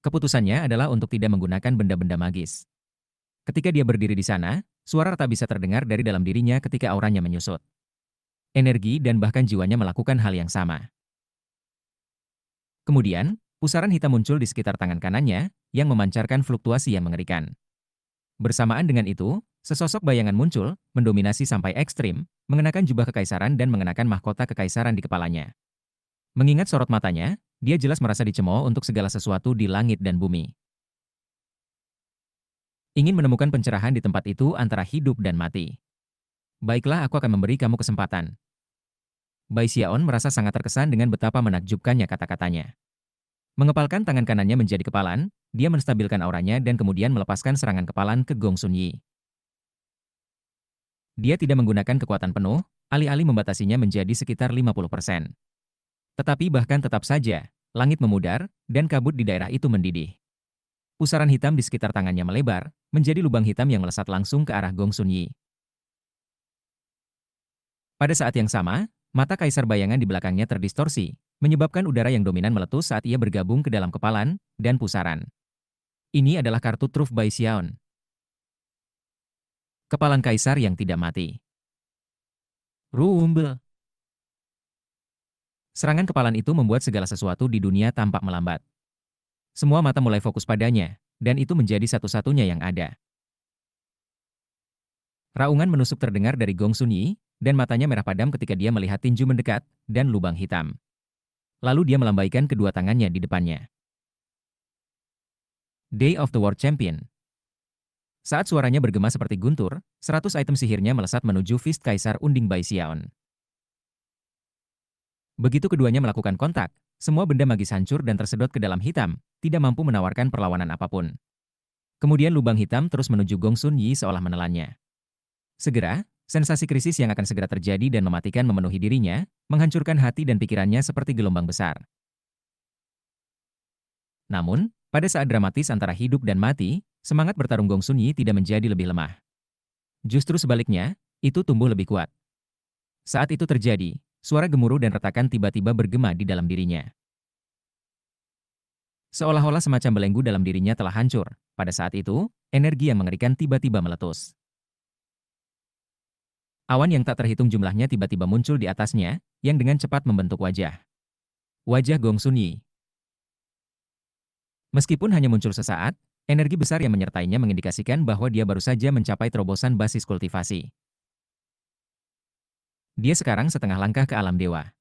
Keputusannya adalah untuk tidak menggunakan benda-benda magis. Ketika dia berdiri di sana, suara rata bisa terdengar dari dalam dirinya ketika auranya menyusut. Energi dan bahkan jiwanya melakukan hal yang sama. Kemudian, pusaran hitam muncul di sekitar tangan kanannya, yang memancarkan fluktuasi yang mengerikan. Bersamaan dengan itu, sesosok bayangan muncul, mendominasi sampai ekstrim, mengenakan jubah kekaisaran dan mengenakan mahkota kekaisaran di kepalanya. Mengingat sorot matanya, dia jelas merasa dicemooh untuk segala sesuatu di langit dan bumi. Ingin menemukan pencerahan di tempat itu antara hidup dan mati. Baiklah, aku akan memberi kamu kesempatan. Bai Xiaon merasa sangat terkesan dengan betapa menakjubkannya kata-katanya. Mengepalkan tangan kanannya menjadi kepalan, dia menstabilkan auranya dan kemudian melepaskan serangan kepalan ke Gong Sun Yi. Dia tidak menggunakan kekuatan penuh, alih-alih membatasinya menjadi sekitar 50%. Tetapi bahkan tetap saja, langit memudar, dan kabut di daerah itu mendidih. Pusaran hitam di sekitar tangannya melebar, menjadi lubang hitam yang melesat langsung ke arah Gong Sun Yi. Pada saat yang sama, mata kaisar bayangan di belakangnya terdistorsi, menyebabkan udara yang dominan meletus saat ia bergabung ke dalam kepalan dan pusaran. Ini adalah kartu truf Bai Xiaon. Kepalan kaisar yang tidak mati. Rumble. Serangan kepalan itu membuat segala sesuatu di dunia tampak melambat. Semua mata mulai fokus padanya, dan itu menjadi satu-satunya yang ada. Raungan menusuk terdengar dari Gong Sun Yi, dan matanya merah padam ketika dia melihat tinju mendekat, dan lubang hitam. Lalu dia melambaikan kedua tangannya di depannya. Day of the World Champion. Saat suaranya bergema seperti guntur, 100 item sihirnya melesat menuju fist Kaisar Unding Bai Xiaon. Begitu keduanya melakukan kontak, semua benda magis hancur dan tersedot ke dalam hitam, tidak mampu menawarkan perlawanan apapun. Kemudian lubang hitam terus menuju Gong Sun Yi seolah menelannya. Segera, sensasi krisis yang akan segera terjadi dan mematikan memenuhi dirinya, menghancurkan hati dan pikirannya seperti gelombang besar. Namun, pada saat dramatis antara hidup dan mati, semangat bertarung Gong Sun Yi tidak menjadi lebih lemah. Justru sebaliknya, itu tumbuh lebih kuat. Saat itu terjadi, suara gemuruh dan retakan tiba-tiba bergema di dalam dirinya. Seolah-olah semacam belenggu dalam dirinya telah hancur. Pada saat itu, energi yang mengerikan tiba-tiba meletus. Awan yang tak terhitung jumlahnya tiba-tiba muncul di atasnya, yang dengan cepat membentuk wajah. Wajah Gong Sun Yi. Meskipun hanya muncul sesaat, energi besar yang menyertainya mengindikasikan bahwa dia baru saja mencapai terobosan basis kultivasi. Dia sekarang setengah langkah ke alam dewa.